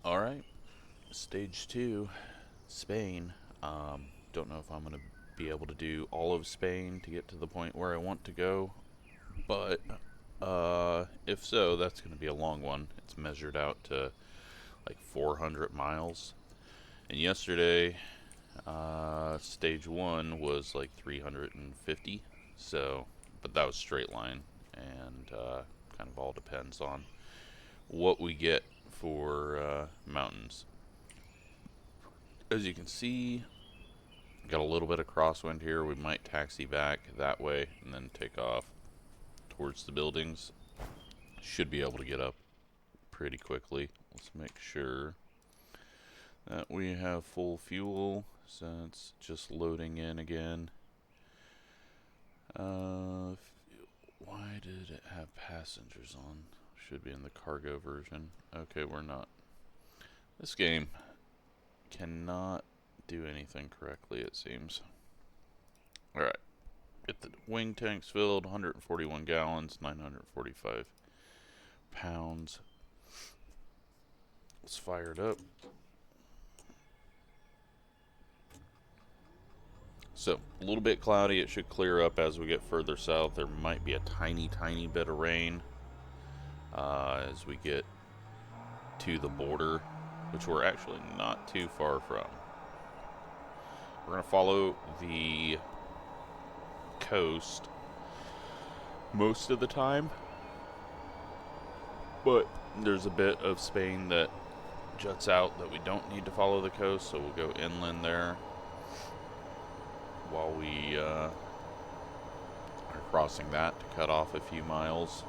All right, stage 2, Spain. Don't know if I'm going to be able to do all of Spain to get to the point where I want to go, but if so, that's going to be a long one. It's measured out to like 400 miles. And yesterday, stage 1 was like 350, so, but that was straight line, and kind of all depends on what we get for mountains. As you can see, got a little bit of crosswind here. We might taxi back that way and then take off towards the buildings. Should be able to get up pretty quickly. Let's make sure that we have full fuel, so it's just loading in again. Why did it have passengers on? Should be in the cargo version. Okay, we're not. This game cannot do anything correctly, it seems. Alright, get the wing tanks filled, 141 gallons, 945 pounds. Let's fire it up. So, a little bit cloudy. It should clear up as we get further south. There might be a tiny bit of rain as we get to the border, which we're actually not too far from. We're going to follow the coast most of the time, but there's a bit of Spain that juts out that we don't need to follow the coast, so we'll go inland there while we are crossing that to cut off a few miles.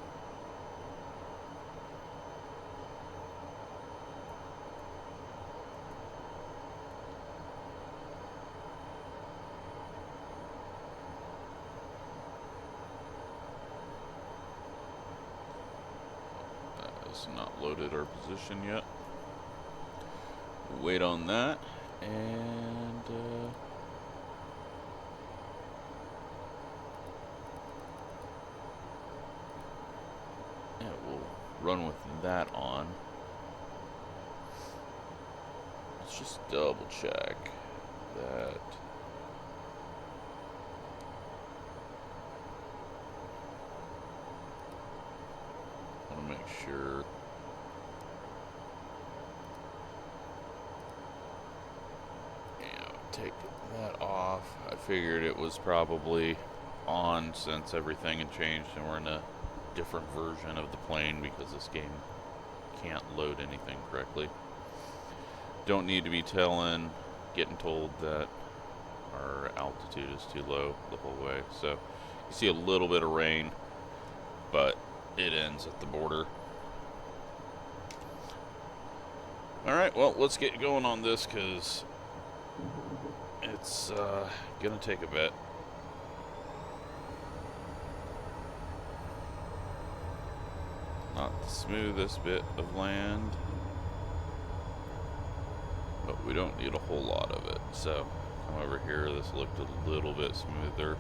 Not loaded our position yet. We'll wait on that, and yeah, we'll run with that on. Let's just double check that. I want to make sure. Take that off. I figured it was probably on since everything had changed and we're in a different version of the plane because this game can't load anything correctly. Don't need to be getting told that our altitude is too low the whole way. So you see a little bit of rain, but it ends at the border. Alright, well, let's get going on this because it's gonna take a bit. Not the smoothest bit of land, but we don't need a whole lot of it. So come over here, this looked a little bit smoother.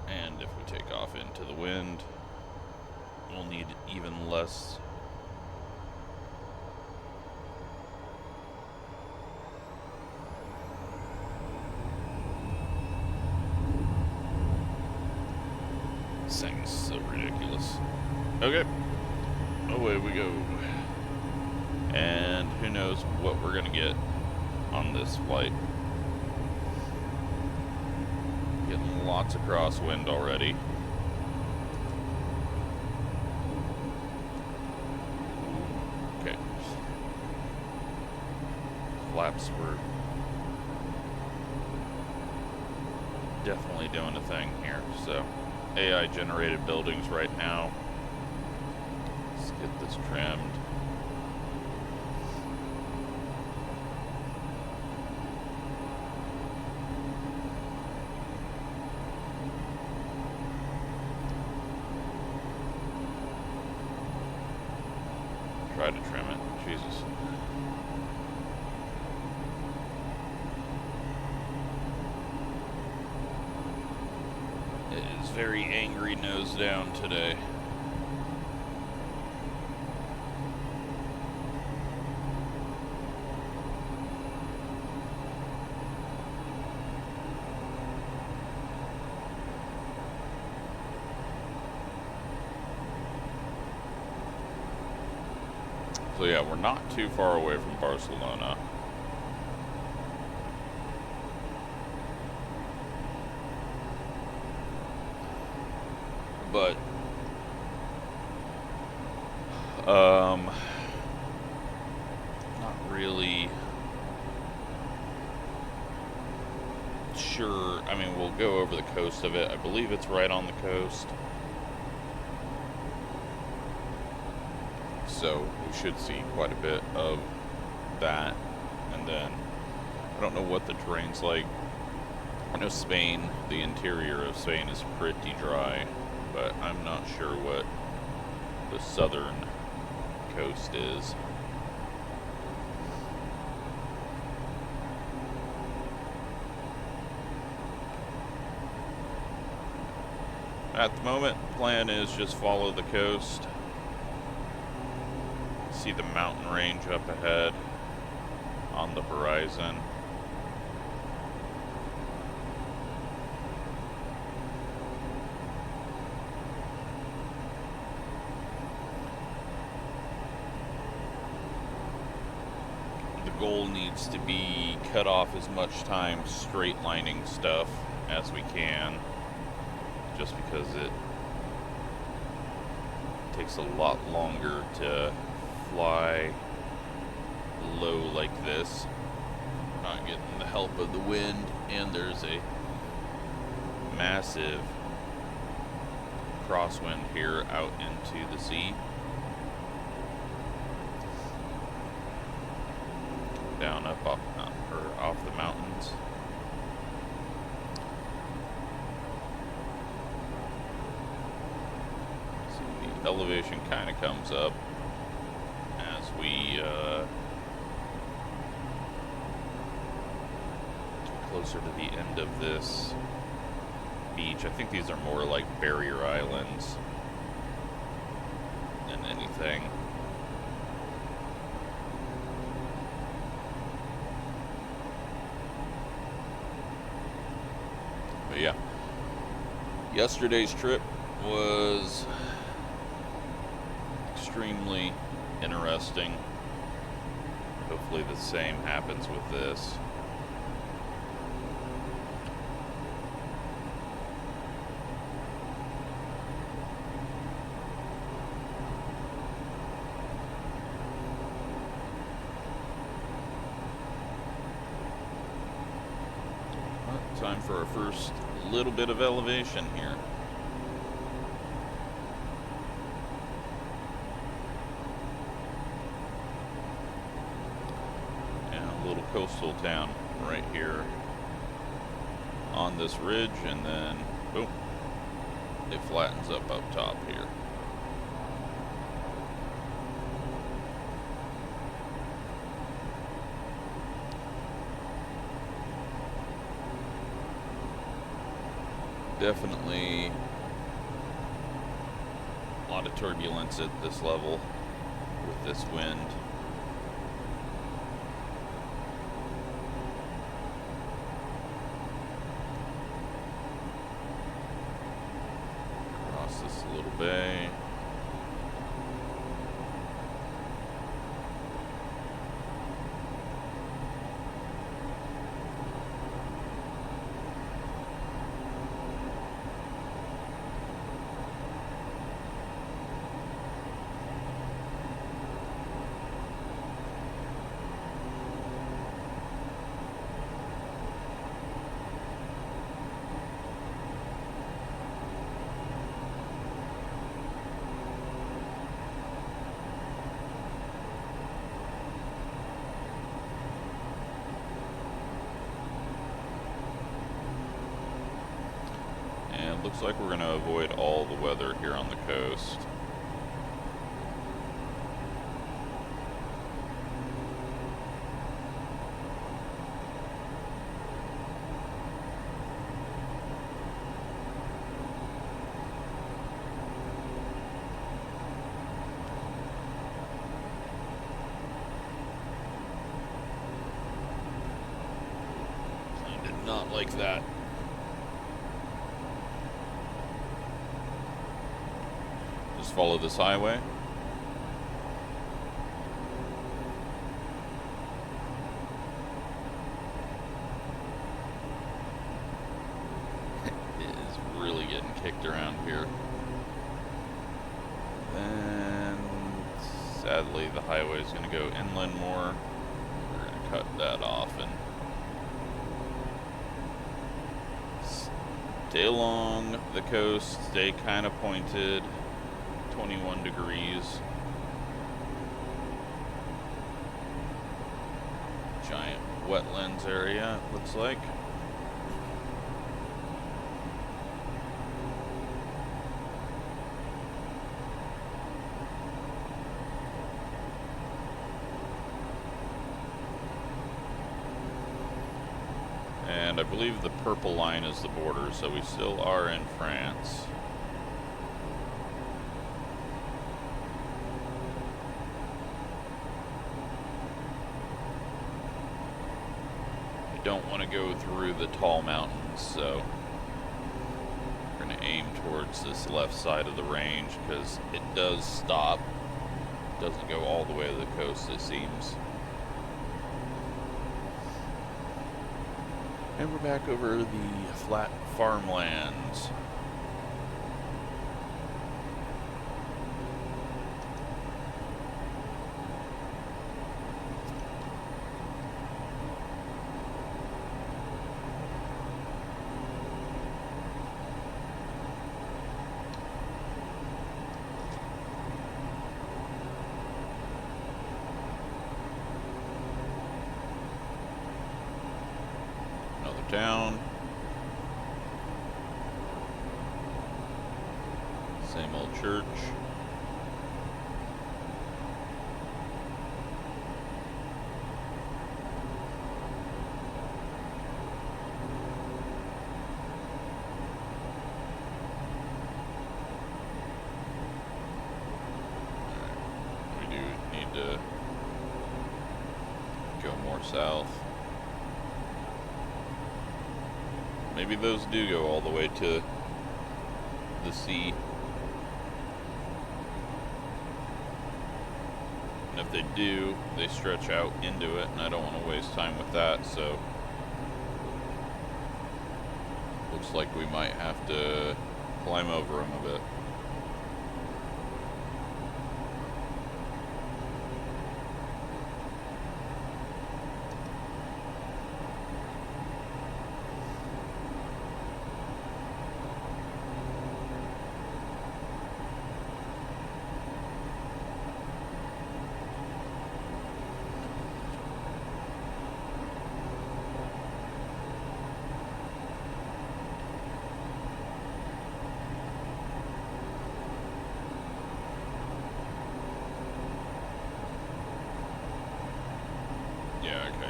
And if we take off into the wind, we'll need even less. This thing's so ridiculous. Okay, away we go. And who knows what we're gonna get on this flight. Getting lots of crosswind already. Okay. Flaps were definitely doing a thing here, so AI generated buildings right now. Let's get this trimmed. Try to trim it. Jesus. It is very angry nose down today. So yeah, we're not too far away from Barcelona. But not really sure. I mean, we'll go over the coast of it. I believe it's right on the coast. So we should see quite a bit of that. And then I don't know what the terrain's like. I know Spain, the interior of Spain is pretty dry, but I'm not sure what the southern coast is. At the moment, plan is just follow the coast. See the mountain range up ahead on the horizon. The goal needs to be cut off as much time straight lining stuff as we can, just because it takes a lot longer to fly low like this, not getting the help of the wind, and there's a massive crosswind here out into the sea. Down up off the mountains. So the elevation kind of comes up as we get closer to the end of this beach. I think these are more like barrier islands than anything. But yeah, yesterday's trip was extremely interesting. Hopefully the same happens with this. Time for our first little bit of elevation here. And a little coastal town right here on this ridge, and then boom, it flattens up top here. Definitely a lot of turbulence at this level with this wind. Across this little bay. Looks like we're going to avoid all the weather here on the coast. like that. Just follow this highway. It is really getting kicked around here. Then, sadly, the highway is going to go inland more. We're going to cut that off and stay along the coast, stay kind of pointed, 21 degrees. Giant wetlands area, it looks like. And I believe the purple line is the border, so we still are in France. I don't want to go through the tall mountains, so we're going to aim towards this left side of the range because it does stop. It doesn't go all the way to the coast, it seems. And we're back over the flat farmlands. Down. Same old church. We do need to go more south. Maybe those do go all the way to the sea. And if they do, they stretch out into it, and I don't want to waste time with that, so looks like we might have to climb over them a bit.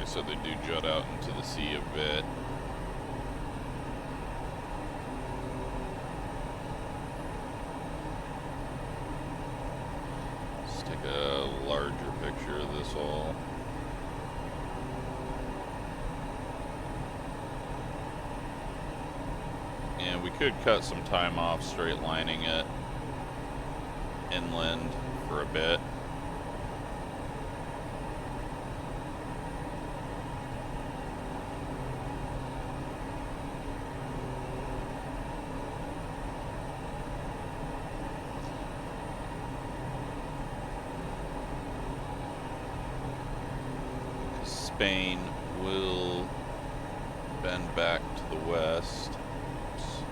So they do jut out into the sea a bit. Let's take a larger picture of this all. And we could cut some time off straight lining it inland for a bit. Spain will bend back to the west. Oops.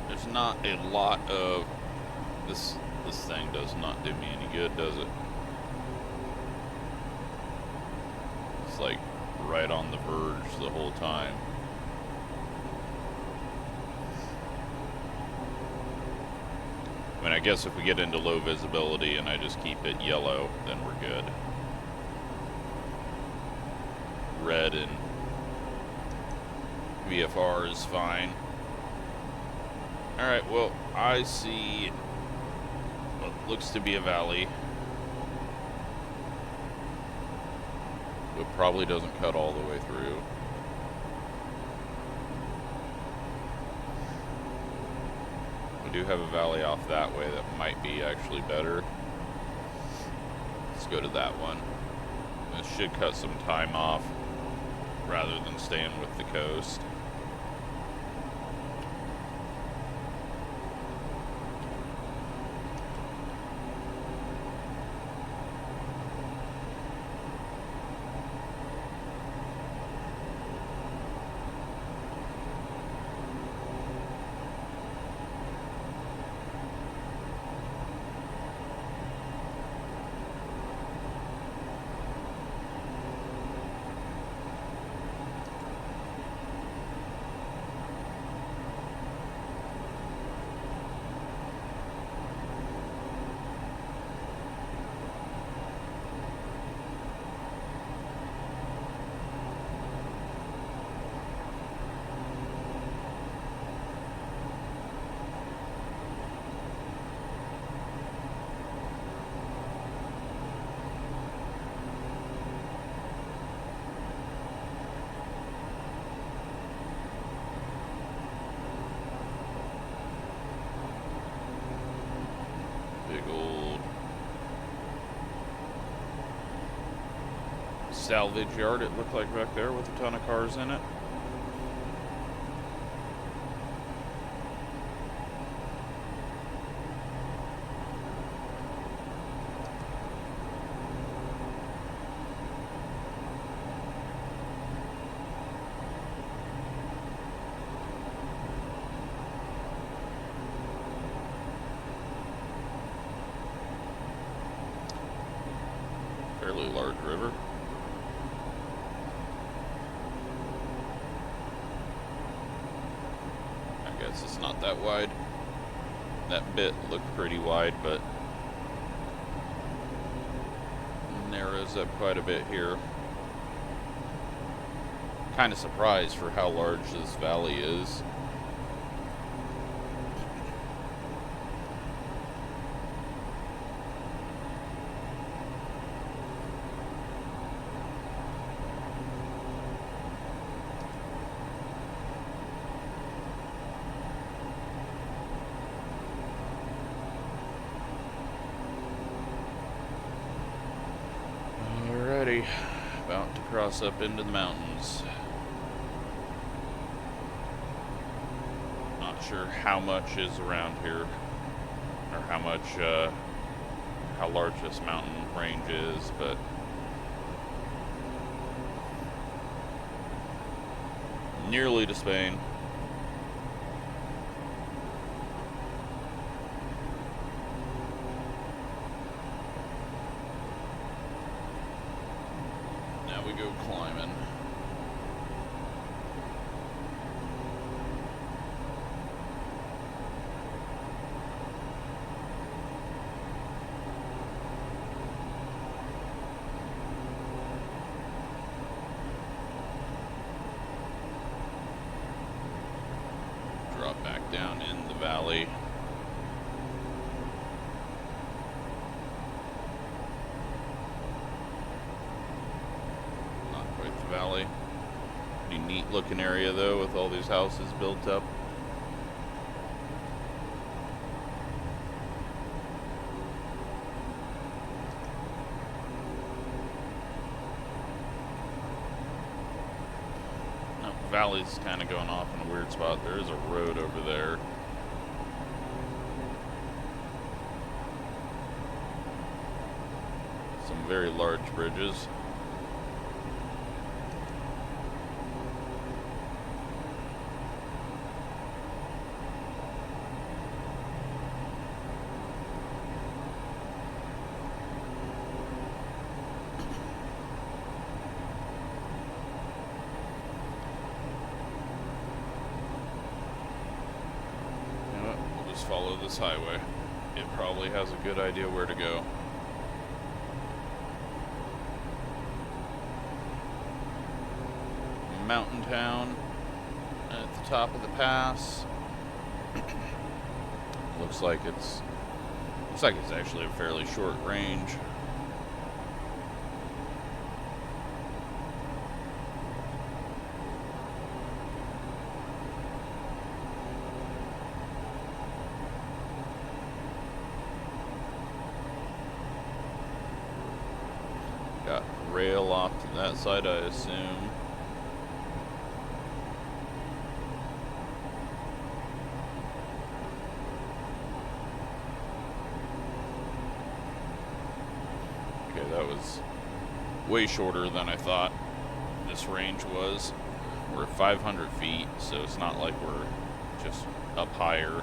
There's not a lot of this thing does not do me any good, does it? Like right on the verge the whole time. I mean, I guess if we get into low visibility and I just keep it yellow, then we're good. Red and VFR is fine. Alright, well, I see what looks to be a valley. It probably doesn't cut all the way through. We do have a valley off that way that might be actually better. Let's go to that one. This should cut some time off rather than staying with the coast. Big old salvage yard, it looked like back there, with a ton of cars in it. Fairly large river. I guess it's not that wide. That bit looked pretty wide, but narrows up quite a bit here. Kind of surprised for how large this valley is. About to cross up into the mountains. Not sure how much is around here, or how large this mountain range is, but nearly to Spain. We go climbing. Drop back down in the valley. Valley. Pretty neat looking area though, with all these houses built up. Now, the valley's kind of going off in a weird spot. There is a road over there. Some very large bridges. Follow this highway. It probably has a good idea where to go. Mountain town. at the top of the pass. Looks like it's actually a fairly short range. Got rail off to that side, I assume. Okay, that was way shorter than I thought this range was. We're at 500 feet, so it's not like we're just up higher.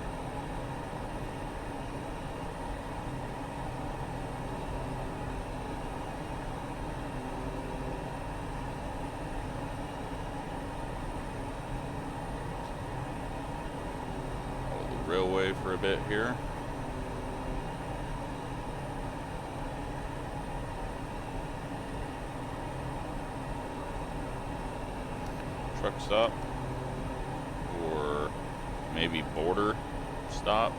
Railway for a bit here. Truck stop, or maybe border stop.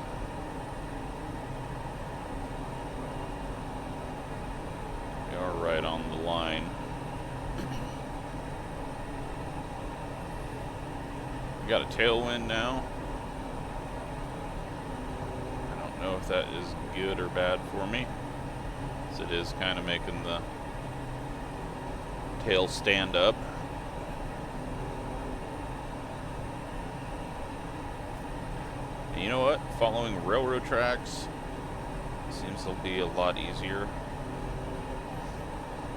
We are right on the line. We got a tailwind now. I don't know if that is good or bad for me, as it is kind of making the tail stand up. And you know what? Following railroad tracks seems to be a lot easier,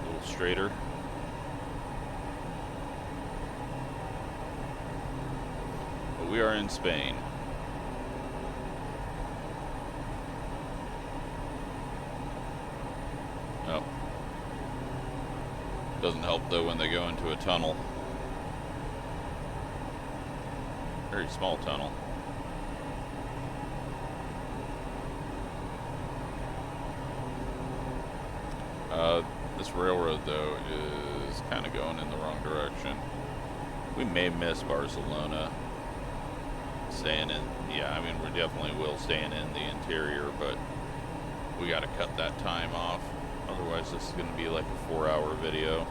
a little straighter. But we are in Spain. Oh. Doesn't help though when they go into a tunnel. Very small tunnel. This railroad though is kind of going in the wrong direction. We may miss Barcelona staying in. Yeah, I mean, we definitely will staying in the interior, but we got to cut that time off. Otherwise, this is going to be like a 4-hour video.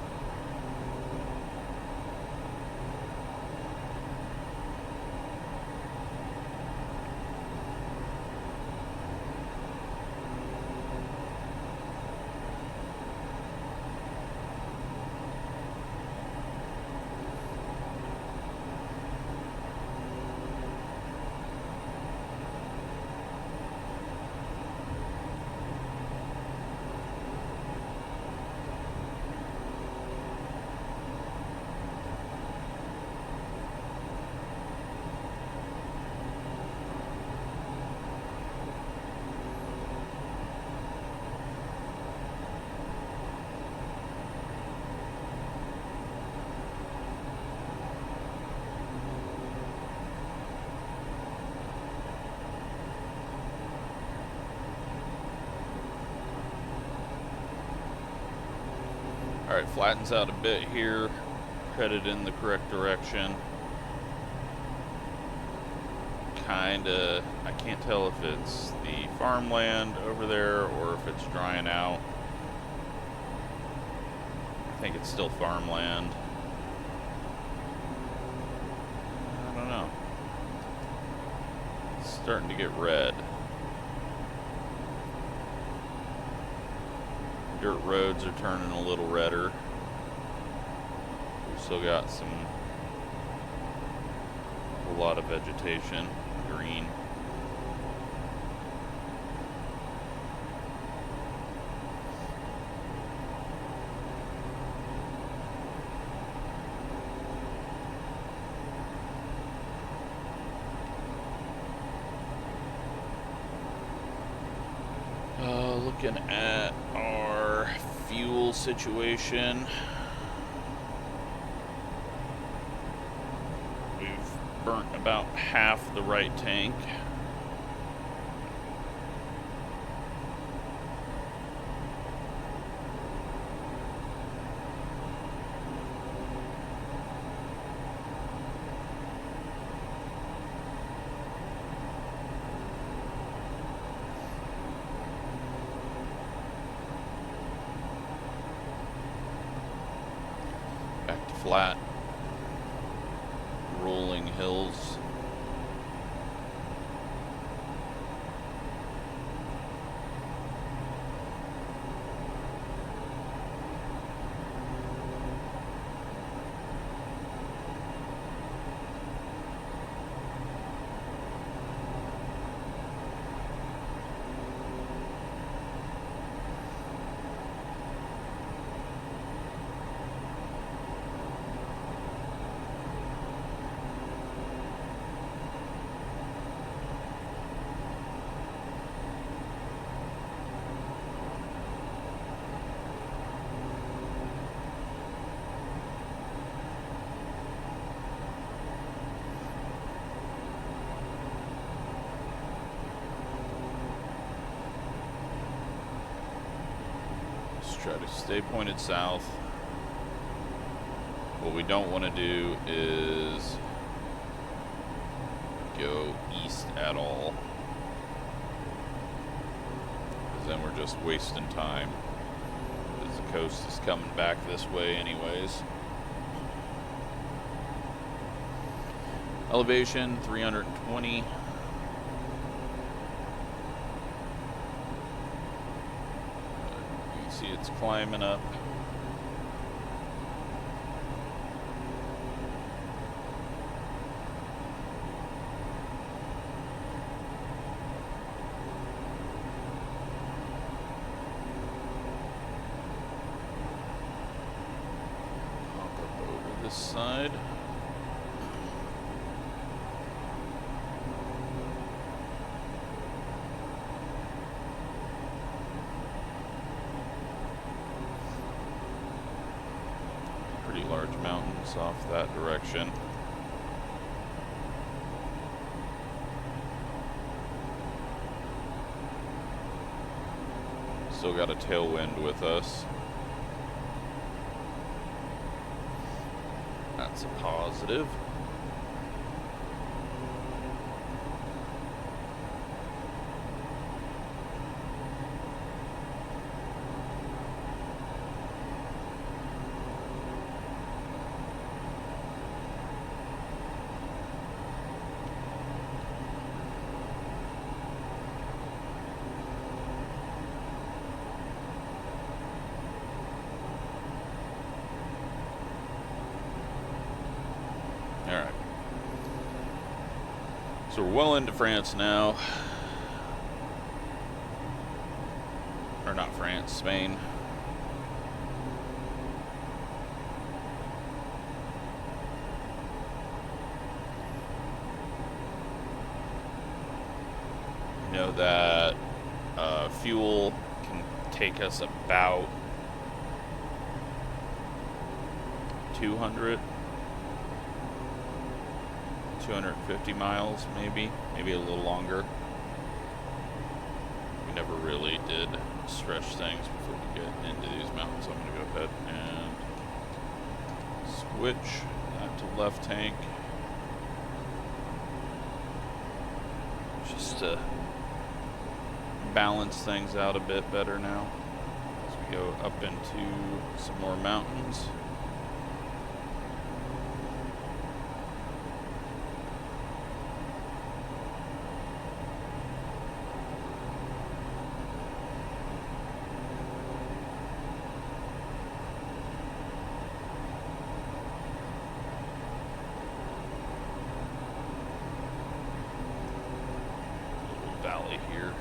Alright, flattens out a bit here, headed in the correct direction. Kinda, I can't tell if it's the farmland over there or if it's drying out. I think it's still farmland. I don't know. It's starting to get red. Dirt roads are turning a little redder. We've still got a lot of vegetation, green. Looking at our fuel situation, we've burnt about half the right tank. flat, rolling hills. Try to stay pointed south. What we don't want to do is go east at all, because then we're just wasting time, because the coast is coming back this way anyways. Elevation 320. See, it's climbing up. Hop up over this side. Large mountains off that direction. Still got a tailwind with us. That's a positive. Alright. So we're well into France now. Or not France, Spain. You know that fuel can take us about 250 miles, maybe a little longer. We never really did stretch things before we get into these mountains. So I'm going to go ahead and switch that to left tank, just to balance things out a bit better now as we go up into some more mountains. Valley here.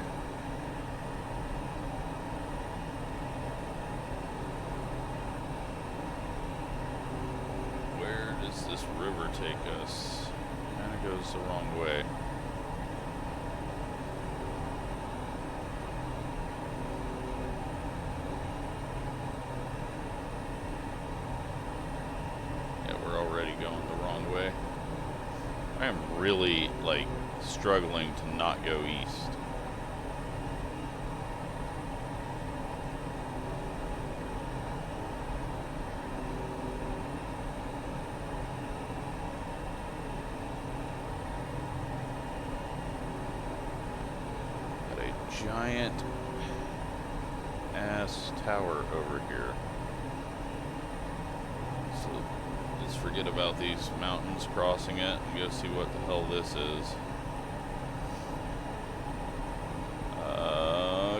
Where does this river take us? Kind of goes the wrong way. Yeah, we're already going the wrong way. I am really, like, struggling to not go east. Got a giant ass tower over here. So let's forget about these mountains crossing it and go see what the hell this is.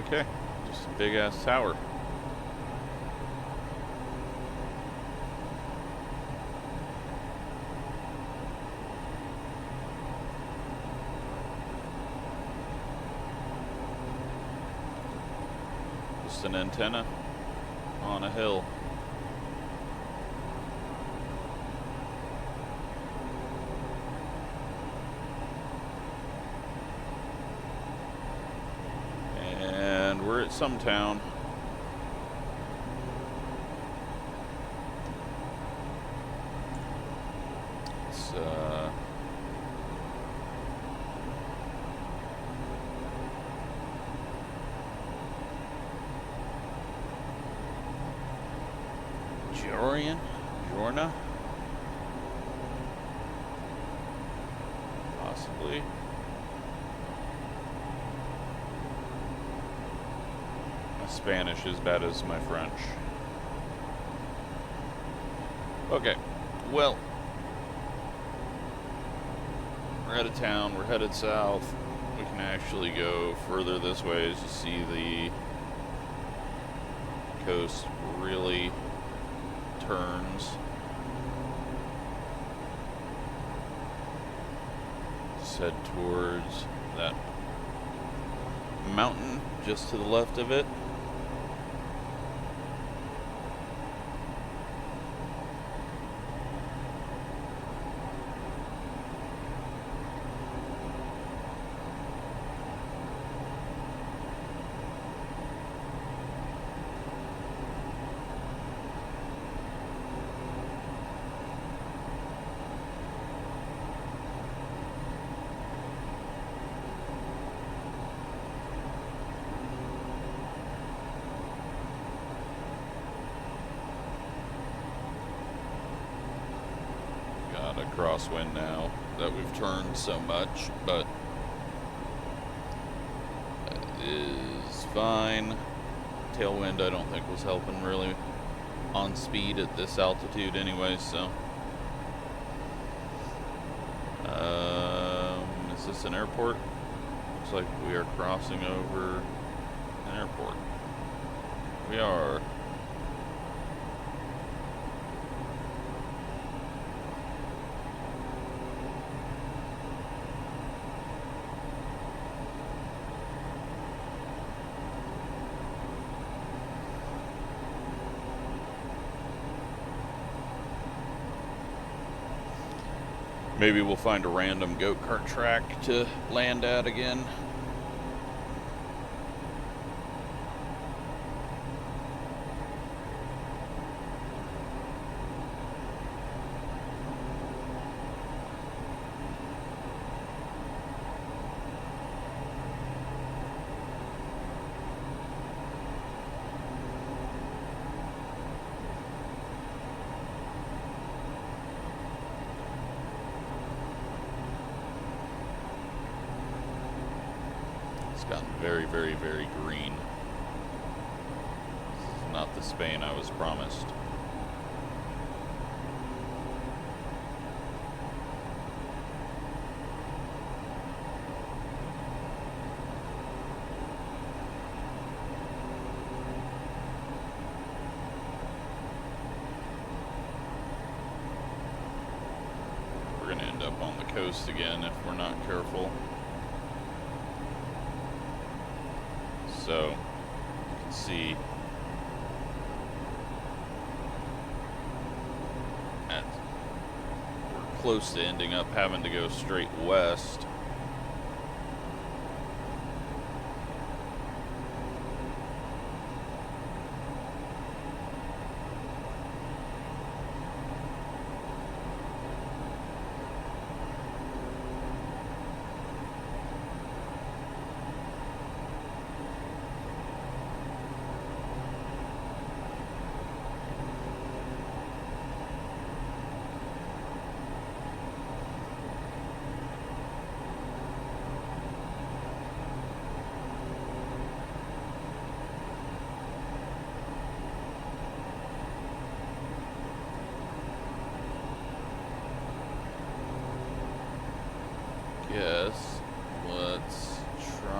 Okay, just a big ass tower. Just an antenna on a hill. And we're at some town. It's Jorna? Possibly. My Spanish is bad as my French. Okay, well, we're out of town, we're headed south. We can actually go further this way as you see the coast really turns. Just head towards that mountain just to the left of it. Crosswind now that we've turned so much, but it is fine. Tailwind I don't think was helping really on speed at this altitude anyway, so is this an airport? Looks like we are crossing over an airport. We are. Maybe we'll find a random go-kart track to land at again. Gotten very, very, very green. This is not the Spain I was promised. We're going to end up on the coast again if we're not careful. So you can see we're close to ending up having to go straight west.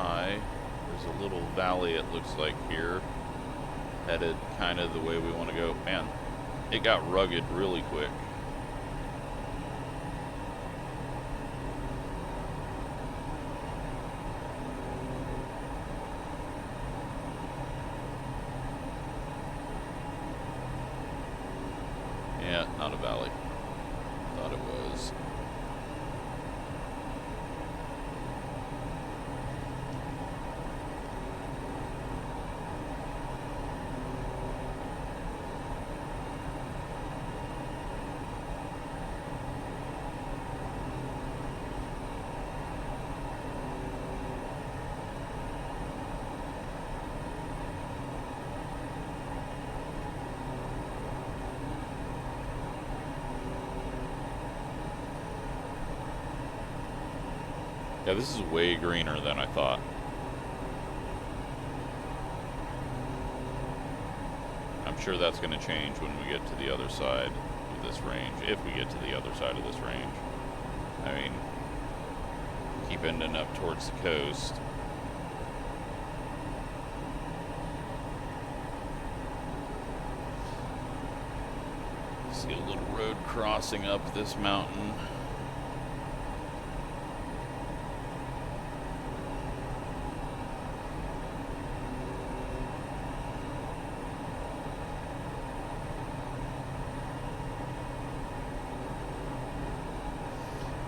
high. There's a little valley, it looks like here, headed kind of the way we want to go. Man, it got rugged really quick. Yeah, not a valley. Thought it was. Yeah, this is way greener than I thought. I'm sure that's going to change when we get to the other side of this range, if we get to the other side of this range. I mean, keep ending up towards the coast. See a little road crossing up this mountain.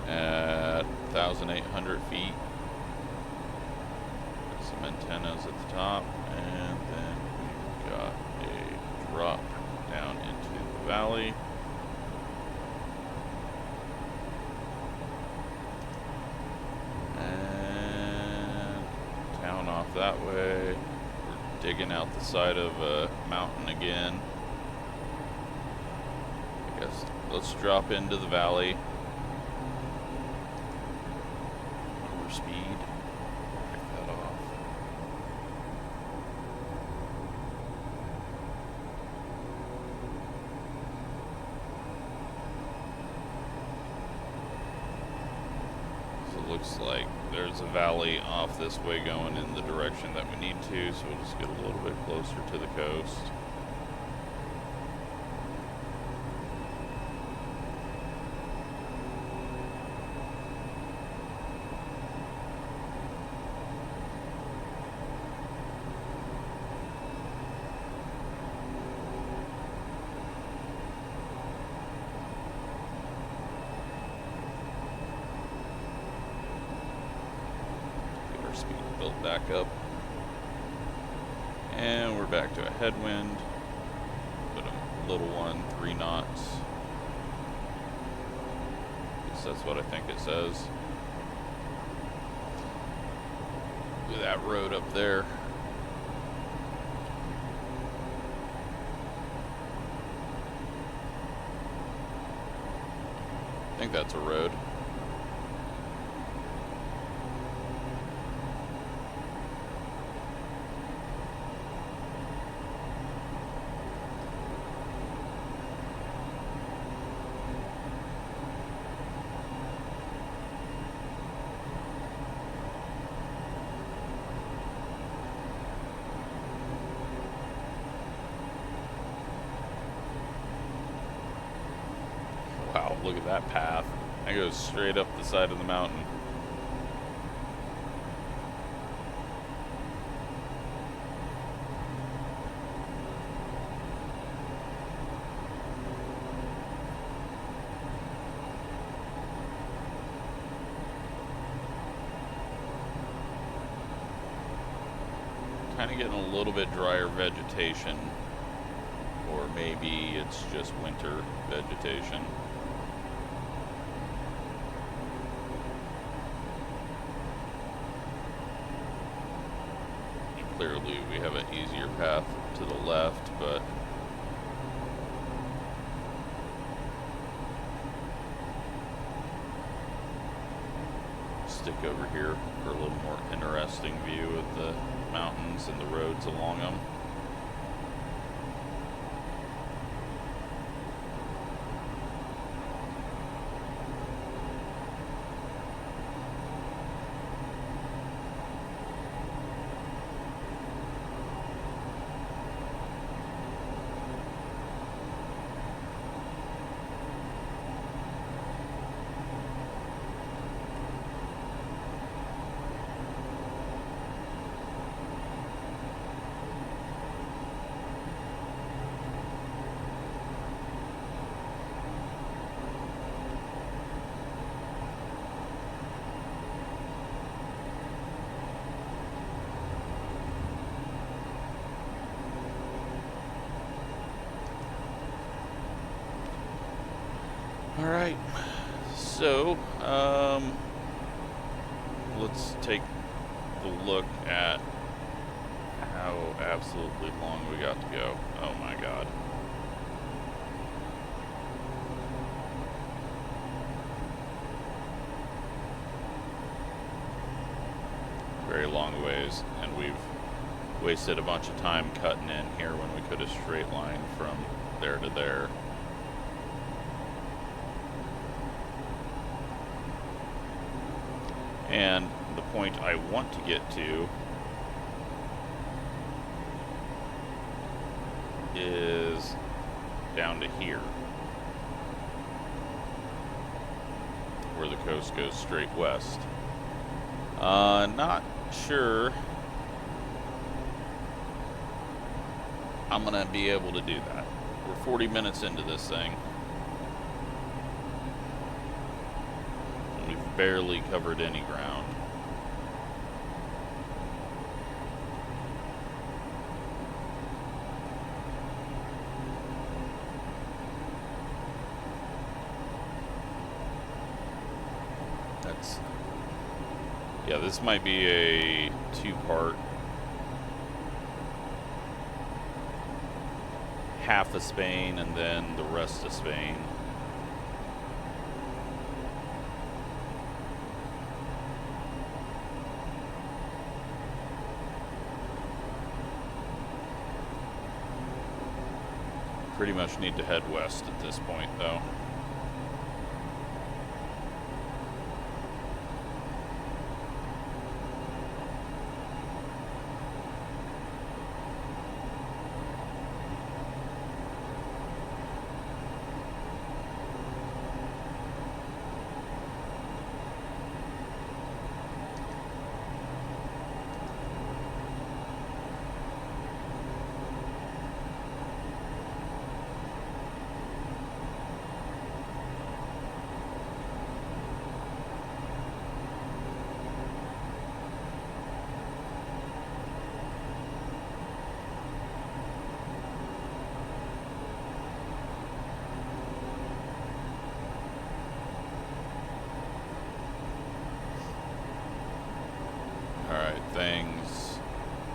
At 1,800 feet. Got some antennas at the top, and then we've got a drop down into the valley. And town off that way. We're digging out the side of a mountain again. I guess let's drop into the valley. Speed. Break that off. So it looks like there's a valley off this way going in the direction that we need to, so we'll just get a little bit closer to the coast. Speed built back up, and we're back to a headwind, but a little one, 3 knots. At least that's what I think it says. Look at that road up there. I think that's a road. Wow, look at that path. That goes straight up the side of the mountain. Kind of getting a little bit drier vegetation, or maybe it's just winter vegetation. Clearly we have an easier path to the left, but stick over here for a little more interesting view of the mountains and the roads along them. Alright, so, let's take a look at how absolutely long we got to go. Oh my god. Very long ways, and we've wasted a bunch of time cutting in here when we could have straight lined from there to there. And the point I want to get to is down to here, where the coast goes straight west. Not sure I'm gonna be able to do that. We're 40 minutes into this thing. We've barely covered any ground. Yeah, this might be a two-part. Half of Spain and then the rest of Spain. Pretty much need to head west at this point, though.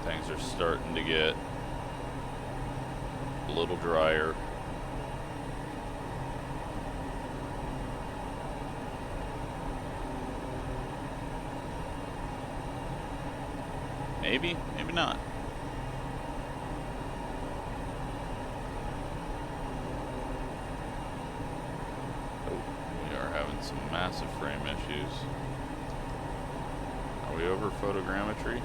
Things are starting to get a little drier. Maybe, maybe not. Oh, we are having some massive frame issues. Are we over photogrammetry?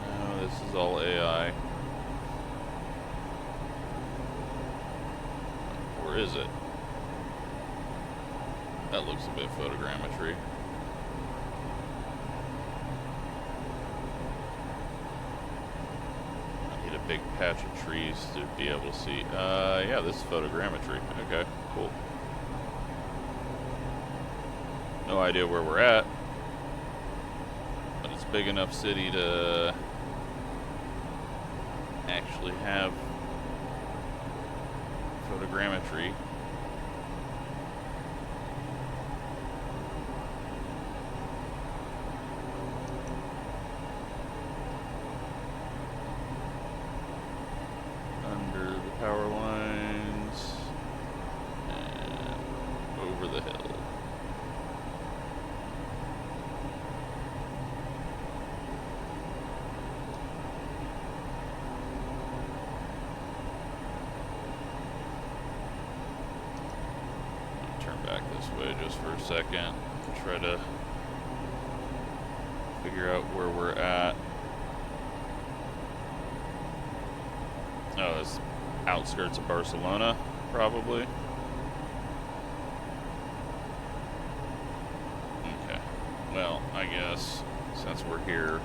No, this is all AI. Or is it? That looks a bit photogrammetry. I need a big patch of trees to be able to see. Yeah, this is photogrammetry. Okay, cool. No idea where we're at, but it's a big enough city to actually have photogrammetry. Under the power lines and over the hill. Back this way just for a second, try to figure out where we're at. Oh, it's outskirts of Barcelona, probably. Okay, well, I guess since we're here,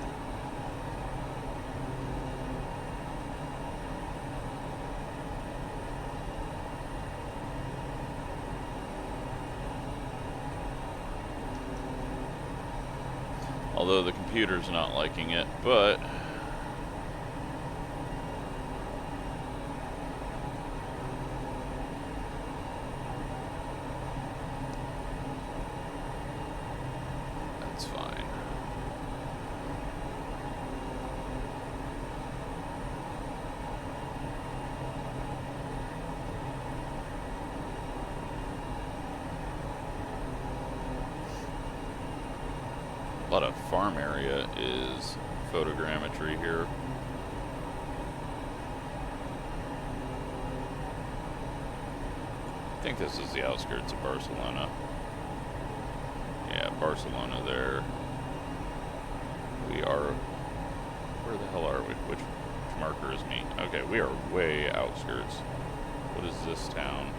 although the computer's not liking it, but A lot of farm area is photogrammetry here. I think this is the outskirts of Barcelona. Yeah, Barcelona there. We are... Where the hell are we? Which marker is me? Okay, we are way outskirts. What is this town?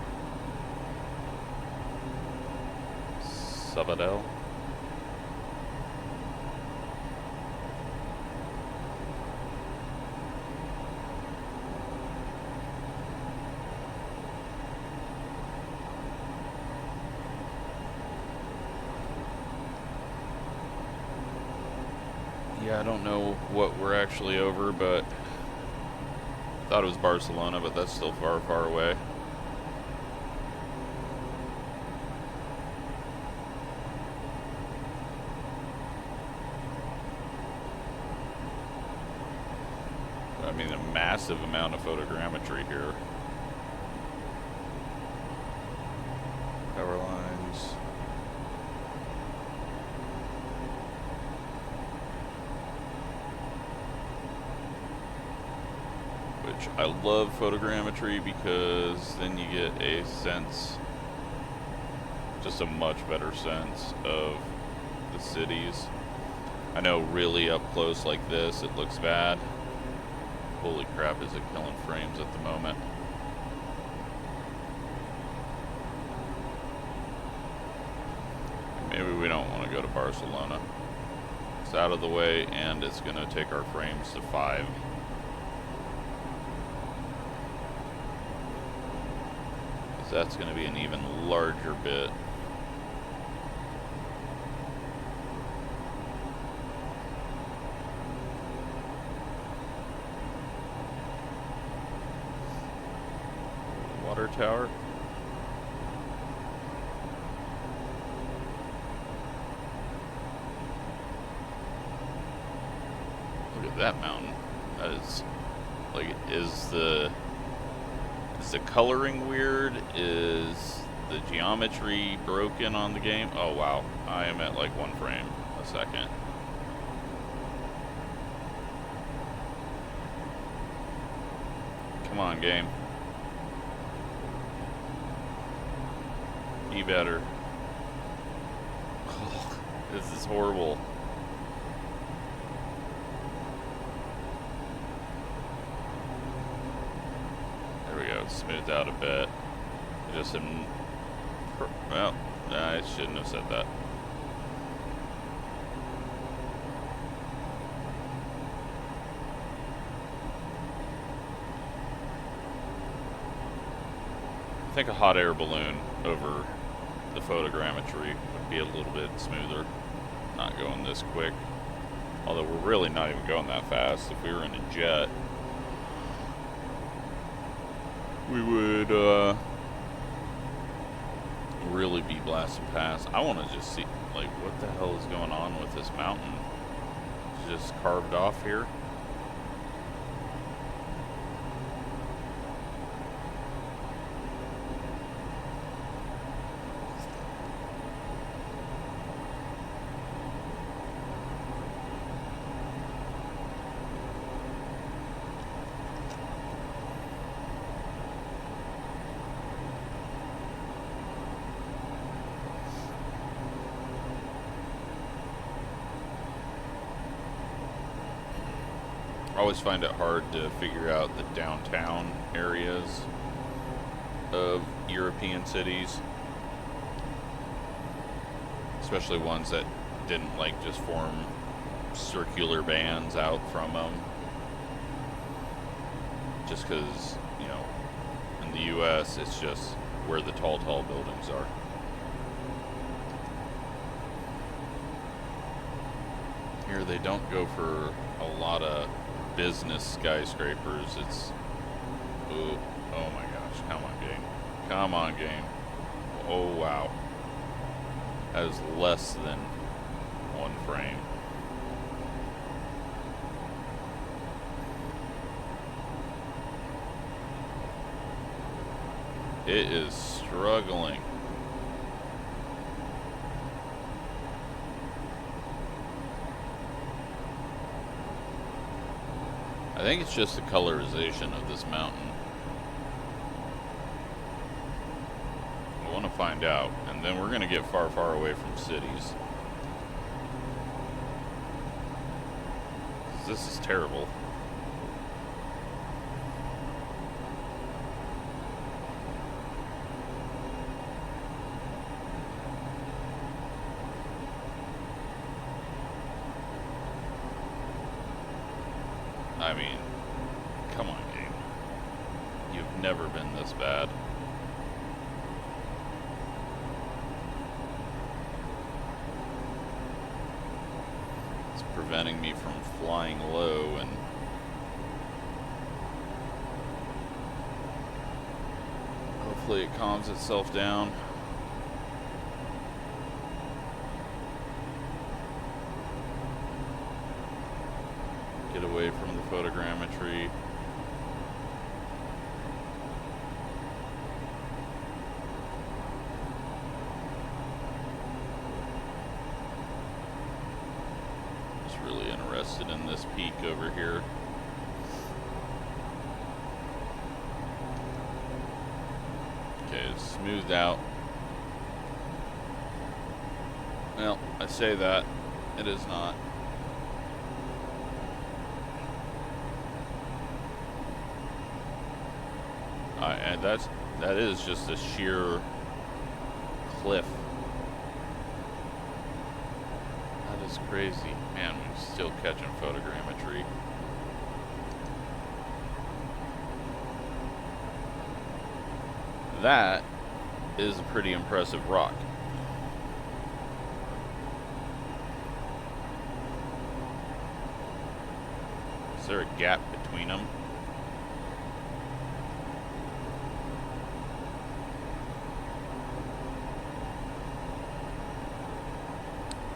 Sabadell? Yeah, I don't know what we're actually over, but I thought it was Barcelona, but that's still far, far away. I mean, a massive amount of photogrammetry here. Power lines. Which I love photogrammetry because then you get a sense, just a much better sense of the cities. I know really up close like this it looks bad. Holy crap, is it killing frames at the moment. Maybe we don't want to go to Barcelona. It's out of the way and it's going to take our frames to 5. That's going to be an even larger bit. Water tower. Look at that mountain. That is like, is the coloring weird? Is the geometry broken on the game? Oh wow, I am at like 1 frame a second. Come on, game. Be better. Oh, this is horrible. Smoothed out a bit. Just well, I shouldn't have said that. I think a hot air balloon over the photogrammetry would be a little bit smoother. Not going this quick. Although we're really not even going that fast. If we were in a jet, we would really be blasting past. I want to just see, like, what the hell is going on with this mountain? It's just carved off here. I always find it hard to figure out the downtown areas of European cities, especially ones that didn't like just form circular bands out from them. Just because, you know, in the US it's just where the tall buildings are. Here they don't go for a lot of business skyscrapers. It's, ooh, oh my gosh, come on game, come on game. Oh wow, that is less than 1 frame. It is struggling. think it's just the colorization of this mountain. I want to find out, and then we're going to get far, far away from cities. This is terrible. I mean, come on, game. You've never been this bad. It's preventing me from flying low, and hopefully it calms itself down. Get away from the photogrammetry. Just really interested in this peak over here. Okay, it's smoothed out. Well, I say that, it is not. And that is just a sheer cliff. That is crazy. Man, we're still catching photogrammetry. That is a pretty impressive rock. Is there a gap between them?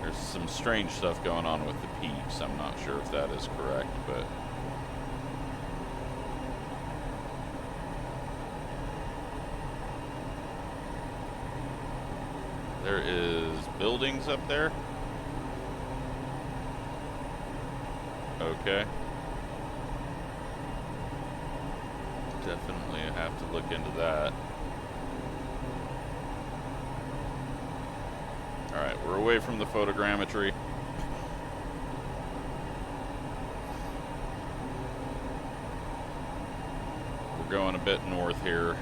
There's some strange stuff going on with the peaks. I'm not sure if that is correct, but there is buildings up there. Okay. Definitely have to look into that. Alright, we're away from the photogrammetry. We're going a bit north here.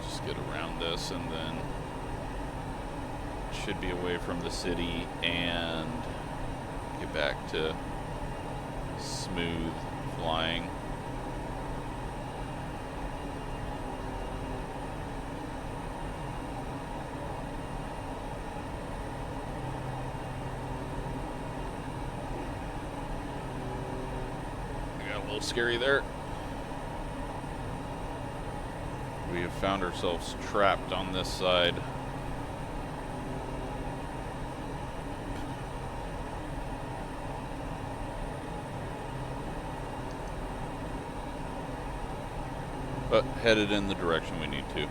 Just get around this and then should be away from the city and get back to smooth flying. Scary there. We have found ourselves trapped on this side. But headed in the direction we need to.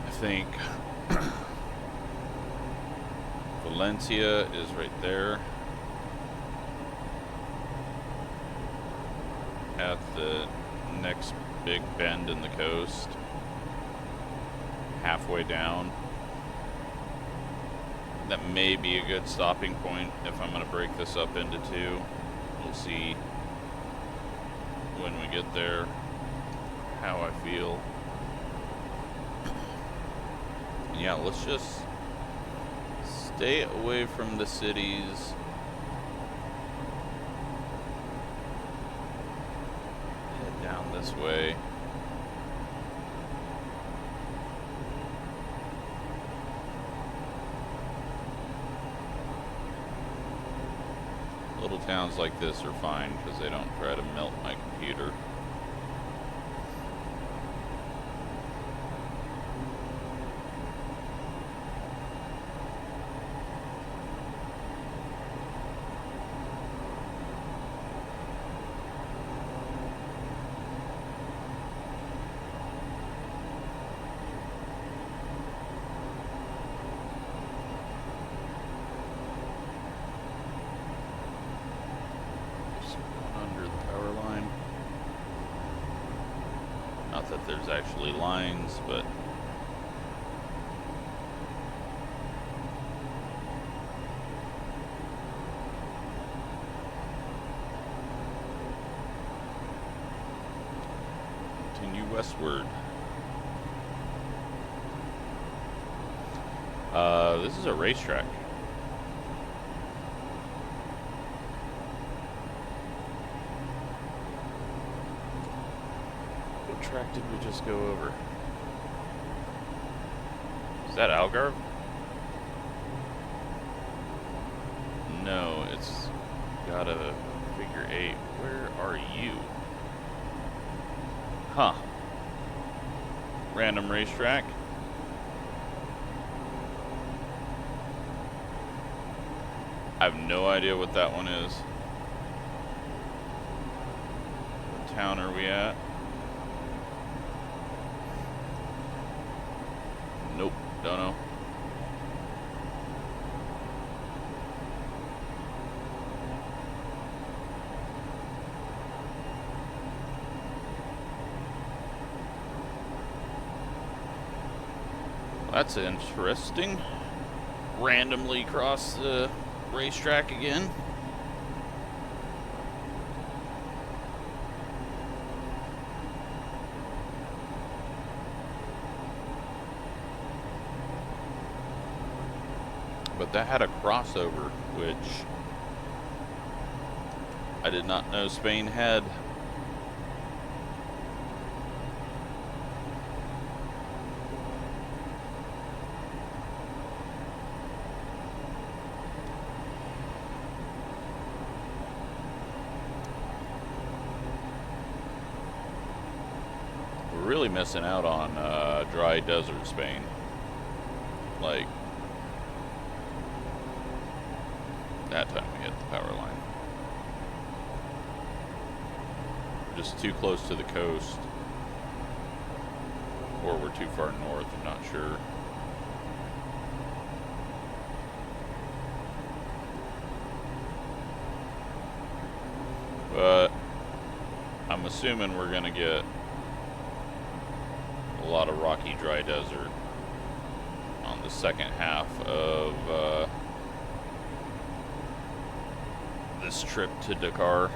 I think Valencia is right there at the next big bend in the coast, halfway down. That may be a good stopping point if I'm going to break this up into two. We'll see when we get there how I feel. Yeah, let's just stay away from the cities. Head down this way. Little towns like this are fine because they don't try to melt my computer. there's actually lines, but continue westward. This is a racetrack. What track did we just go over? Is that Algarve? No, it's got a figure 8. Where are you? Huh. Random racetrack. I have no idea what that one is. What town are we at? Nope, don't know. That's interesting. Randomly cross the racetrack again. But that had a crossover, which I did not know Spain had. Really missing out on dry desert Spain. Like, that time we hit the power line. We're just too close to the coast, or we're too far north, I'm not sure. But I'm assuming we're gonna get a lot of rocky dry desert on the second half of this trip to Dakar.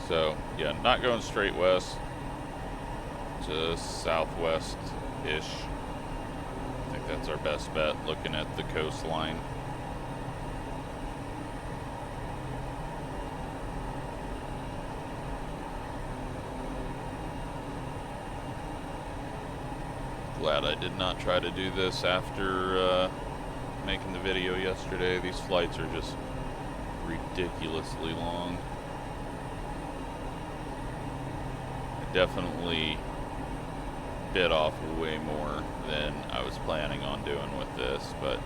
So, yeah, not going straight west, just southwest-ish. I think that's our best bet, looking at the coastline. Glad I did not try to do this after making the video yesterday. These flights are just ridiculously long. Definitely bit off way more than I was planning on doing with this, but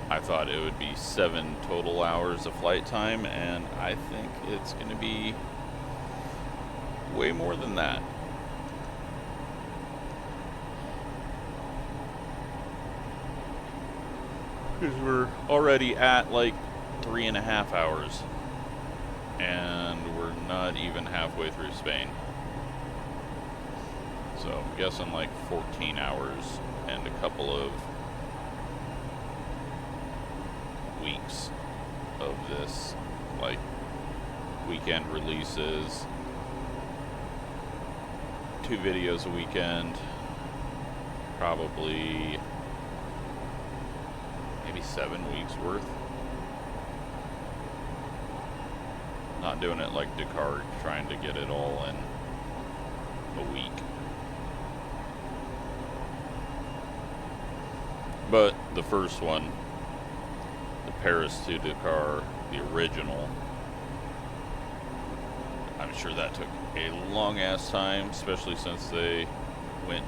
I thought it would be 7 total hours of flight time, and I think it's going to be way more than that. Because we're already at like 3.5 hours, and we're not even halfway through Spain. So I'm guessing like 14 hours and a couple of weeks of this, like weekend releases, 2 videos a weekend, probably maybe 7 weeks worth. Not doing it like Dakar, trying to get it all in a week. But the first one, the Paris to Dakar, the original, I'm sure that took a long ass time, especially since they went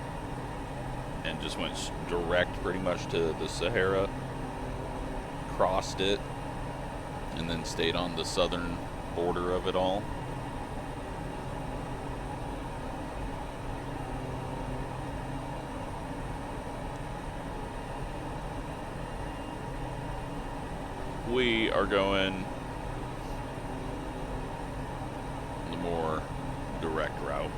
and just went direct pretty much to the Sahara, crossed it, and then stayed on the southern border of it all. We are going the more direct route.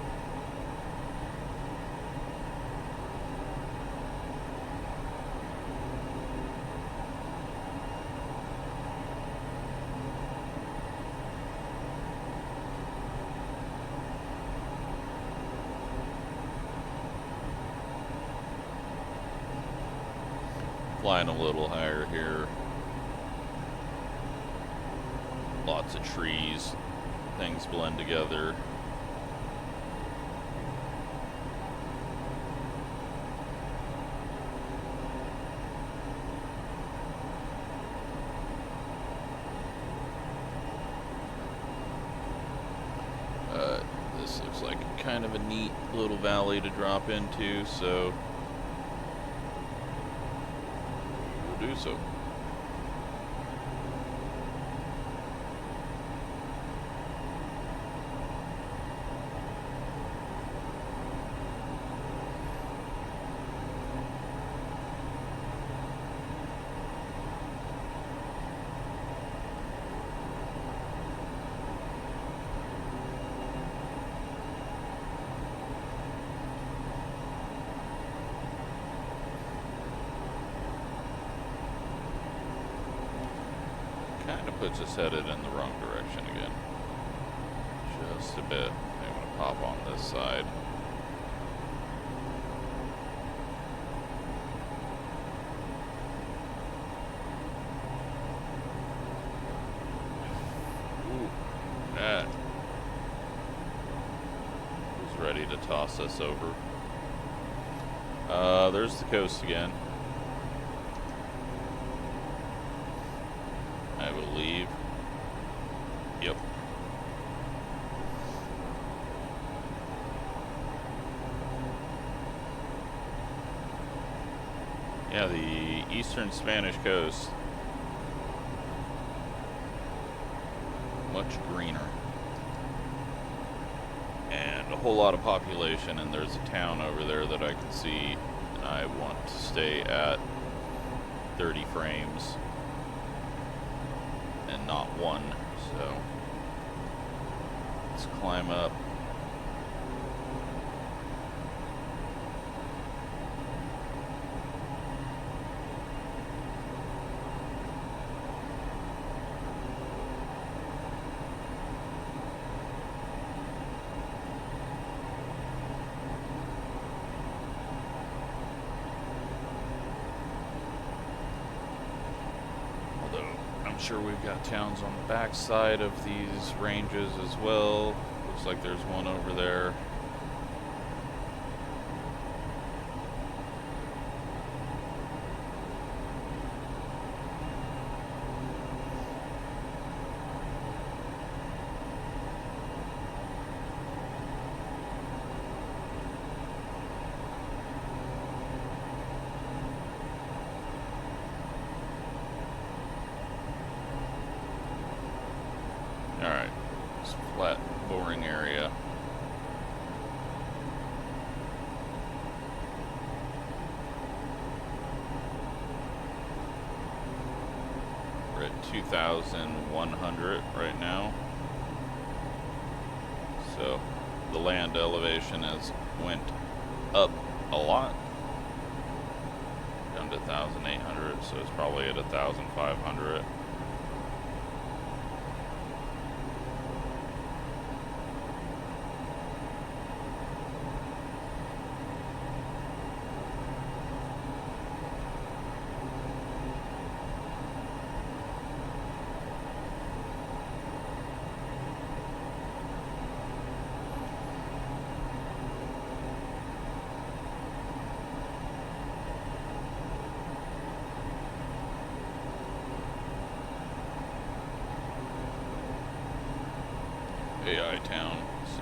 Flying a little higher here. Lots of trees, things blend together. This looks like kind of a neat little valley to drop into, so we'll do so. Kind of puts us headed in the wrong direction again. Just a bit. I'm going to pop on this side. Ooh, that was ready to toss us over. There's the coast again. I believe. Yep. Yeah, the eastern Spanish coast. Much greener. And a whole lot of population, and there's a town over there that I can see, and I want to stay at 30 frames. And not one, so let's climb up. I'm sure we've got towns on the backside of these ranges as well. Looks like there's one over there. Alright, it's a flat, boring area. We're at 2,100 right now. So the land elevation has went up a lot. Down to 1,800, so it's probably at 1,500.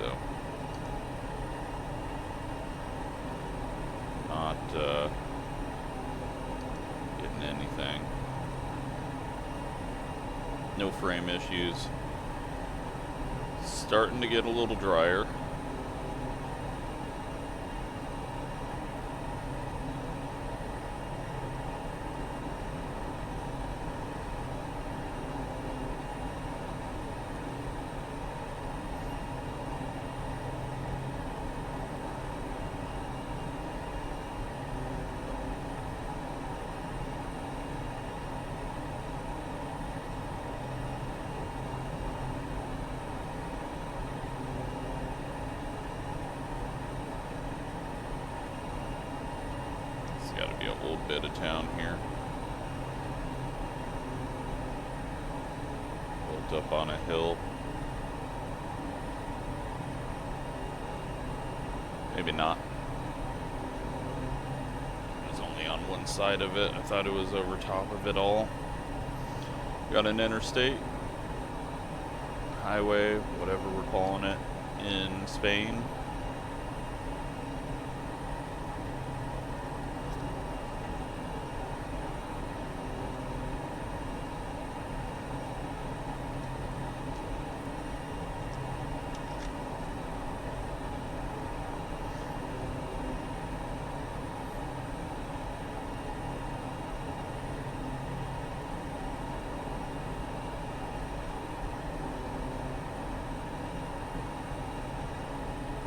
so not getting anything. No frame issues. Starting to get a little drier. Got to be a little bit of town here. Built up on a hill. Maybe not. It was only on one side of it. I thought it was over top of it all. Got an interstate, highway, whatever we're calling it, in Spain.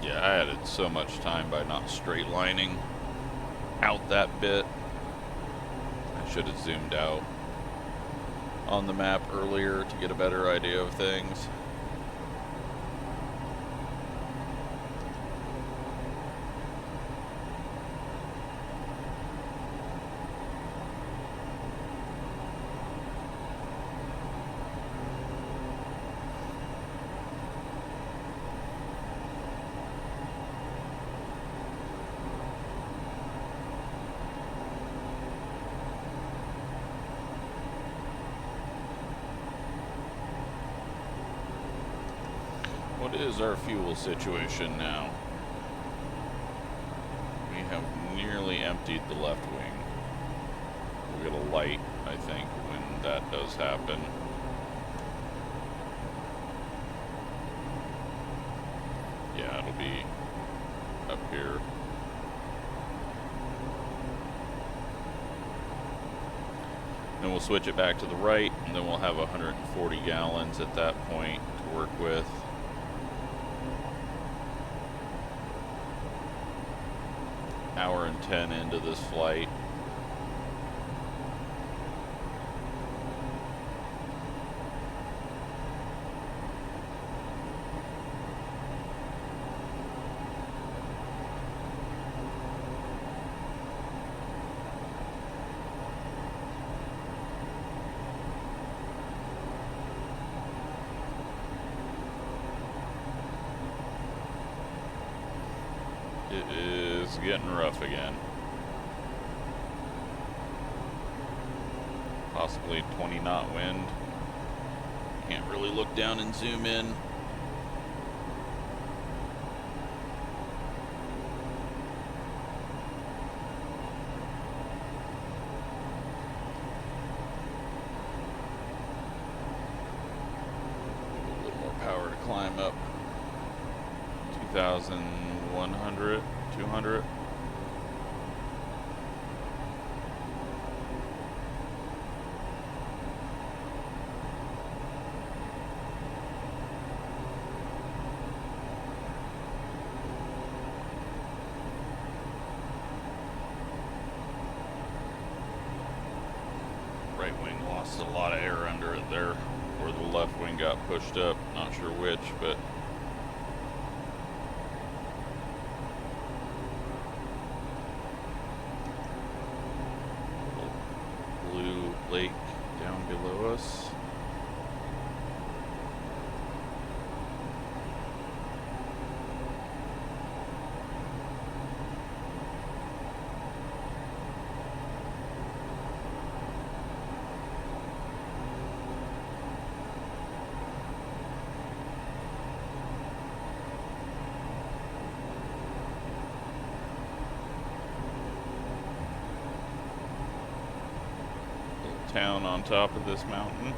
Yeah, I added so much time by not straight lining out that bit. I should have zoomed out on the map earlier to get a better idea of things. What is our fuel situation now? We have nearly emptied the left wing. We'll get a light, I think, when that does happen. Yeah, it'll be up here. Then we'll switch it back to the right, and then we'll have 140 gallons at that point to work with. Hour and 10 into this flight. It is getting rough again. Possibly 20 knot wind. Can't really look down and zoom in. A little more power to climb up. 2,100, 200. Right wing lost a lot of air under it there, or the left wing got pushed up. Not sure which, but blue lake down below us. town on top of this mountain.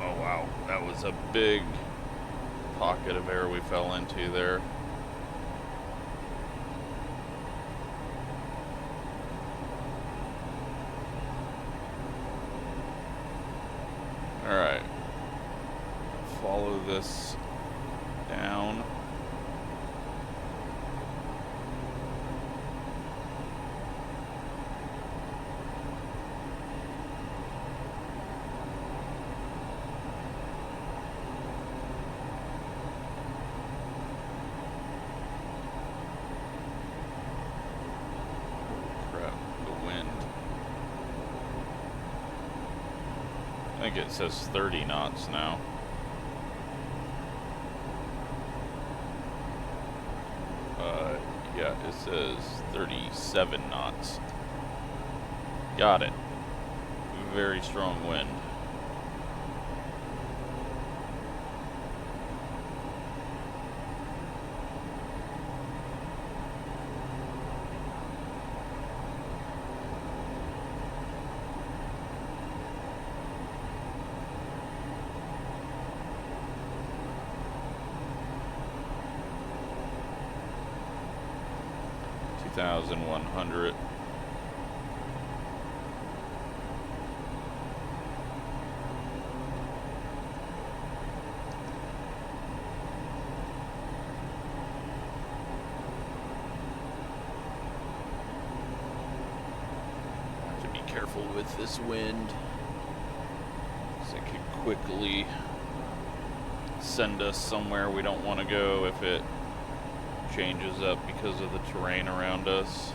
Oh wow, that was a big pocket of air we fell into there. Alright, follow this down. Crap, the wind. I think it says 30 knots now. Yeah, it says 37 knots. Got it. Very strong wind. $2,100. Have to be careful with this wind, 'cause it could quickly send us somewhere we don't want to go if it changes up because of the terrain around us.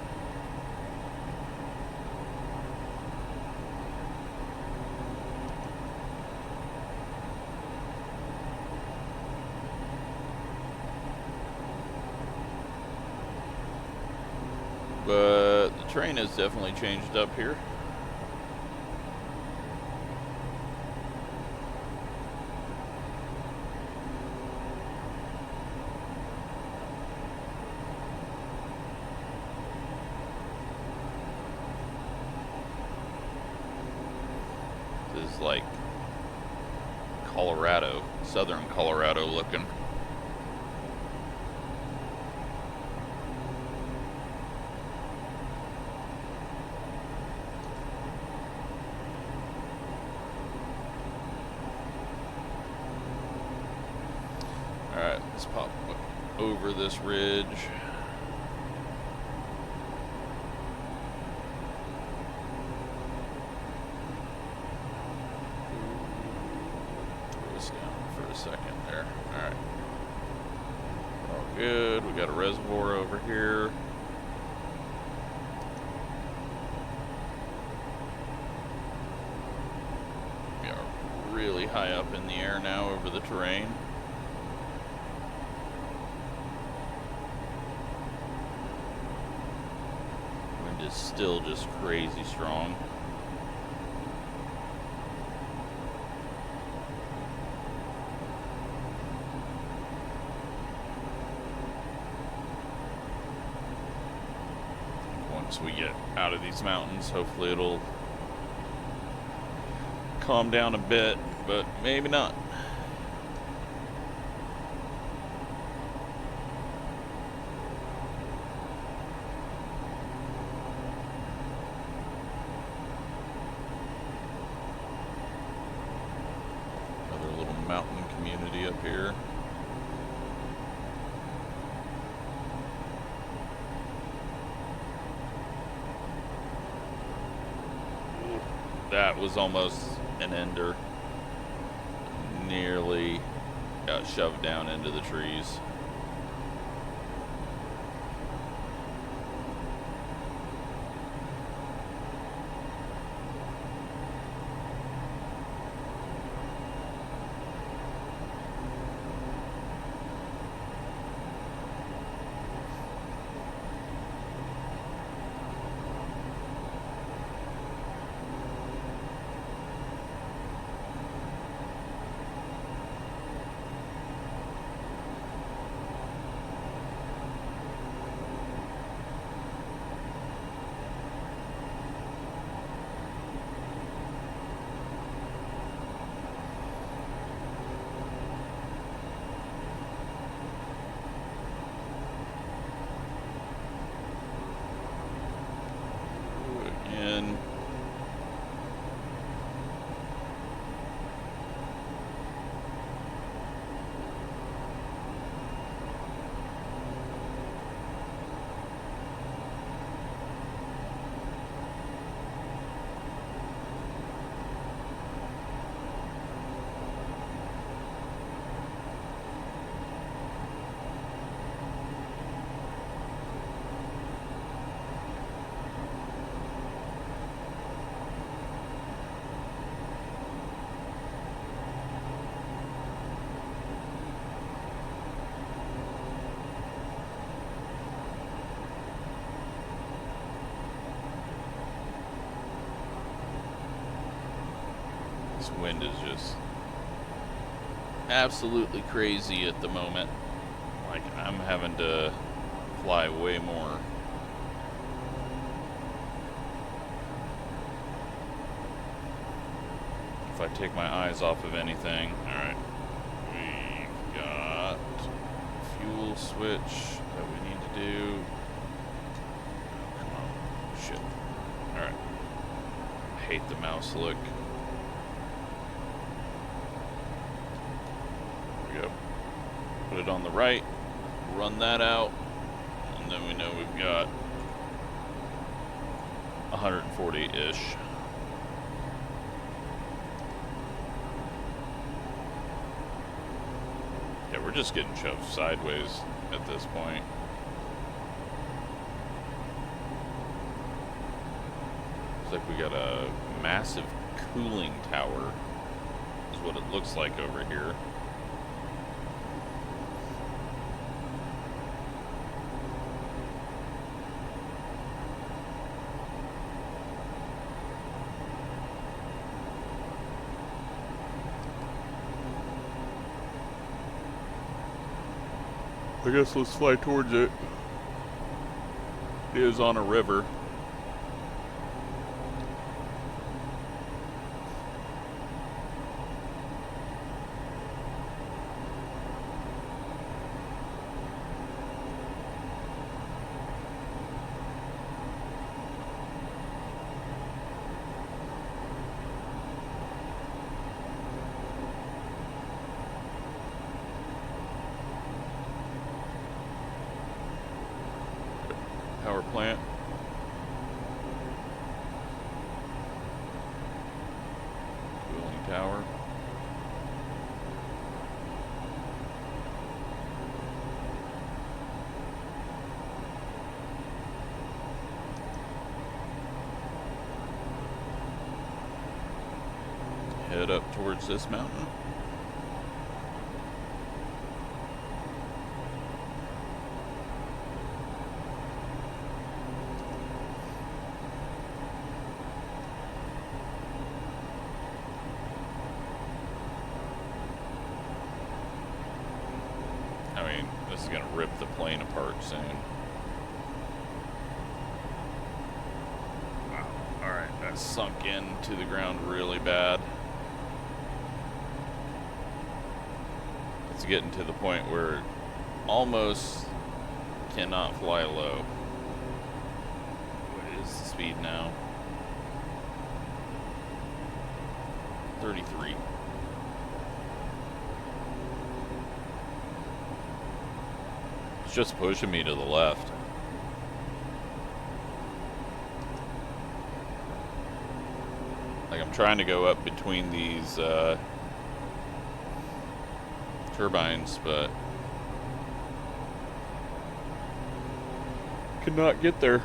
But the terrain has definitely changed up here. Like Colorado, southern Colorado looking. Alright, let's pop over this ridge. Second there. Alright. All good. We got a reservoir over here. We are really high up in the air now over the terrain. Wind is still just crazy strong. Once we get out of these mountains, hopefully it'll calm down a bit, but maybe not. Another little mountain community up here. That was almost an ender. Nearly got shoved down into the trees. this wind is just absolutely crazy at the moment. Like, I'm having to fly way more. If I take my eyes off of anything. Alright. We've got fuel switch that we need to do. Come on. Shit. Alright. I hate the mouse look. There we go. Put it on the right. Run that out. And then we know we've got 140-ish. Yeah, we're just getting shoved sideways at this point. Looks like we got a massive cooling tower, is what it looks like over here. I guess let's fly towards it. It is on a river. Power plant. Cooling tower. Head up towards this mountain. This is going to rip the plane apart soon. Wow. Alright, that sunk into the ground really bad. It's getting to the point where it almost cannot fly low. What is the speed now? 33. It's just pushing me to the left. Like, I'm trying to go up between these turbines, but could not get there.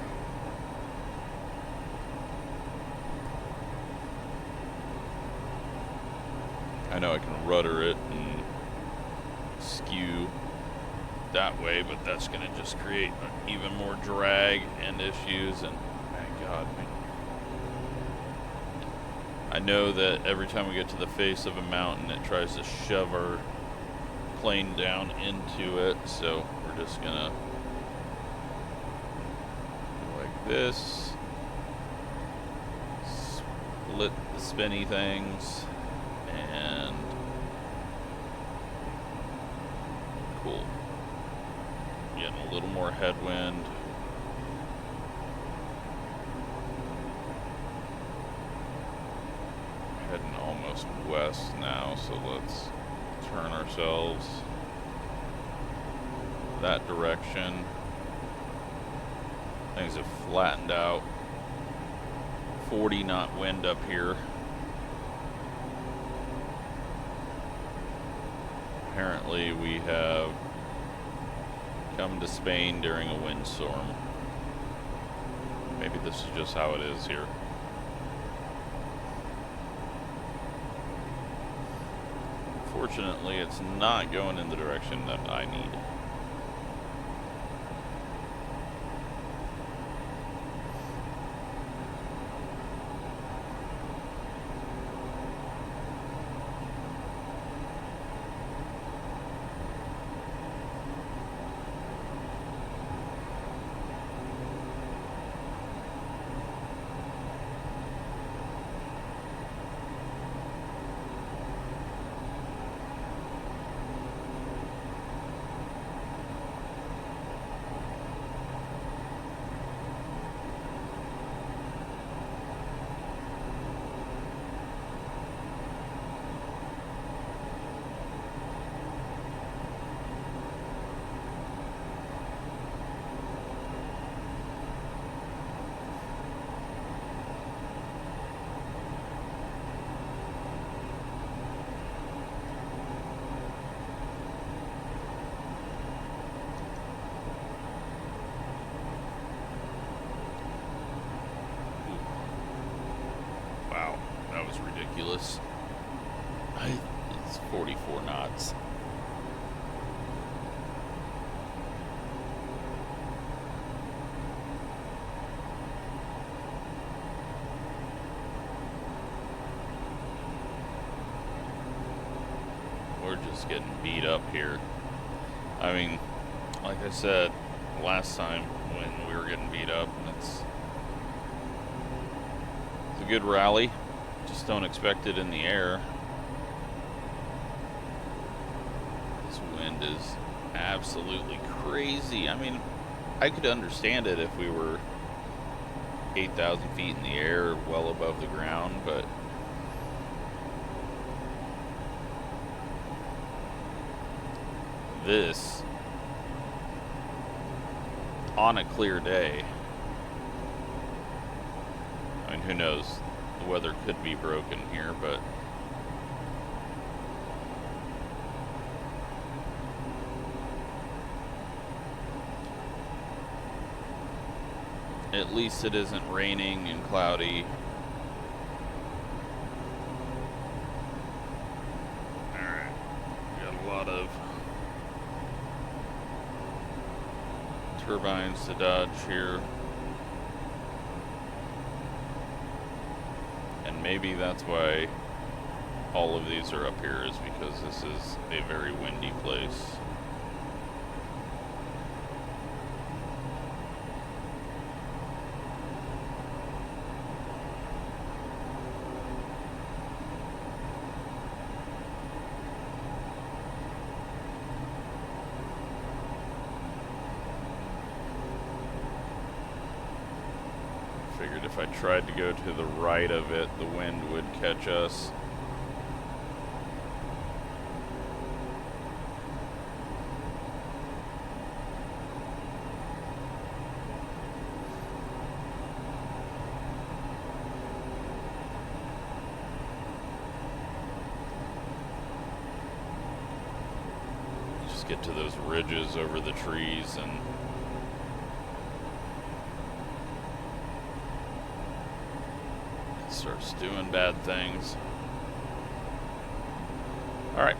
I know I can rudder it and skew that way, but that's going to just create even more drag and issues. And my God, I know that every time we get to the face of a mountain, it tries to shove our plane down into it. So we're just gonna go like this, split the spinny things, and cool. Getting a little more headwind. Heading almost west now, so let's turn ourselves that direction. Things have flattened out. 40 knot wind up here. Apparently we have come to Spain during a windstorm. Maybe this is just how it is here. Fortunately, it's not going in the direction that I need. ridiculous. It's 44 knots. We're just getting beat up here. I mean, like I said last time when we were getting beat up, it's a good rally. Just don't expect it in the air. This wind is absolutely crazy. I mean, I could understand it if we were 8,000 feet in the air, well above the ground, but this, on a clear day, I mean, who knows? The weather could be broken here, but at least it isn't raining and cloudy. Alright, we got a lot of turbines to dodge here. And maybe that's why all of these are up here, is because this is a very windy place. Figured if I tried to go to the right of it, the wind would catch us. Just get to those ridges over the trees and starts doing bad things. All right.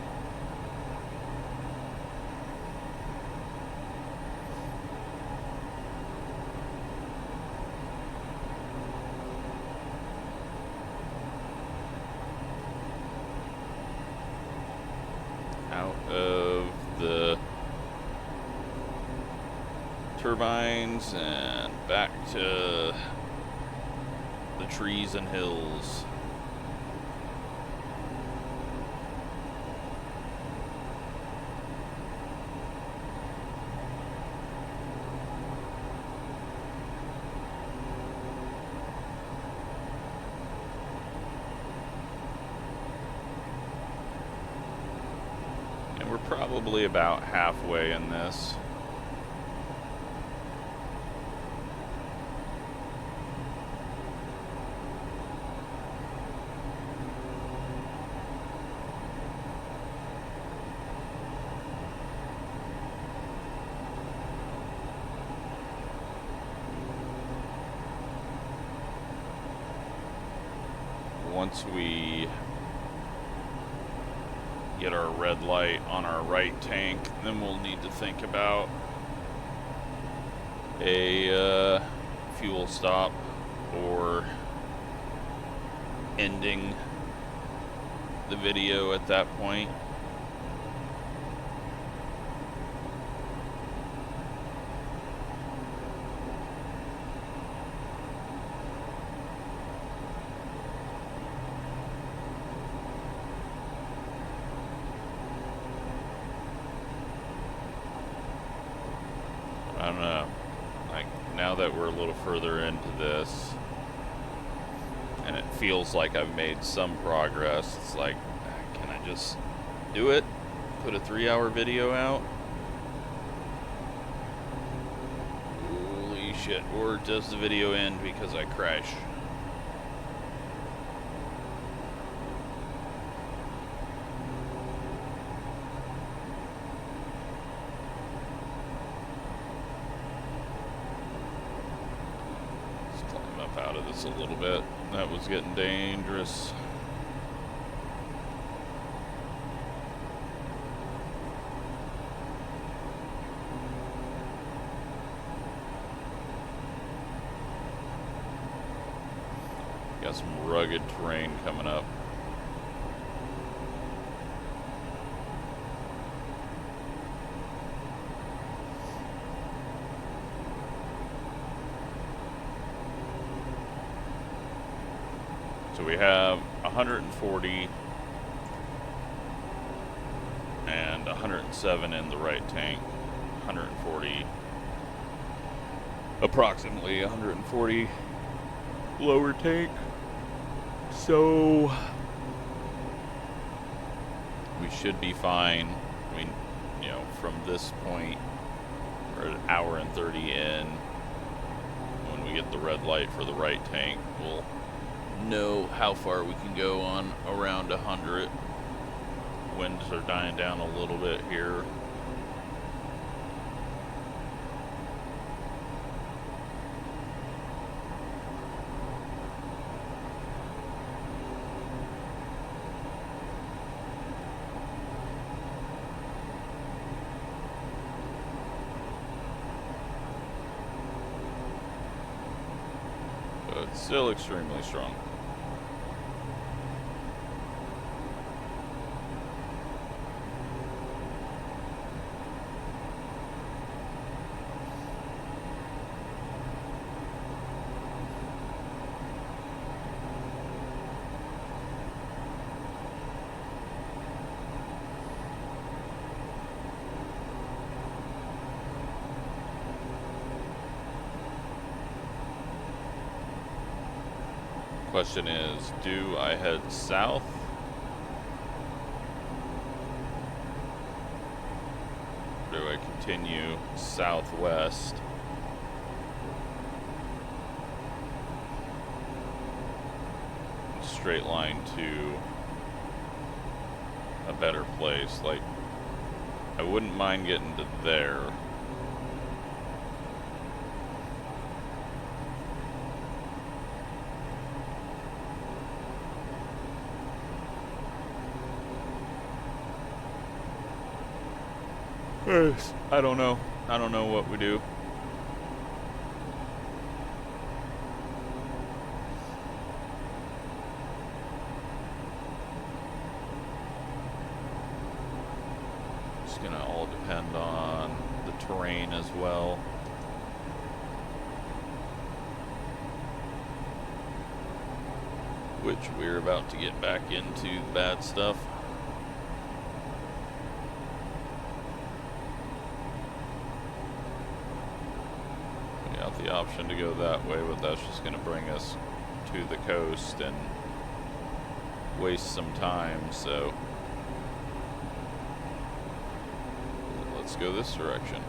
Out of the turbines and back to the trees and hills. And we're probably about halfway in this. Once we get our red light on our right tank, then we'll need to think about a fuel stop or ending the video at that point. I don't know, like now that we're a little further into this and it feels like I've made some progress, it's like, can I just do it? Put a 3-hour video out? Holy shit, or does the video end because I crash? Out of this a little bit. That was getting dangerous. Got some rugged terrain coming up. So we have 140 and 107 in the right tank. 140, approximately 140 lower tank. So we should be fine. I mean, you know, from this point, we're at 1:30 in. When we get the red light for the right tank, we'll know how far we can go on around 100. Winds are dying down a little bit here. But it's still extremely strong. Question is, do I head south? Or do I continue southwest? Straight line to a better place. Like, I wouldn't mind getting to there. I don't know. I don't know what we do. It's gonna all depend on the terrain as well. Which we're about to get back into the bad stuff. The option to go that way, but that's just going to bring us to the coast and waste some time, so let's go this direction.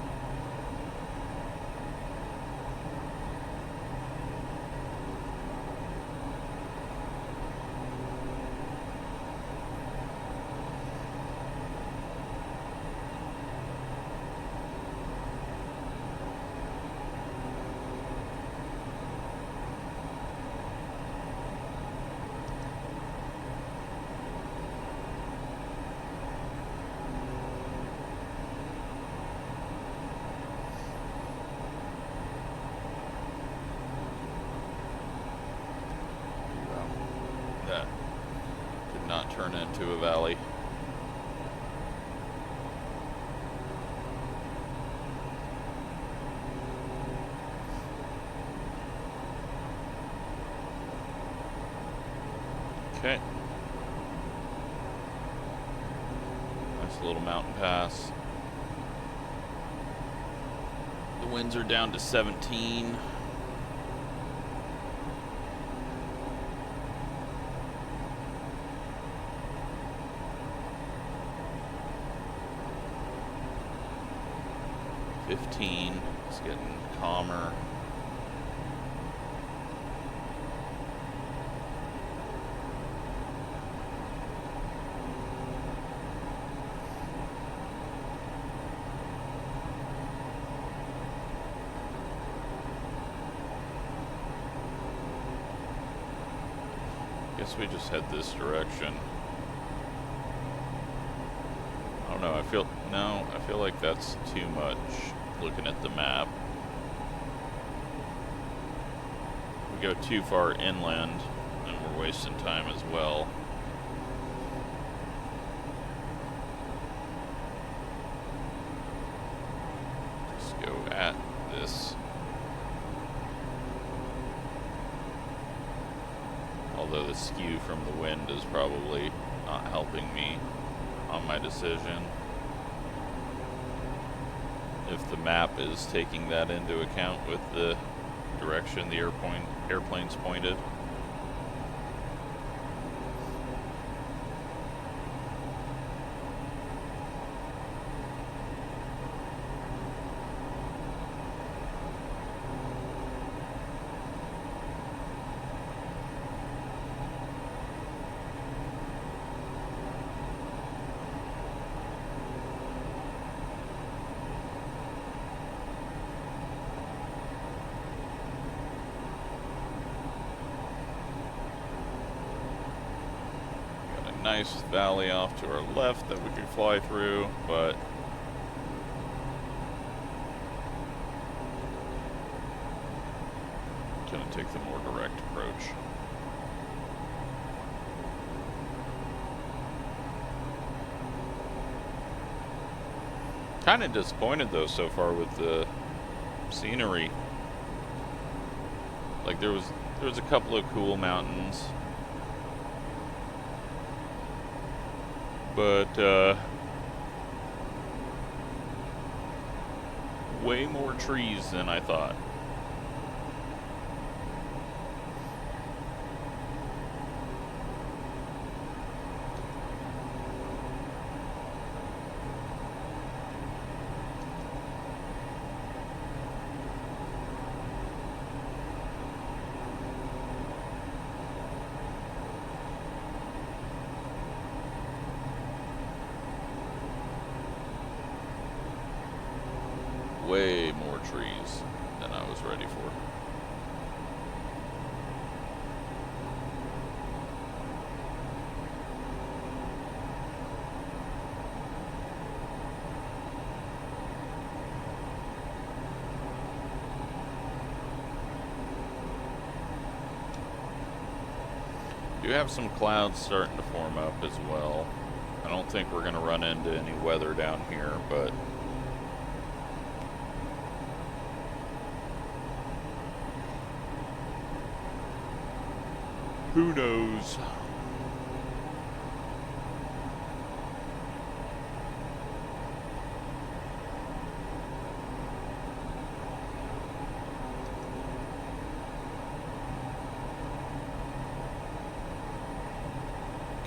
Not turn into a valley. Okay. Nice little mountain pass. The winds are down to 17. It's getting calmer. Guess we just head this direction. I don't know, I feel like that's too much looking at the map. We go too far inland and we're wasting time as well. Just go at this. Although the skew from the wind is probably not helping me on my decision. If the map is taking that into account with the direction the airplane's pointed. Nice valley off to our left that we could fly through, but gonna take the more direct approach. Kind of disappointed though so far with the scenery. Like there was a couple of cool mountains, but way more trees than I thought. Way more trees than I was ready for. Do have some clouds starting to form up as well. I don't think we're going to run into any weather down here, but who knows?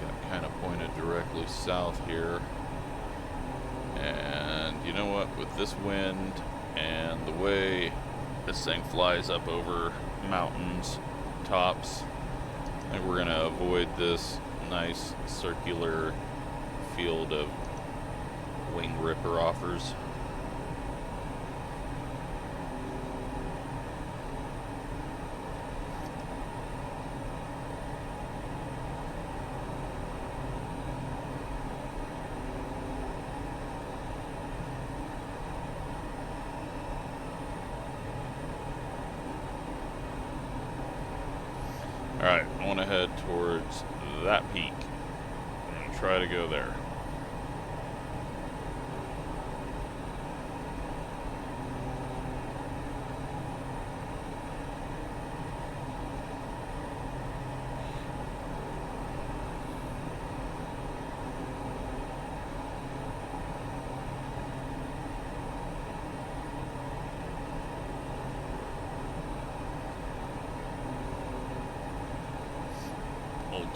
Got kind of pointed directly south here. And you know what? With this wind and the way this thing flies up over mountains, tops, I think we're going to avoid this nice circular field of wing ripper offers. Alright, I want to head towards that peak. I'm going to try to go there.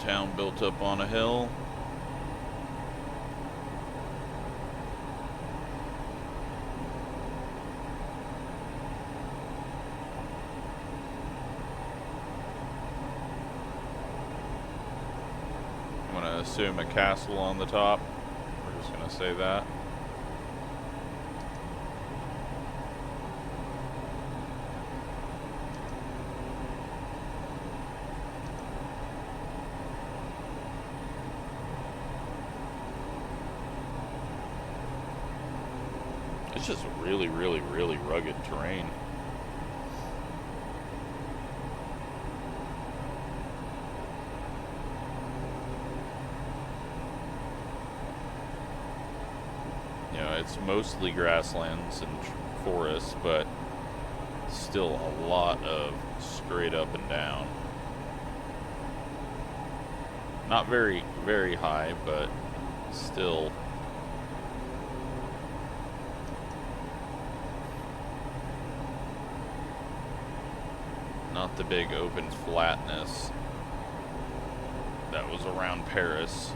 Town built up on a hill. I'm going to assume a castle on the top. We're just going to say that. It's just really, really, really rugged terrain. You know, it's mostly grasslands and forests, but still a lot of straight up and down. Not very, very high, but still. Not the big open flatness that was around Paris.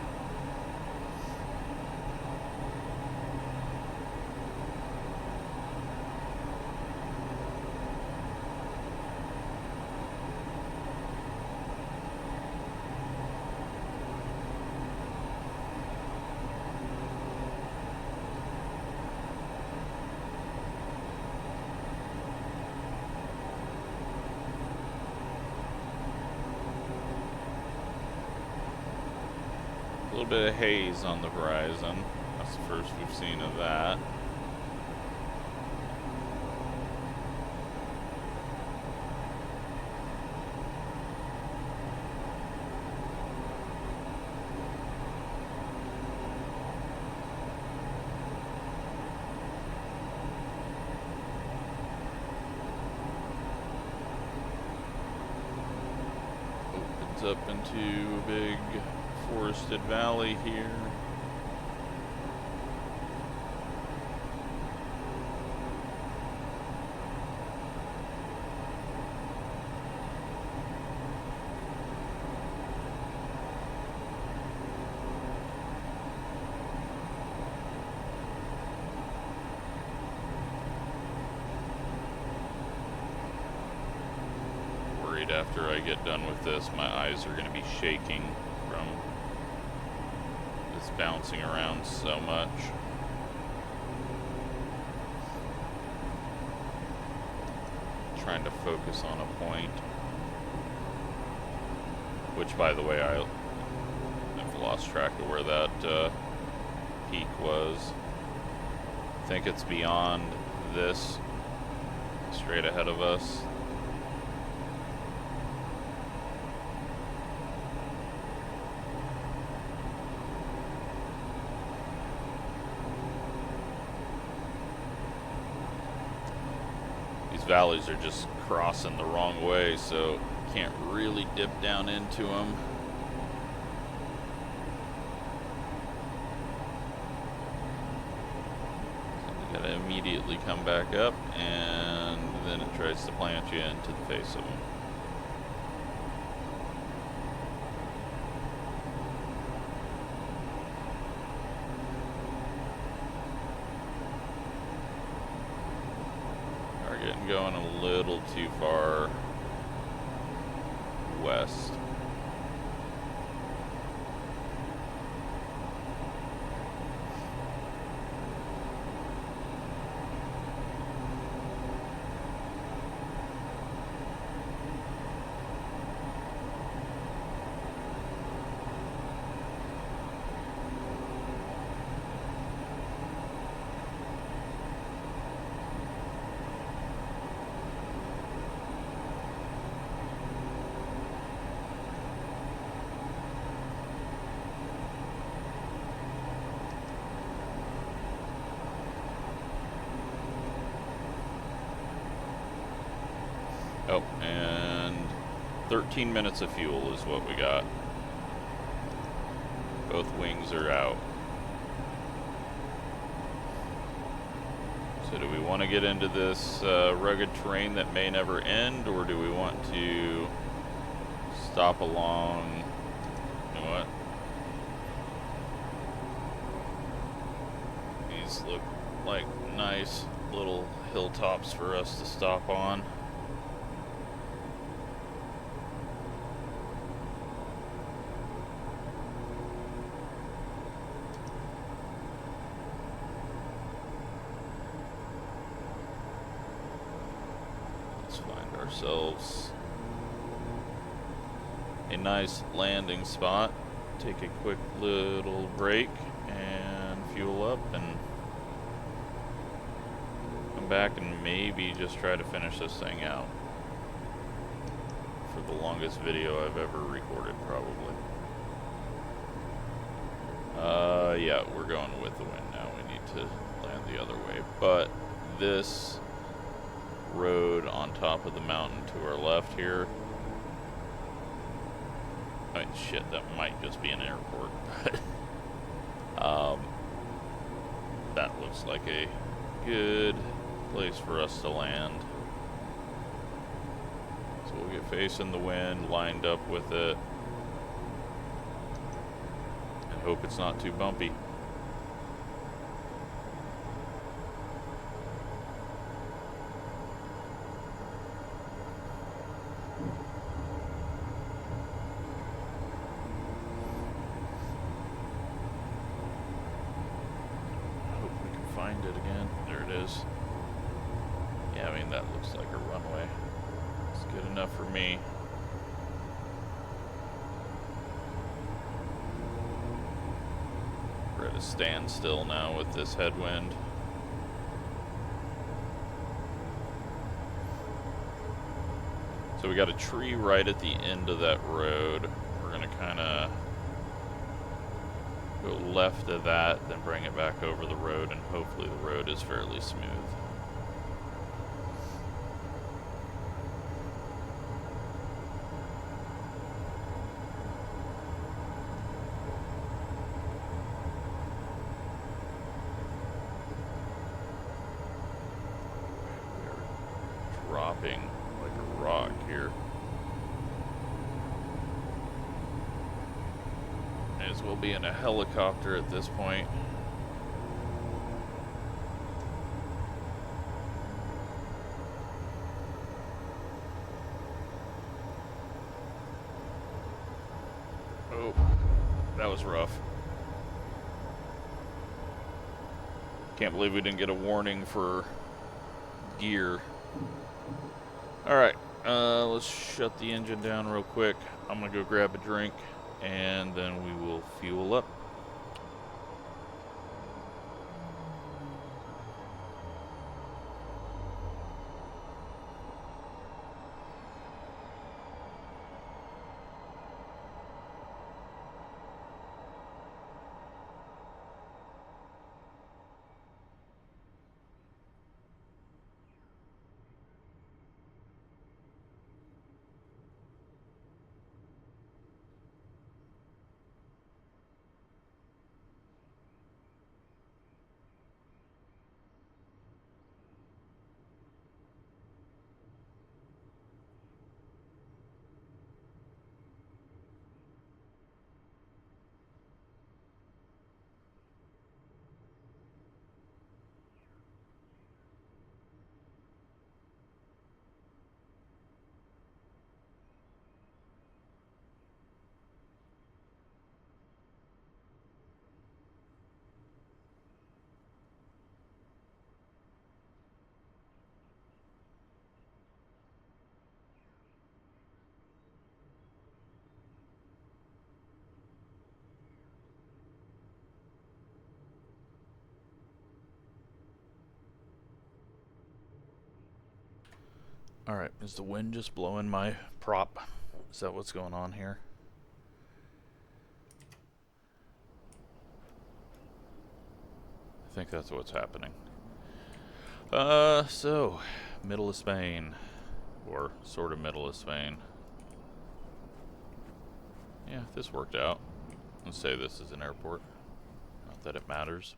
A little bit of haze on the horizon. That's the first we've seen of that. Opens up into a big forested valley here. Worried after I get done with this, my eyes are going to be shaking from this bouncing around so much. Trying to focus on a point. Which, by the way, I've lost track of where that peak was. I think it's beyond this, straight ahead of us. Valleys are just crossing the wrong way, so can't really dip down into them. So you gotta immediately come back up, and then it tries to plant you into the face of them. Going a little too far west. Oh, and 13 minutes of fuel is what we got. Both wings are out. So do we want to get into this rugged terrain that may never end, or do we want to stop along? You know what? These look like nice little hilltops for us to stop on. Ourselves a nice landing spot, take a quick little break and fuel up and come back and maybe just try to finish this thing out for the longest video I've ever recorded, probably. Yeah, we're going with the wind now. We need to the other way. But this road on top of the mountain to our left here, I mean, shit, that might just be an airport. That looks like a good place for us to land. So we'll get facing the wind, lined up with it, and hope it's not too bumpy. Find it again. There it is. Yeah, I mean, that looks like a runway. It's good enough for me. We're at a standstill now with this headwind. So we got a tree right at the end of that road. We're gonna kind of go left of that, then bring it back over the road, and hopefully the road is fairly smooth. We are dropping like a rock here. May as well be in a helicopter at this point. Oh, that was rough. Can't believe we didn't get a warning for gear. Alright, let's shut the engine down real quick. I'm gonna go grab a drink, and then we will fuel up. Alright, is the wind just blowing my prop? Is that what's going on here? I think that's what's happening. So, middle of Spain. Or sort of middle of Spain. Yeah, this worked out. Let's say this is an airport. Not that it matters.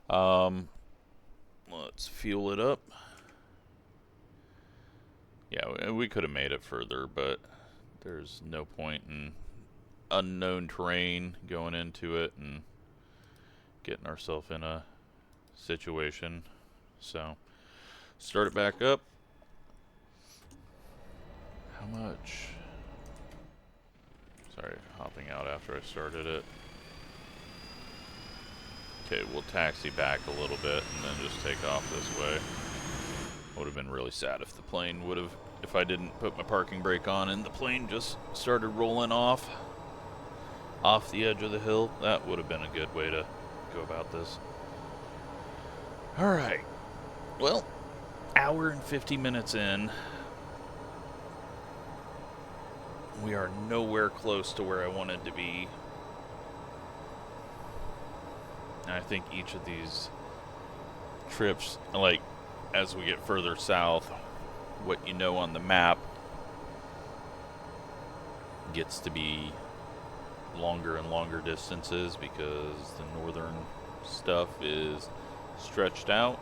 Let's fuel it up. Yeah, we could have made it further, but there's no point in unknown terrain going into it and getting ourselves in a situation. So, start it back up. How much? Sorry, hopping out after I started it. Okay, we'll taxi back a little bit and then just take off this way. Would have been really sad if the plane would have, if I didn't put my parking brake on and the plane just started rolling off the edge of the hill. That would have been a good way to go about this. Alright, well, hour and 50 minutes in. We are nowhere close to where I wanted to be. And I think each of these trips, like as we get further south, what you know on the map gets to be longer and longer distances because the northern stuff is stretched out.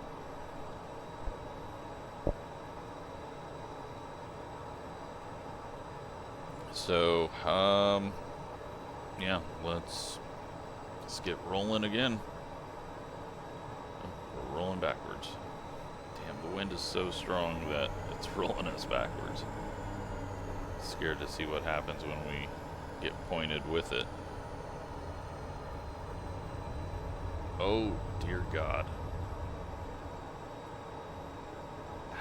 So, yeah, let's get rolling again. Oh, we're rolling backwards. Damn, the wind is so strong that it's rolling us backwards. Scared to see what happens when we get pointed with it. Oh, dear God.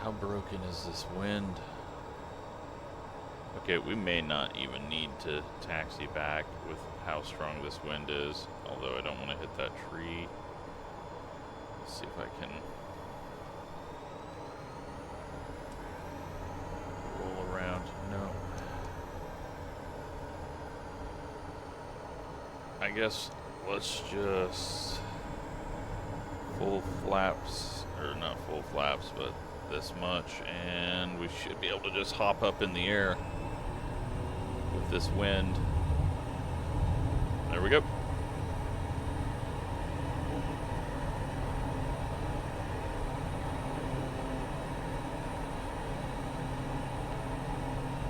How broken is this wind? Okay, we may not even need to taxi back with how strong this wind is, although I don't want to hit that tree. Let's see if I can roll around. No. I guess let's just full flaps, or not full flaps, but this much, and we should be able to just hop up in the air with this wind. There we go.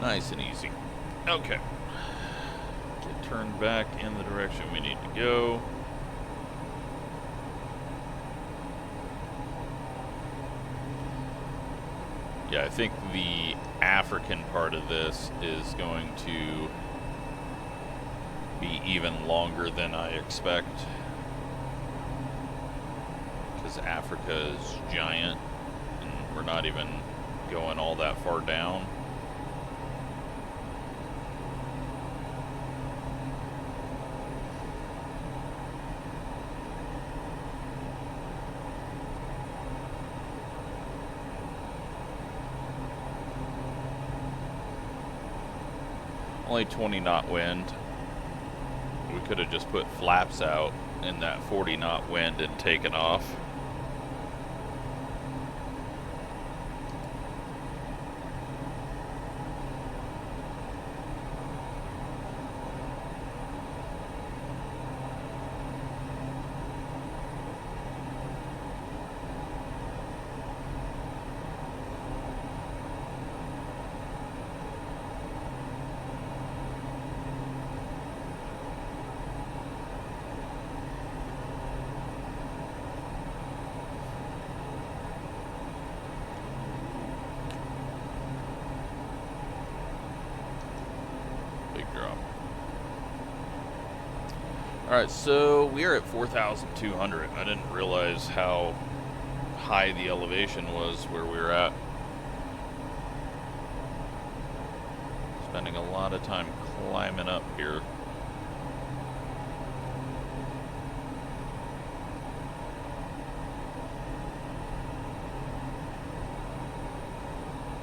Nice and easy. Okay. Get turned back in the direction we need to go. Yeah, I think the African part of this is going to be even longer than I expect, because Africa is giant and we're not even going all that far down. Only 20 knot wind. We could have just put flaps out in that 40 knot wind and taken off. Alright, so we are at 4,200. I didn't realize how high the elevation was where we were at. Spending a lot of time climbing up here.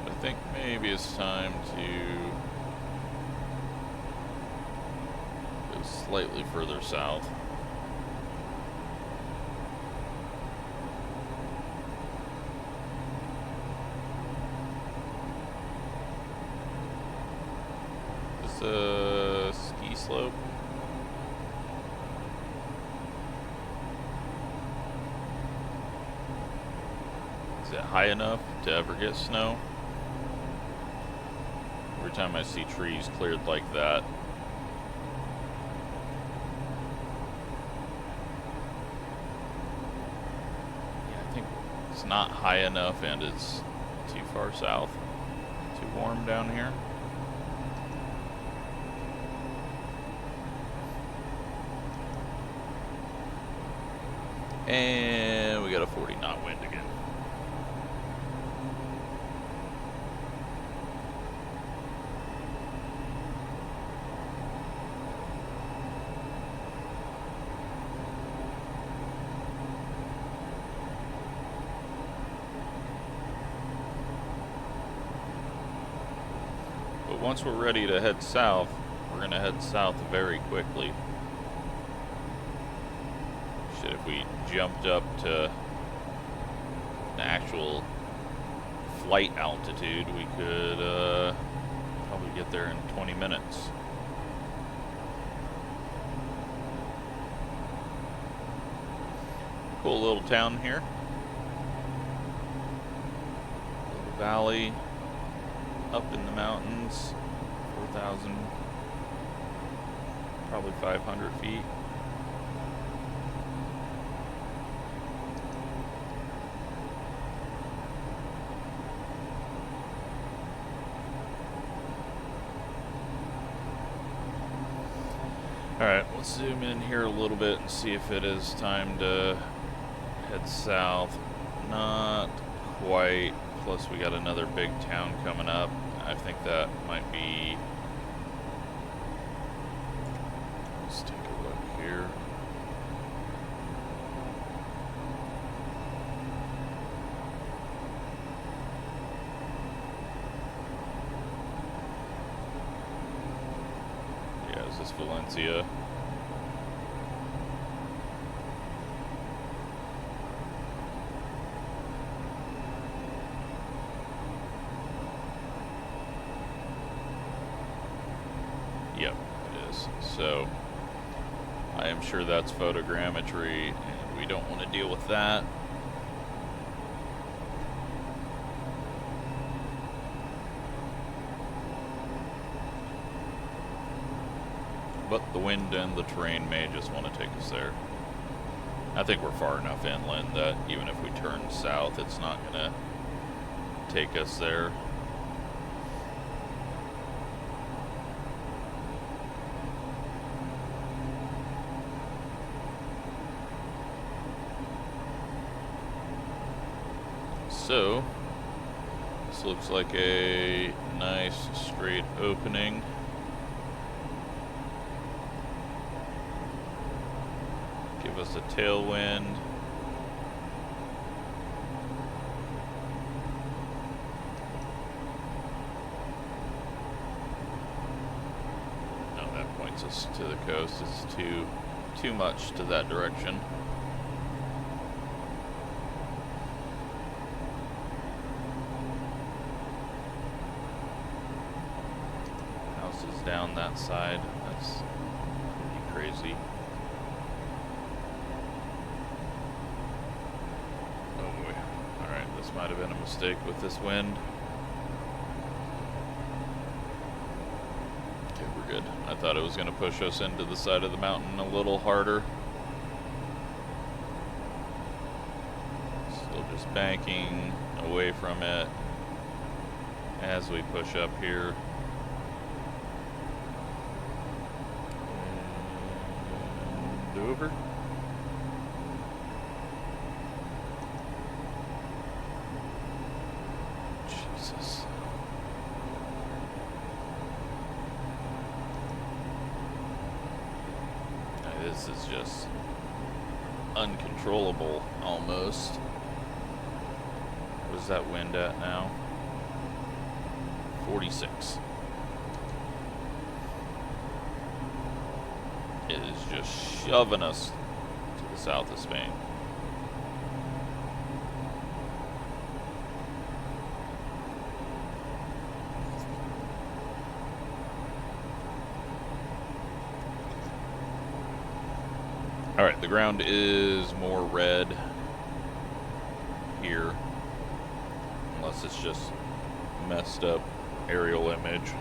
I think maybe it's time to slightly further south. Is this a ski slope? Is it high enough to ever get snow? Every time I see trees cleared like that, not high enough and it's too far south, too warm down here. And we got a 40 knot wind again. Once we're ready to head south, we're going to head south very quickly. Shit, if we jumped up to actual flight altitude, we could probably get there in 20 minutes. Cool little town here. Little valley up in the mountains, 4,000, probably 500 feet. Alright, let's zoom in here a little bit and see if it is time to head south. Not quite. Plus we got another big town coming up. I think that might be... Let's take a look here. Yeah, is this Valencia? Yep, it is. So, I am sure that's photogrammetry, and we don't want to deal with that. But the wind and the terrain may just want to take us there. I think we're far enough inland that even if we turn south, it's not going to take us there. So, this looks like a nice straight opening. Give us a tailwind. No, that points us to the coast. It's too much to that direction. Houses down that side. That's pretty crazy. This might have been a mistake with this wind. Okay, we're good. I thought it was going to push us into the side of the mountain a little harder. Still just banking away from it as we push up here. And over. This is just uncontrollable almost. Where's that wind at now? 46. It is just shoving us to the south of Spain. Alright, the ground is more red here, unless it's just messed up aerial image.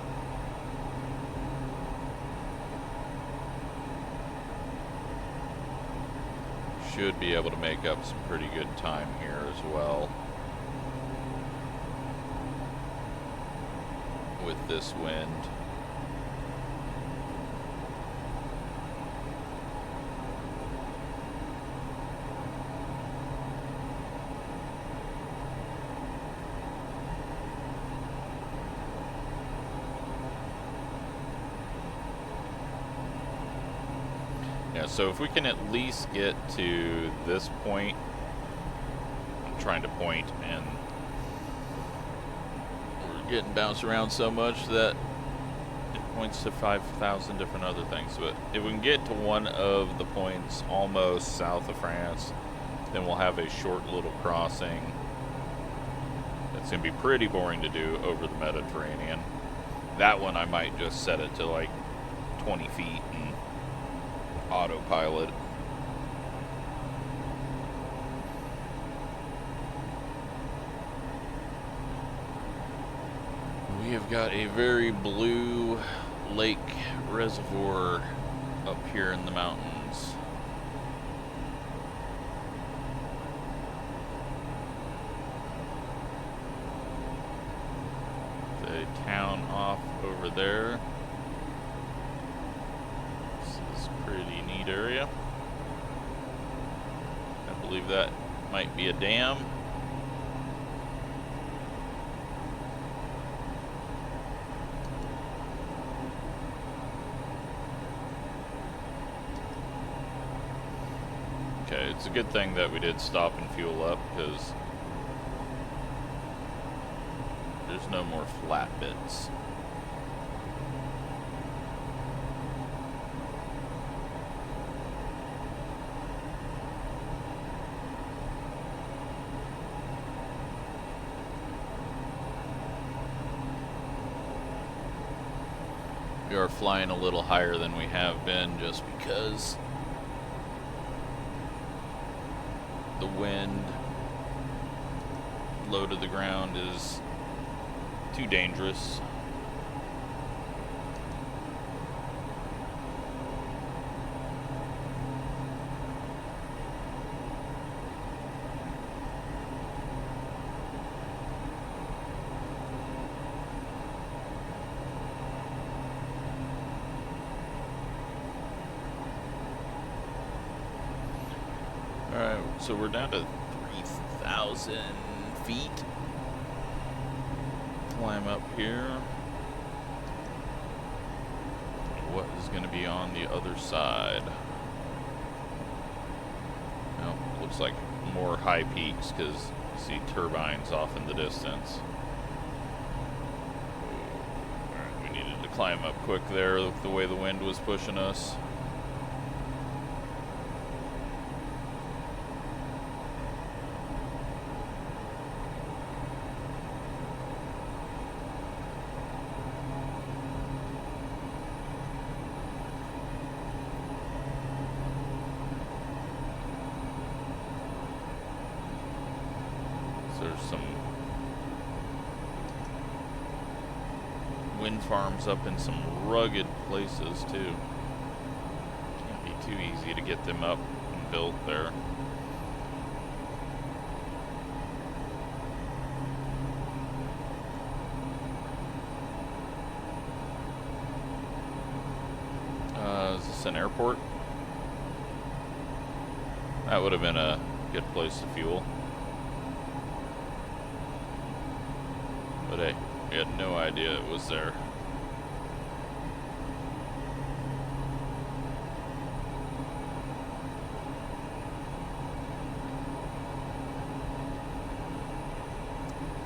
Should be able to make up some pretty good time here as well with this wind. So if we can at least get to this point, I'm trying to point and we're getting bounced around so much that it points to 5,000 different other things. But if we can get to one of the points almost south of France, then we'll have a short little crossing It's going to be pretty boring to do over the Mediterranean. That one I might just set it to like 20 feet and autopilot. We have got a very blue lake reservoir up here in the mountains. The town off over there. This is a pretty neat area. I believe that might be a dam. Okay, it's a good thing that we did stop and fuel up, because there's no more flat bits. We are flying a little higher than we have been just because the wind low to the ground is too dangerous. Alright, so we're down to 3,000 feet. Climb up here. What is going to be on the other side? Well, looks like more high peaks because you see turbines off in the distance. Alright, we needed to climb up quick there the way the wind was pushing us. There's some wind farms up in some rugged places too. Can't be too easy to get them up and built there. Is this an airport? That would have been a good place to fuel. But hey, we had no idea it was there.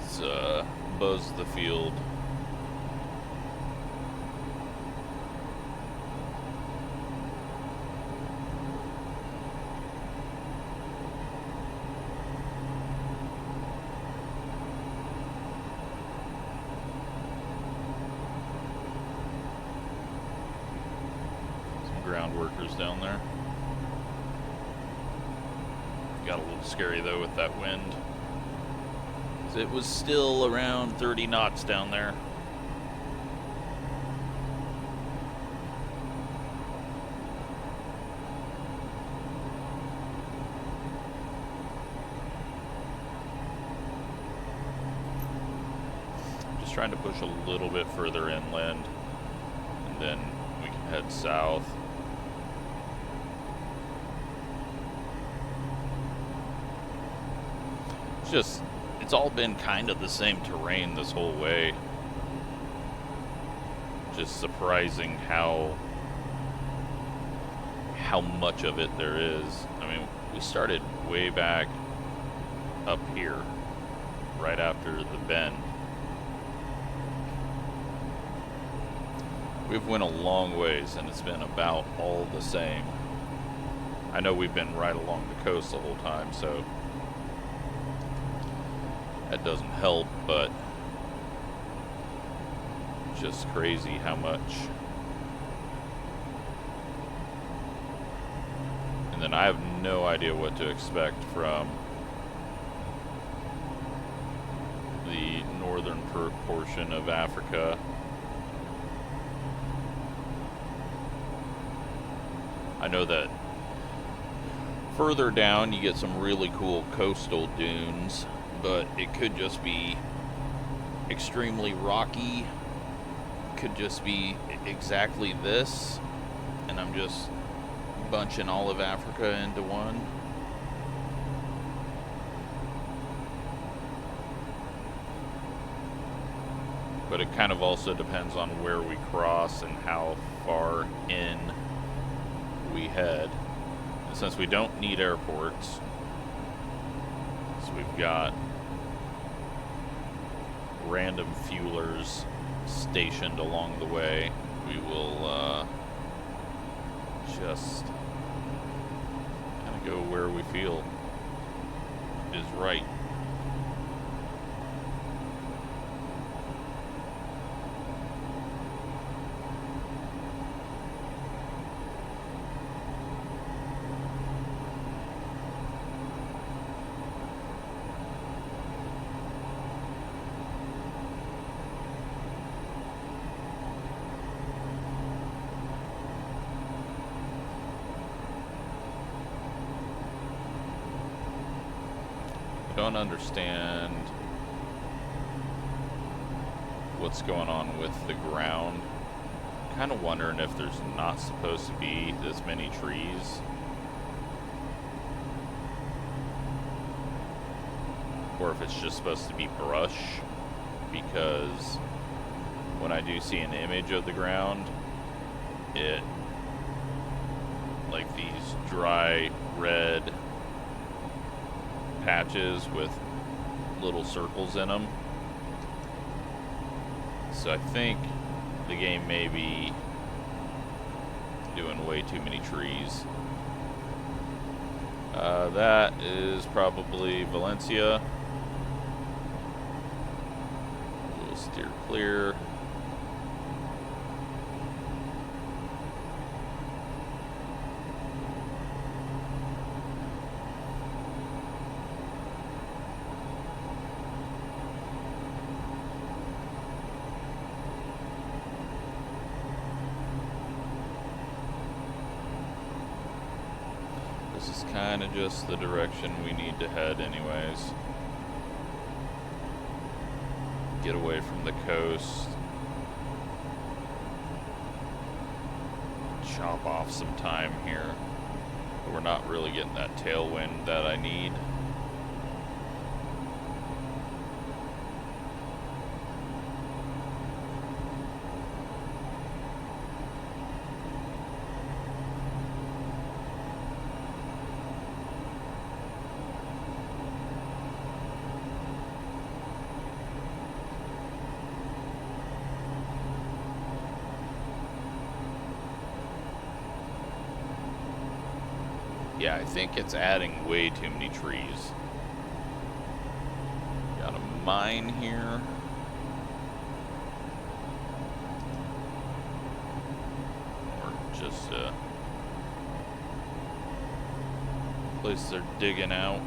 Let's buzz the field. Ground workers down there. Got a little scary though with that wind. It was still around 30 knots down there. Just trying to push a little bit further inland, and then we can head south. It's all been kind of the same terrain this whole way. Just surprising how much of it there is. I mean, we started way back up here, right after the bend. We've went a long ways, and it's been about all the same. I know we've been right along the coast the whole time, so That doesn't help, but just crazy how much. And then I have no idea what to expect from the northern portion of Africa. I know that further down you get some really cool coastal dunes, but it could just be extremely rocky. Could just be exactly this, and I'm just bunching all of Africa into one. But it kind of also depends on where we cross and how far in we head. And since we don't need airports, so we've got random fuelers stationed along the way, we will just kind of go where we feel is right. Don't understand what's going on with the ground. Kind of wondering if there's not supposed to be this many trees. Or if it's just supposed to be brush, because when I do see an image of the ground, it, like these dry red patches with little circles in them. So I think the game may be doing way too many trees. That is probably Valencia. We'll steer clear. This is kind of just the direction we need to head anyways. Get away from the coast. Chop off some time here. But we're not really getting that tailwind that I need. Yeah, I think it's adding way too many trees. Got a mine here. Or just a place they're digging out.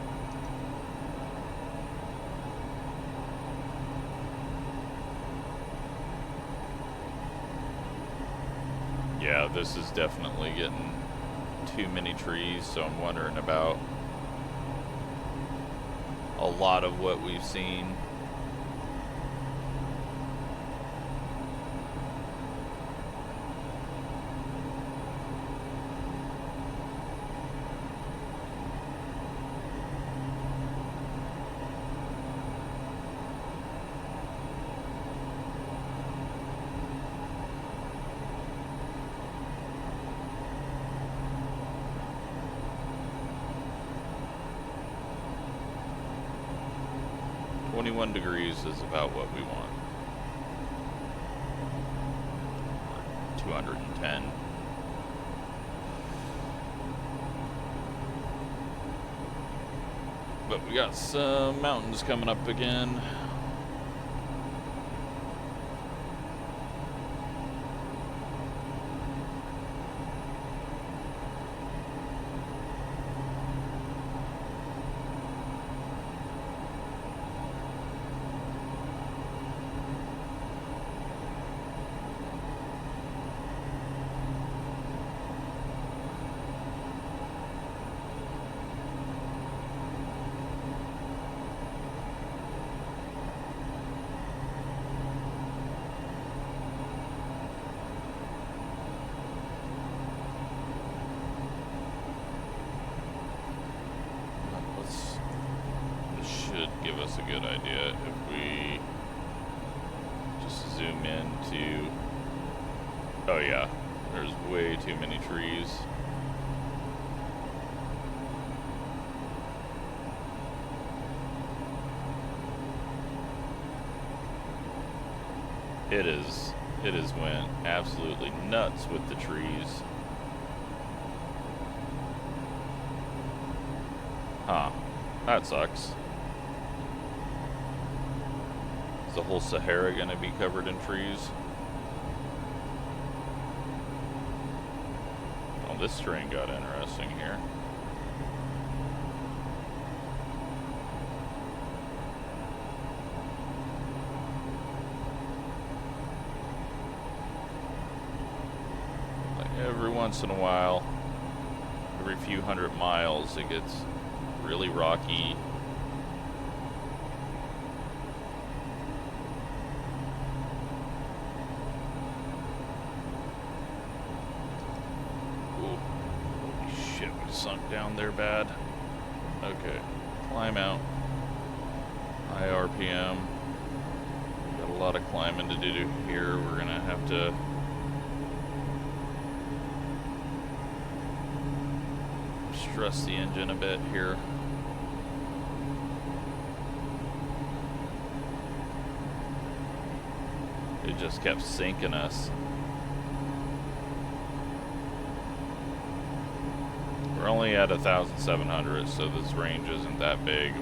Yeah, this is definitely getting too many trees, so I'm wondering about a lot of what we've seen. .21 degrees is about what we want. 210. But we got some mountains coming up again. Give us a good idea if we just zoom into, oh yeah, there's way too many trees. It is went absolutely nuts with the trees. Huh, that sucks. The whole Sahara gonna be covered in trees? Oh, this terrain got interesting here. Like every once in a while, every few hundred miles, it gets really rocky. Sunk down there bad. Okay, climb out. High RPM. Got a lot of climbing to do here. We're gonna have to stress the engine a bit here. It just kept sinking us. We're only at 1,700, so this range isn't that big.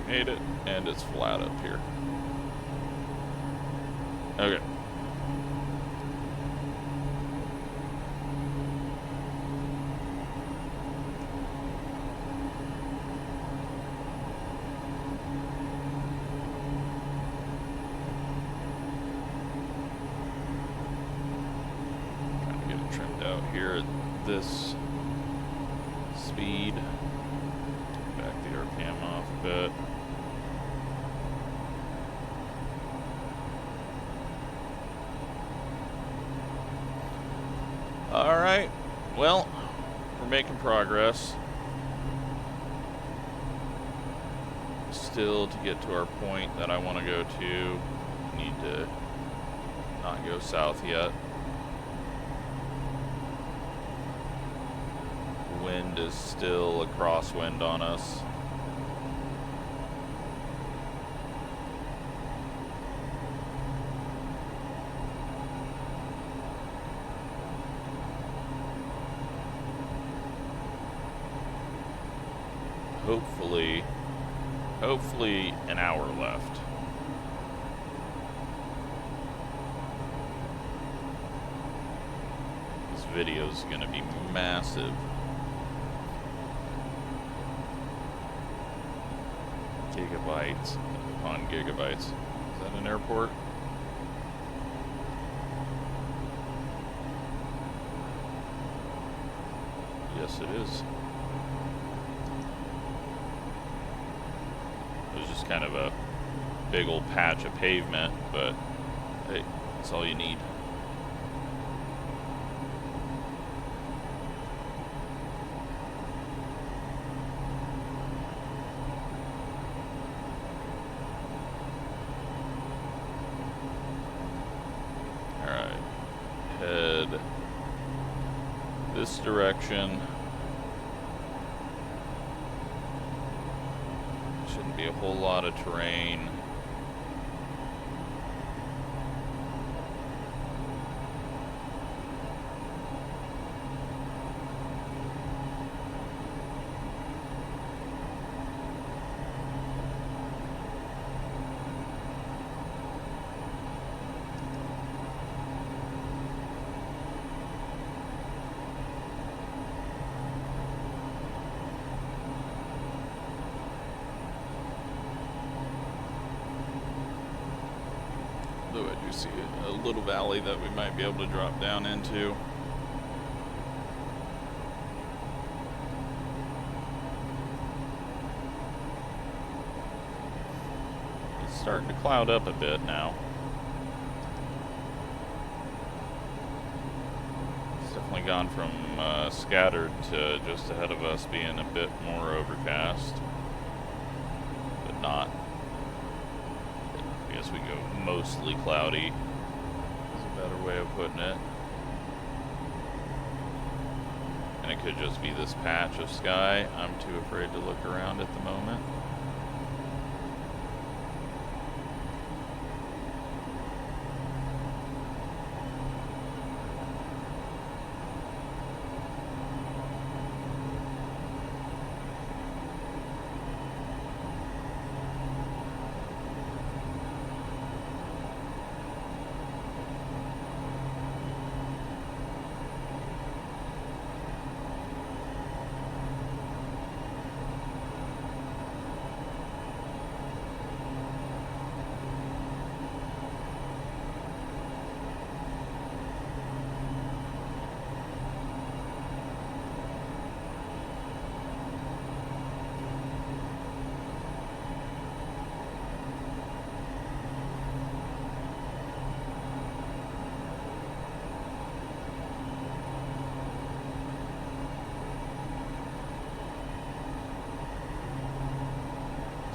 We made it, and it's flat up here. Okay. Here at this speed, back the RPM off a bit. All right, well, we're making progress. Still, to get to our point that I want to go to, need to not go south yet. Wind is still a crosswind on us. Hopefully an hour left. This video is going to be massive. Gigabytes upon gigabytes. Is that an airport? Yes, it is. It was just kind of a big old patch of pavement, but hey, that's all you need. this direction. Shouldn't be a whole lot of terrain. Though I do see a little valley that we might be able to drop down into. It's starting to cloud up a bit now. It's definitely gone from scattered to just ahead of us being a bit more overcast, but not. I guess we go mostly cloudy, is a better way of putting it. And it could just be this patch of sky. I'm too afraid to look around at the moment.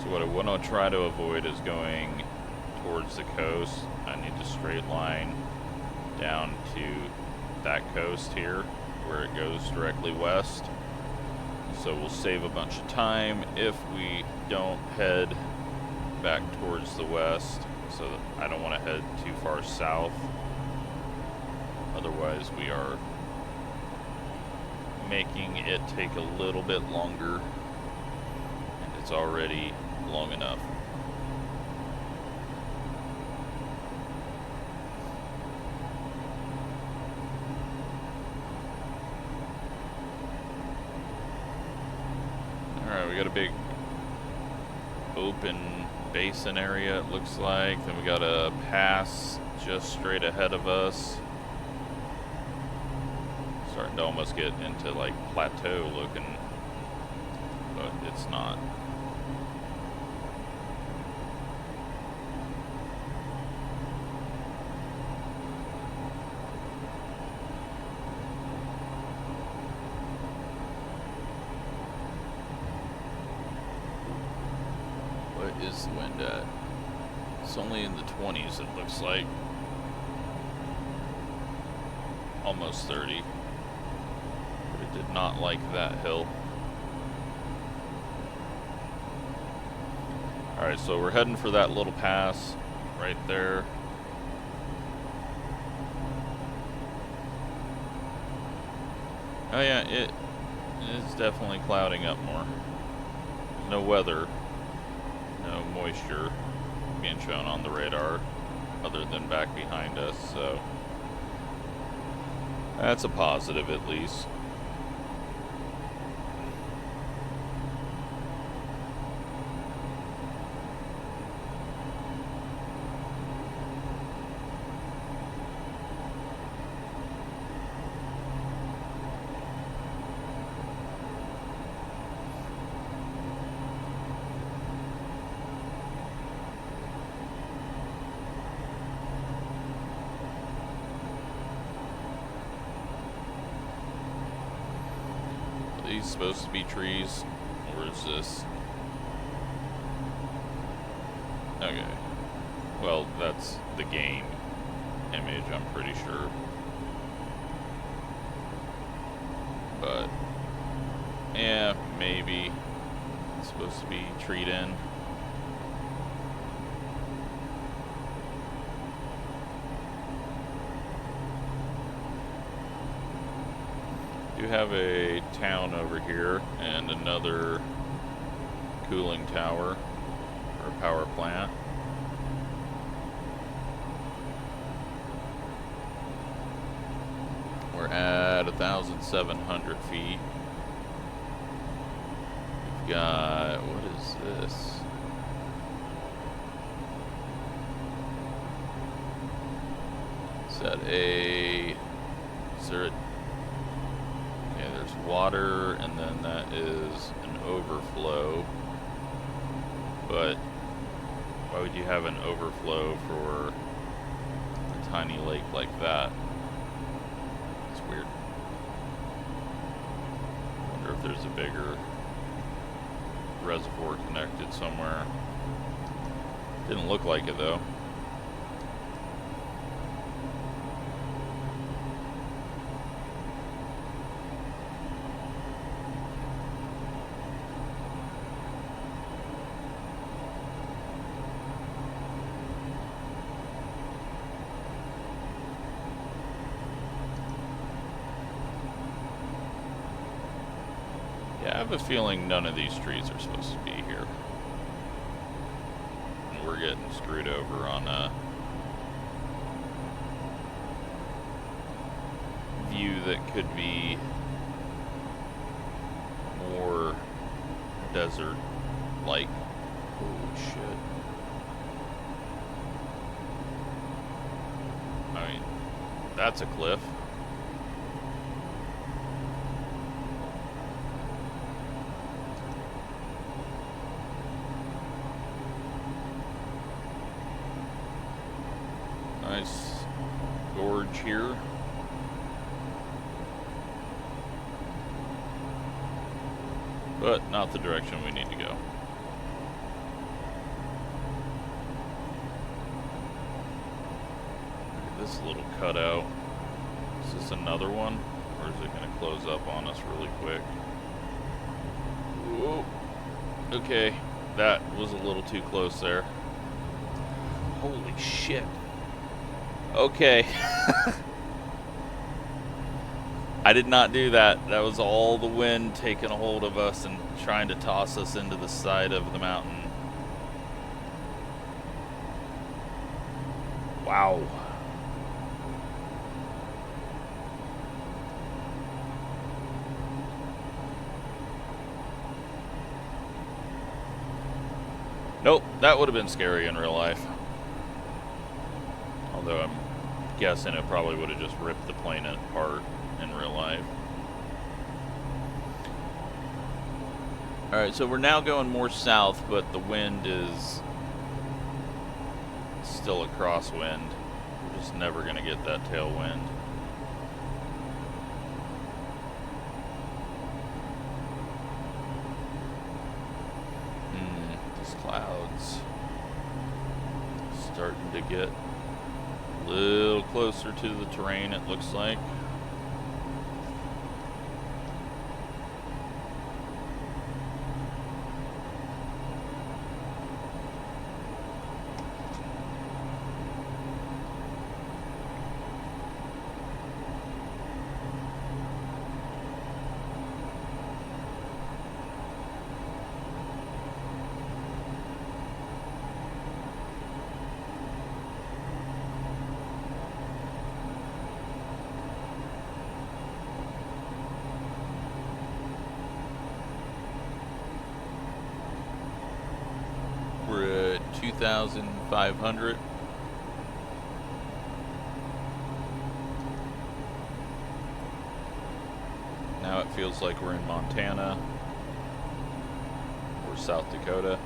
What I want to try to avoid is going towards the coast. I need to straight line down to that coast here where it goes directly west. So we'll save a bunch of time if we don't head back towards the west. So that I don't want to head too far south. Otherwise we are making it take a little bit longer, and it's already long enough. Alright, we got a big open basin area, it looks like. Then we got a pass just straight ahead of us. Starting to almost get into like plateau looking, but it's not. Is the wind at? It's only in the 20s, it looks like. Almost 30. But it did not like that hill. Alright, so we're heading for that little pass right there. Oh yeah, it is definitely clouding up more. No weather. No moisture being shown on the radar other than back behind us, so that's a positive at least. These supposed to be trees, or is this? Okay. Well, that's the game image, I'm pretty sure. maybe. It's supposed to be treed in. Do have a town over here and another cooling tower or power plant. We're at 1,700 feet. We've got, what is this? Is that a, is there a, okay, there's water, and then that is an overflow. But why would you have an overflow for a tiny lake like that? It's weird. I wonder if there's a bigger reservoir connected somewhere. Didn't look like it though. I have a feeling none of these trees are supposed to be here. And we're getting screwed over on a view that could be more desert-like. Holy shit. I mean, that's a cliff. Nice gorge here. But not the direction we need to go. Look at this little cutout. Is this another one? Or is it going to close up on us really quick? Whoa. Okay, that was a little too close there. Holy shit. Okay. I did not do that. That was all the wind taking a hold of us and trying to toss us into the side of the mountain. Wow. Nope, that would have been scary in real life. Although I'm guessing it probably would have just ripped the plane apart in real life. Alright, so we're now going more south, but the wind is still a crosswind. We're just never going to get that tailwind. These clouds starting to get a little closer to the terrain, it looks like. We're at 2,500. Now it feels like we're in Montana or South Dakota.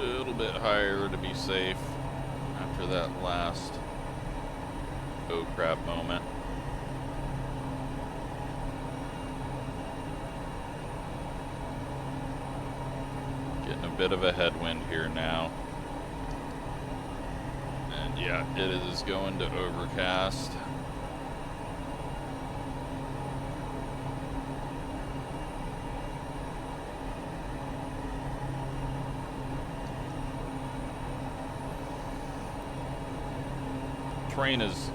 little bit higher to be safe after that last oh crap moment. Getting a bit of a headwind here now. And yeah, it is going to overcast. Terrain is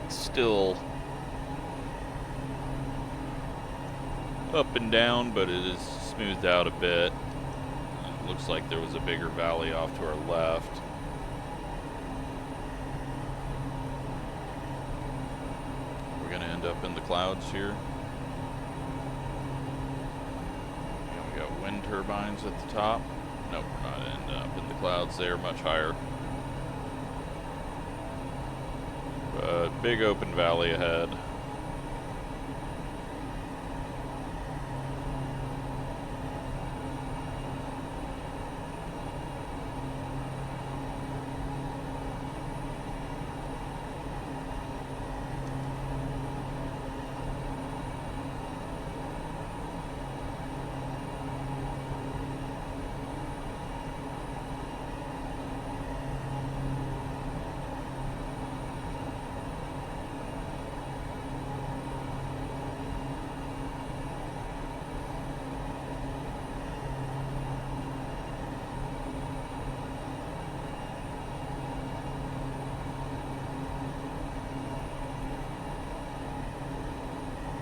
still up and down, but it is smoothed out a bit. It looks like there was a bigger valley off to our left. We're gonna end up in the clouds here. And we got wind turbines at the top. Nope, we're not ending up in the clouds there, much higher. But big open valley ahead.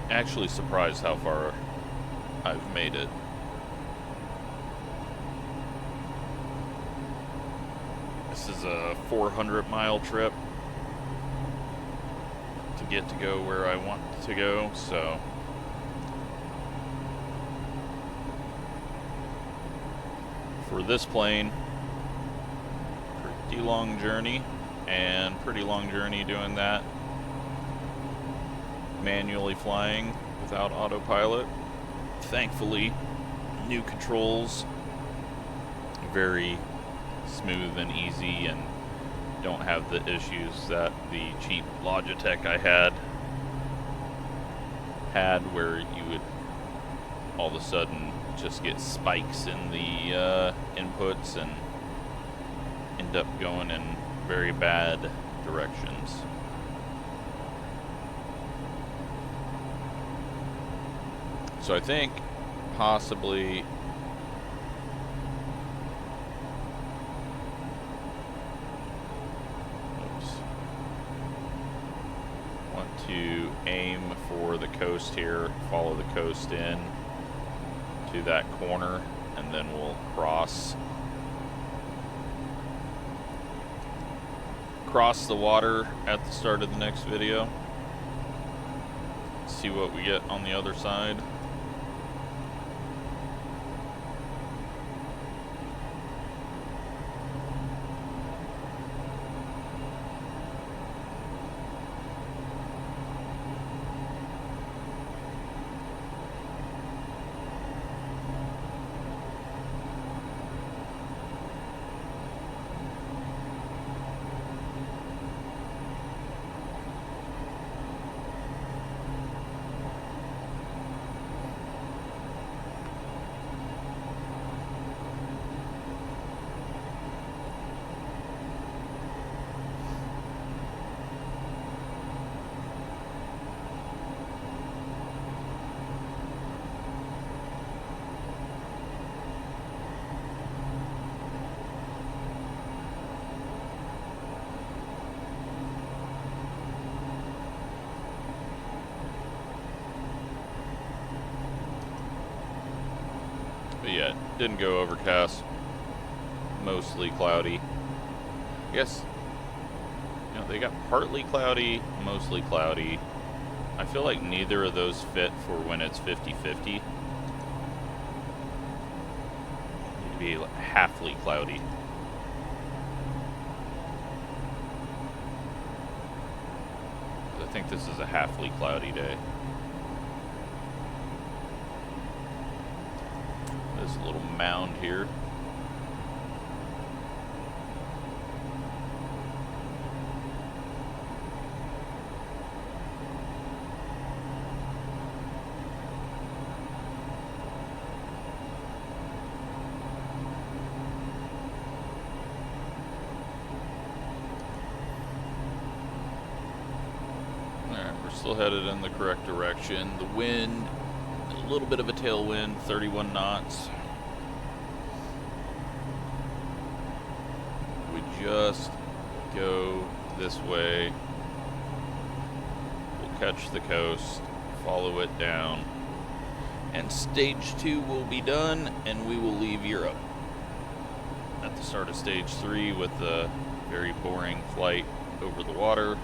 Actually surprised how far I've made it. This is a 400-mile trip to get to go where I want to go, so for this plane, pretty long journey, and pretty long journey doing that manually flying without autopilot. Thankfully, new controls, very smooth and easy, and don't have the issues that the cheap Logitech I had where you would all of a sudden just get spikes in the inputs and end up going in very bad directions. So I think possibly want to aim for the coast here, follow the coast in to that corner, and then we'll cross the water at the start of the next video. See what we get on the other side. But yeah, didn't go overcast, mostly cloudy. I guess, you know, they got partly cloudy, mostly cloudy. I feel like neither of those fit for when it's 50-50. Need to be like halfly cloudy. I think this is a halfly cloudy day. This little mound here. still headed in the correct direction. The wind, a little bit of a tailwind, 31 knots. We just go this way. We'll catch the coast, follow it down, and stage 2 will be done, and we will leave Europe at the start of stage 3 with a very boring flight over the water.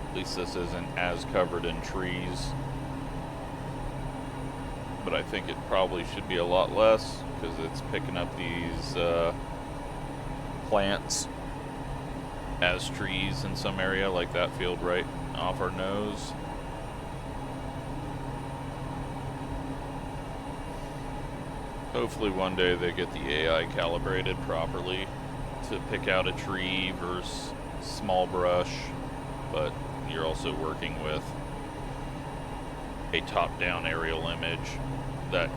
At least this isn't as covered in trees, but I think it probably should be a lot less because it's picking up these plants as trees in some area, like that field right off our nose. Hopefully one day they get the AI calibrated properly to pick out a tree versus small brush, but you're also working with a top-down aerial image that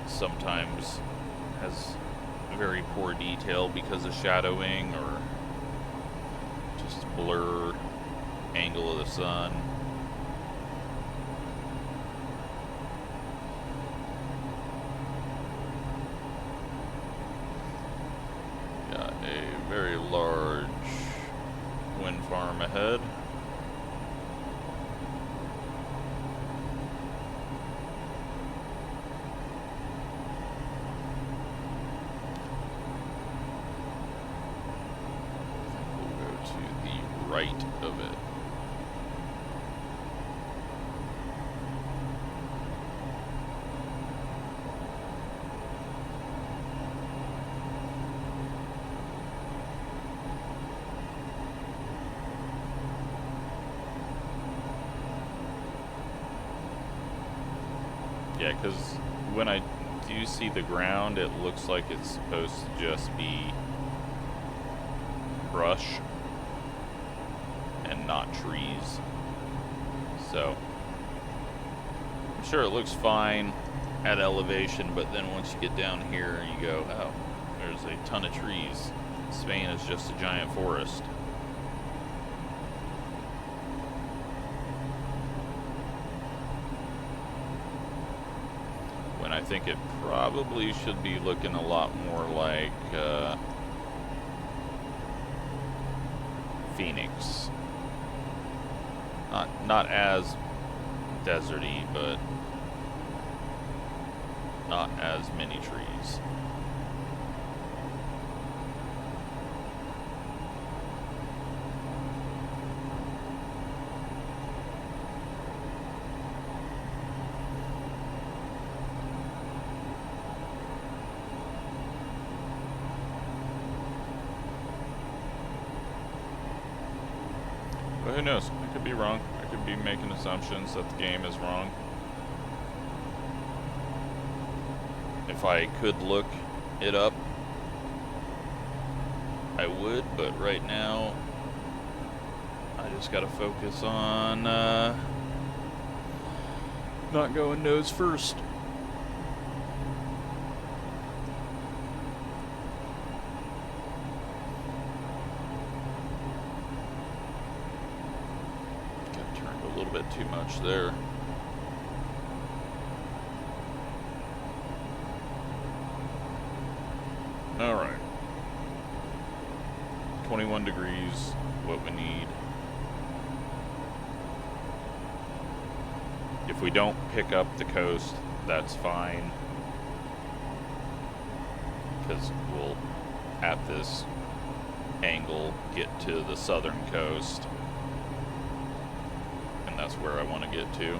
sometimes has very poor detail because of shadowing or just blurred angle of the sun. Got a very large wind farm ahead. Right of it. Yeah, because when I do see the ground, it looks like it's supposed to just be brush and not trees. So I'm sure it looks fine at elevation, but then once you get down here you go, oh, there's a ton of trees. Spain is just a giant forest. When I think it probably should be looking a lot more like Phoenix. Not as deserty, but not as many trees. But who knows? I could be wrong. I could be making assumptions that the game is wrong. If I could look it up, I would, but right now I just gotta focus on not going nose first. Too much there. All right. 21 degrees, what we need. If we don't pick up the coast, that's fine, because we'll, at this angle, get to the southern coast. That's where I want to get to.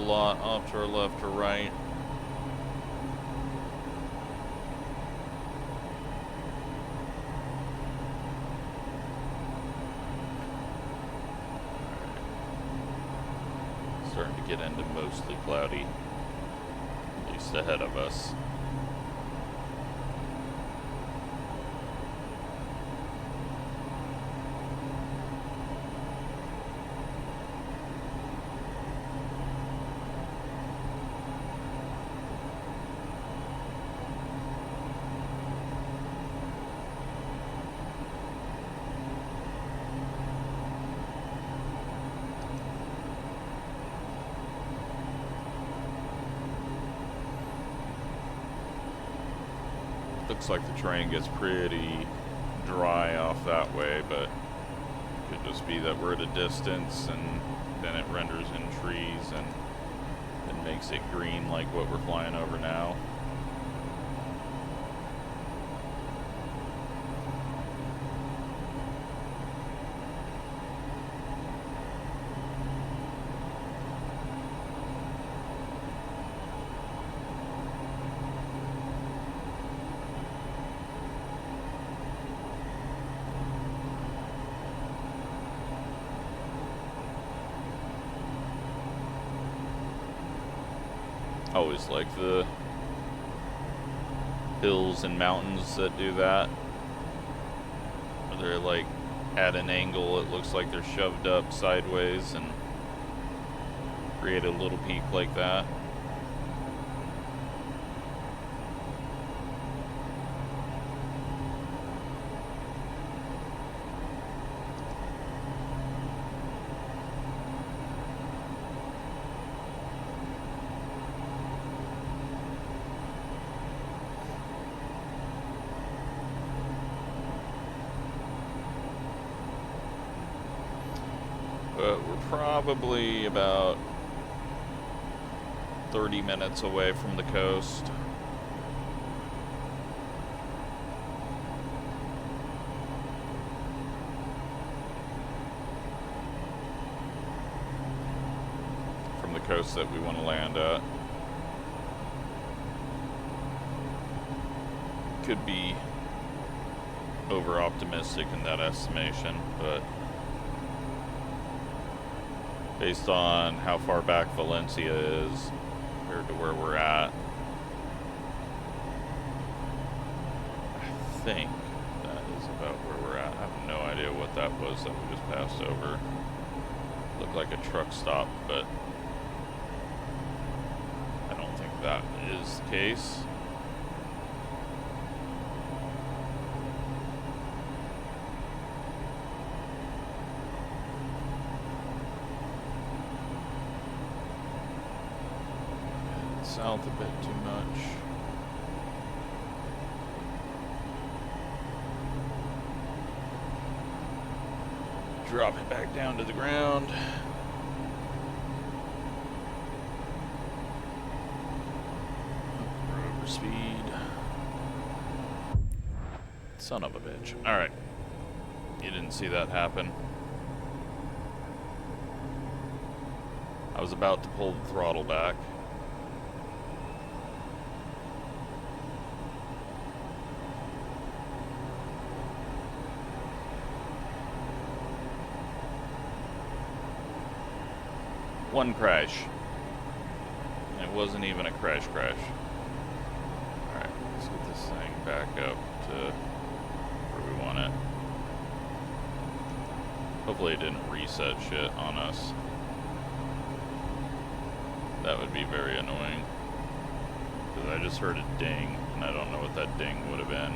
lot off to our left or right. Starting to get into mostly cloudy, at least ahead of us. Looks like the terrain gets pretty dry off that way, but it could just be that we're at a distance and then it renders in trees and then makes it green like what we're flying over now. Always like the hills and mountains that do that. They're like at an angle, it looks like they're shoved up sideways and create a little peak like that. But we're probably about 30 minutes away from the coast. From the coast that we want to land at. Could be over optimistic in that estimation, but based on how far back Valencia is compared to where we're at, I think that is about where we're at. I have no idea what that was that we just passed over. Looked like a truck stop, but I don't think that is the case. South a bit too much. Drop it back down to the ground. We're over speed. Son of a bitch. Alright. You didn't see that happen. I was about to pull the throttle back. One crash. And it wasn't even a crash. Alright, let's get this thing back up to where we want it. Hopefully it didn't reset shit on us. That would be very annoying. Because I just heard a ding, and I don't know what that ding would have been.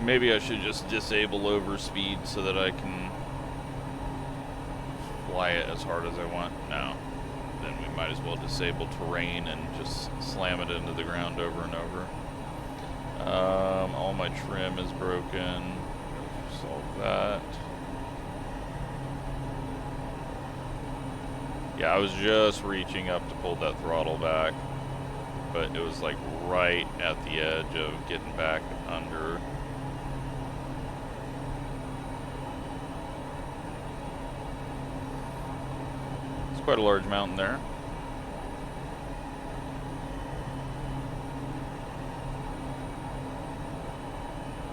Maybe I should just disable overspeed so that I can fly it as hard as I want. No. Then we might as well disable terrain and just slam it into the ground over and over. All my trim is broken. Solve that. Yeah, I was just reaching up to pull that throttle back. but it was like right at the edge of getting back under. It's quite a large mountain there.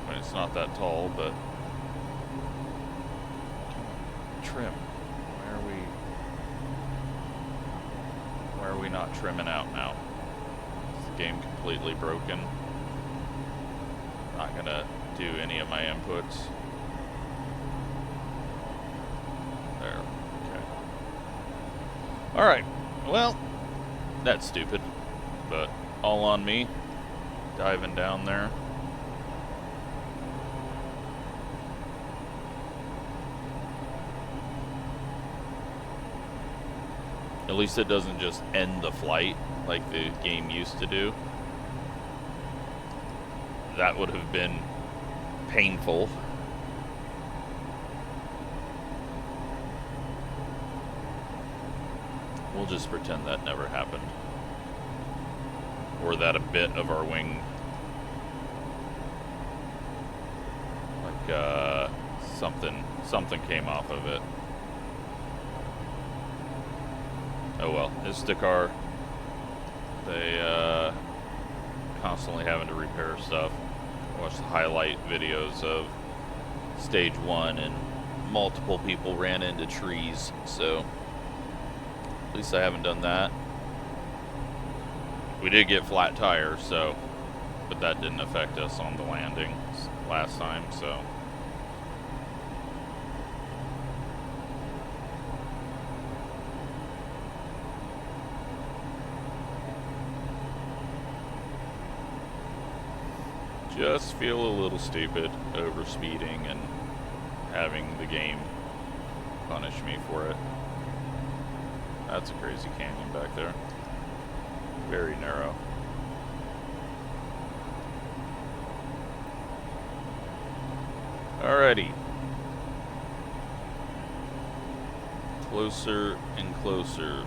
I mean, it's not that tall, but trim. Why are we not trimming out now? Is the game completely broken? Not gonna do any of my inputs. There. Okay. Alright. Well, that's stupid. But all on me. Diving down there. At least it doesn't just end the flight like the game used to do. That would have been painful. We'll just pretend that never happened. Or that a bit of our wing, like something came off of it. Oh well, it's Dakar. They constantly having to repair stuff. I watched the highlight videos of stage 1 and multiple people ran into trees, so at least I haven't done that. We did get flat tires, so, but that didn't affect us on the landing last time, so. Just feel a little stupid over speeding and having the game punish me for it. That's a crazy canyon back there. Very narrow. Alrighty. Closer and closer.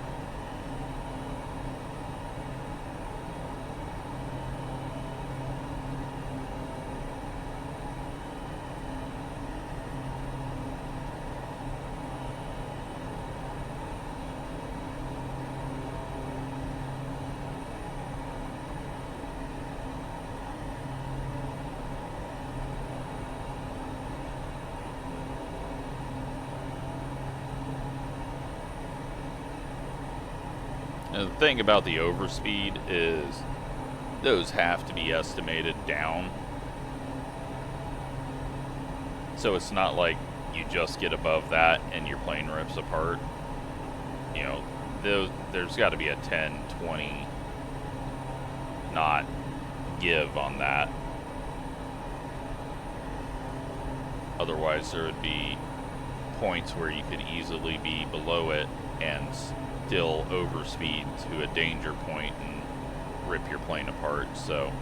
And the thing about the overspeed is those have to be estimated down. So it's not like you just get above that and your plane rips apart. You know, there's got to be a 10, 20 knot give on that. Otherwise there would be points where you could easily be below it and still overspeed to a danger point and rip your plane apart. So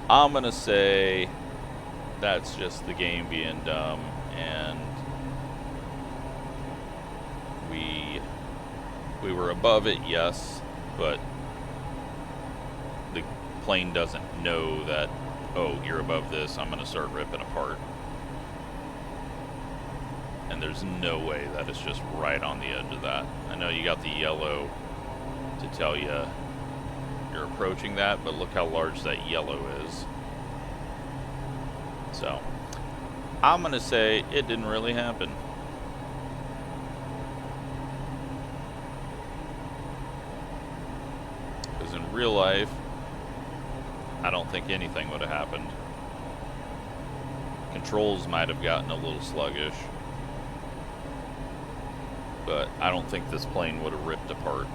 I'm gonna say that's just the game being dumb, and we were above it, yes, but the plane doesn't know that, oh, you're above this, I'm gonna start ripping apart. And there's no way that it's just right on the edge of that. I know you got the yellow to tell you you're approaching that, but look how large that yellow is. So, I'm gonna say it didn't really happen. Because in real life, I don't think anything would have happened. Controls might have gotten a little sluggish, but I don't think this plane would have ripped apart.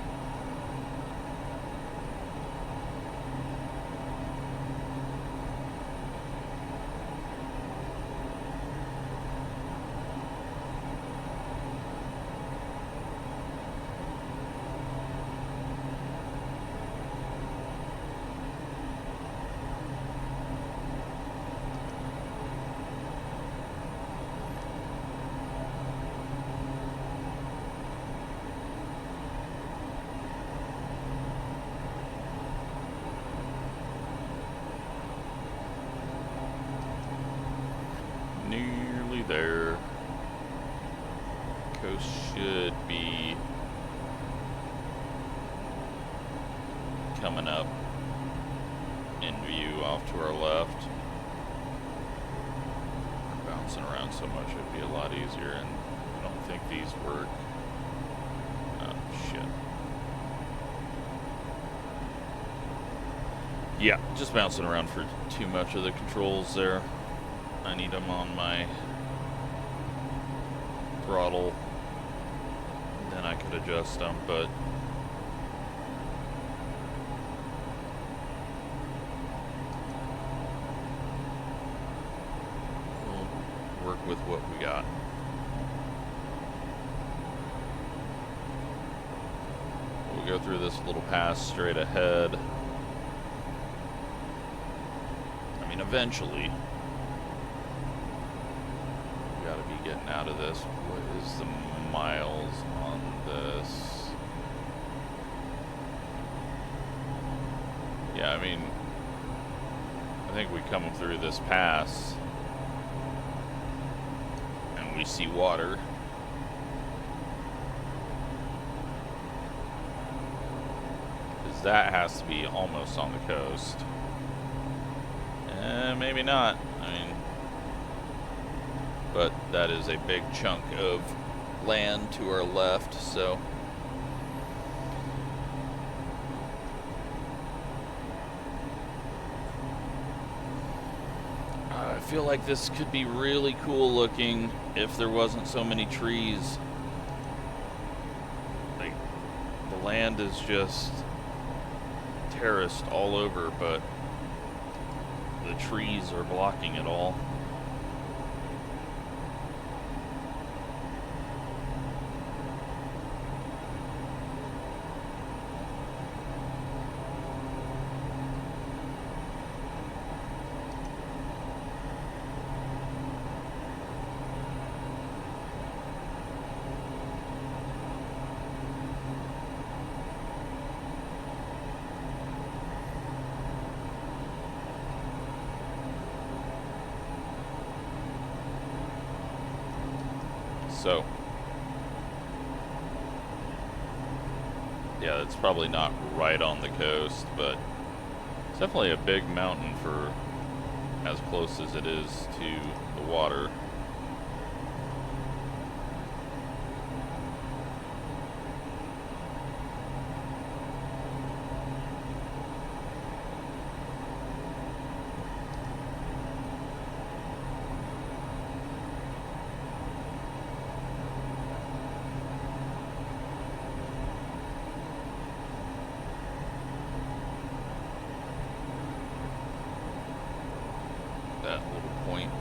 Nearly there. Coast should be coming up in view off to our left. Bouncing around so much it'd be a lot easier, and I don't think these work. Oh shit. Yeah, just bouncing around for too much of the controls there. I need them on my throttle, then I could adjust them, but we'll work with what we got. We'll go through this little pass straight ahead. I mean, eventually we gotta be getting out of this. What is the miles on this? Yeah, I mean, I think we come through this pass and we see water. Because that has to be almost on the coast. Maybe not. I mean, but that is a big chunk of land to our left, so I feel like this could be really cool looking if there wasn't so many trees. Like, the land is just terraced all over, but the trees are blocking it all. So, yeah, it's probably not right on the coast, but it's definitely a big mountain for as close as it is to the water.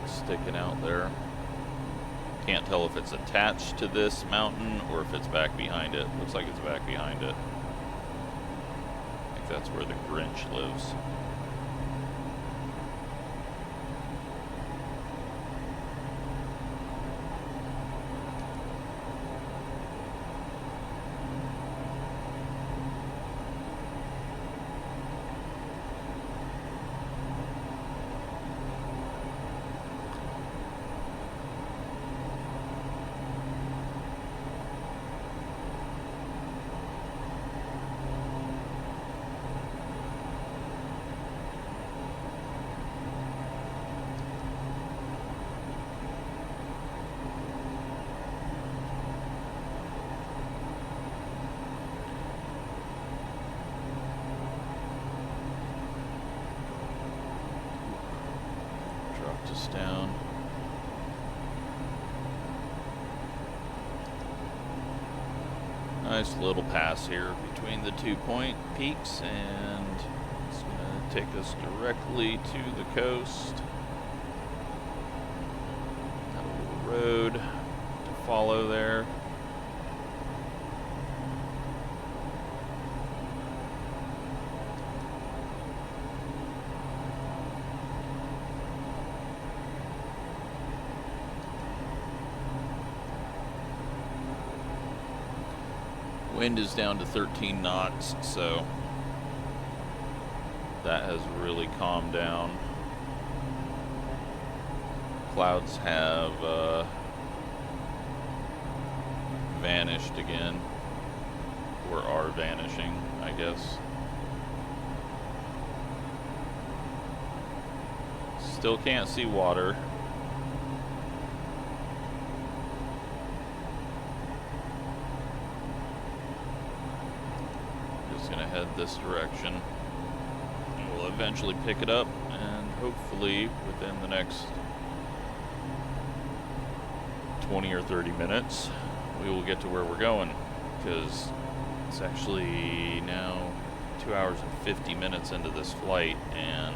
Sticking out there. Can't tell if it's attached to this mountain or if it's back behind it. Looks like it's back behind it. I think that's where the Grinch lives. Down. Nice little pass here between the 2 point peaks, and it's going to take us directly to the coast. Got a little road to follow there. Wind is down to 13 knots, so that has really calmed down. clouds have vanished again, or are vanishing, I guess. Still can't see water. Just gonna head this direction. We'll eventually pick it up, and hopefully within the next 20 or 30 minutes we will get to where we're going, because it's actually now 2 hours and 50 minutes into this flight, and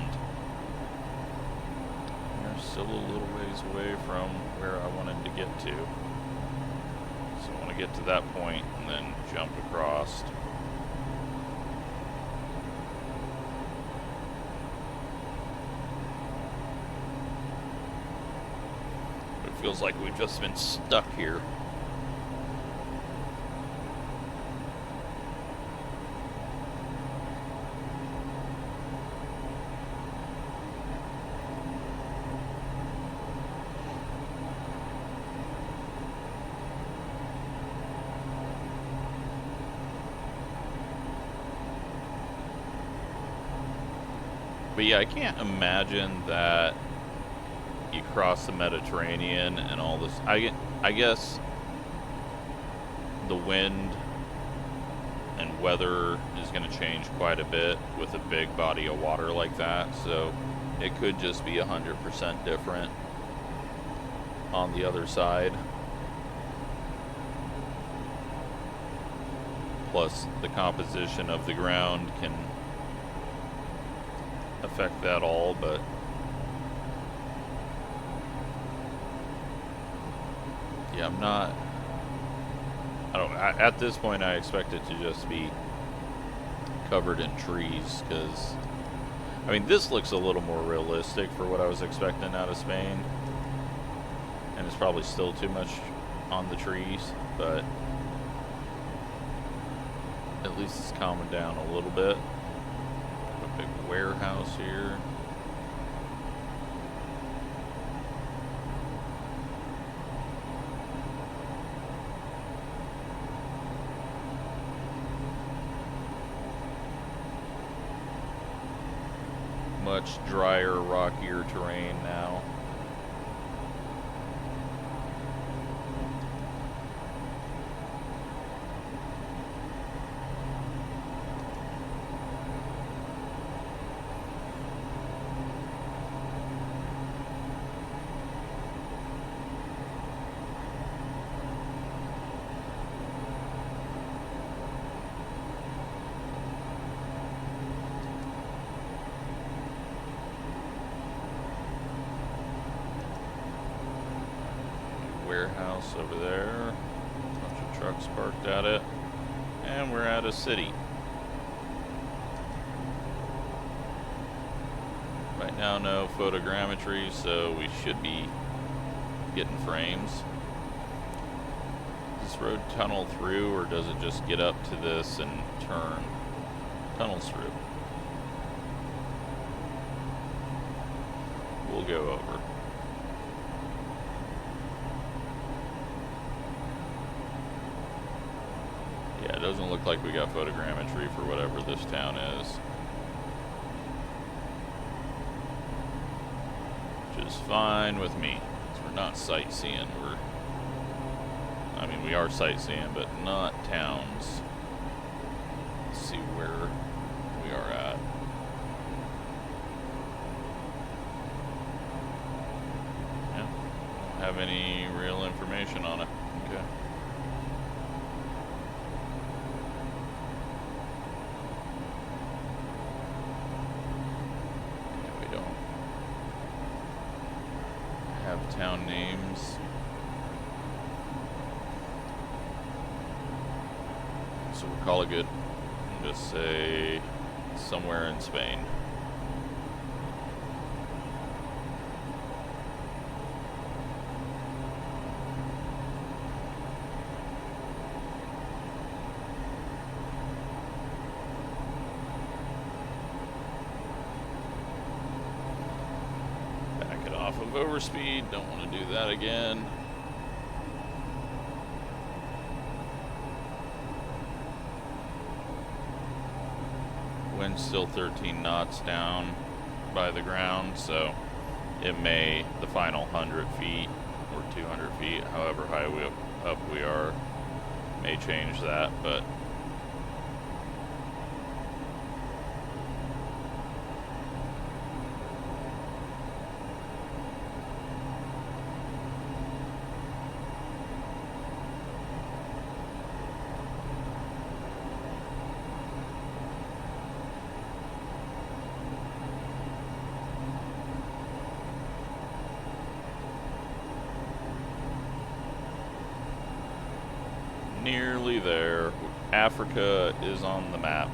we're still a little ways away from where I wanted to get to. So I want to get to that point and then jump across. It feels like we've just been stuck here. But yeah, I can't imagine that you cross the Mediterranean and all this. I guess the wind and weather is going to change quite a bit with a big body of water like that, so it could just be 100% different on the other side. Plus, the composition of the ground can affect that all, but yeah, at this point I expect it to just be covered in trees, because I mean, this looks a little more realistic for what I was expecting out of Spain, and it's probably still too much on the trees, but at least it's calming down a little bit. A big warehouse here. Much drier, rockier terrain now. Warehouse over there, a bunch of trucks parked at it, and we're at a city. Right now no photogrammetry, so we should be getting frames. Does this road tunnel through, or does it just get up to this and turn? Tunnels through. We'll go over. Yeah, it doesn't look like we got photogrammetry for whatever this town is. Which is fine with me. We're not sightseeing. I mean, we are sightseeing, but not towns. Let's see where we are at. Yeah, don't have any real information on it. Okay. Town names. So we'll call it good and just say somewhere in Spain. Back it off of overspeed. Don't want to do that again. Wind's still 13 knots down by the ground, so it may, the final 100 feet or 200 feet, however high up we are, may change that, but nearly there. Africa is on the map.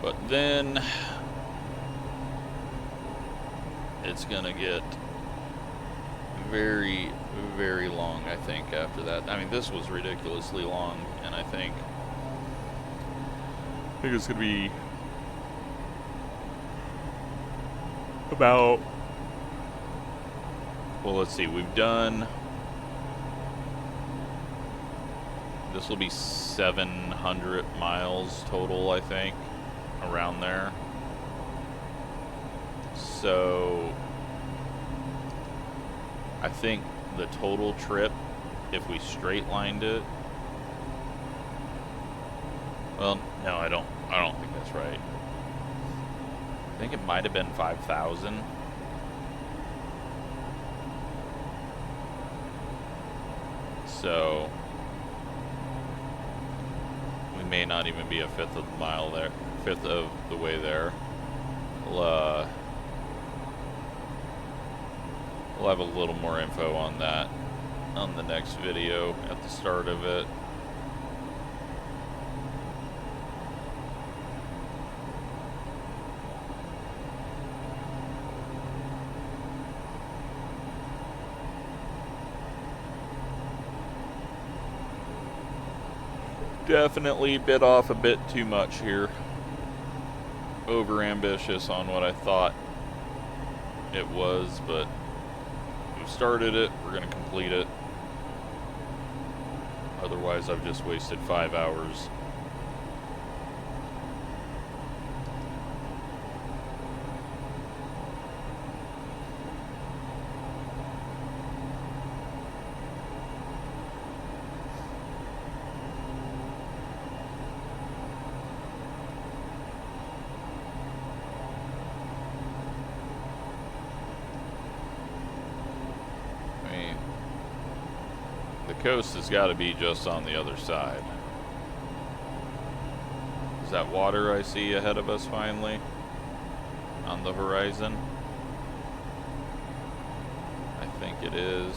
But then it's gonna get very, very long, I think, after that. I mean, this was ridiculously long, and I think it's gonna be about, well, let's see, we've done, this will be 700 miles total, I think, around there. So I think the total trip, if we straight lined it, well, no, I don't think that's right. I think it might have been 5,000. So we may not even be a fifth of the mile there, fifth of the way there. We'll have a little more info on that on the next video at the start of it. Definitely bit off a bit too much here. Over ambitious on what I thought it was, but we've started it, we're going to complete it. Otherwise, I've just wasted 5 hours. The coast has got to be just on the other side. Is that water I see ahead of us finally on the horizon? I think it is.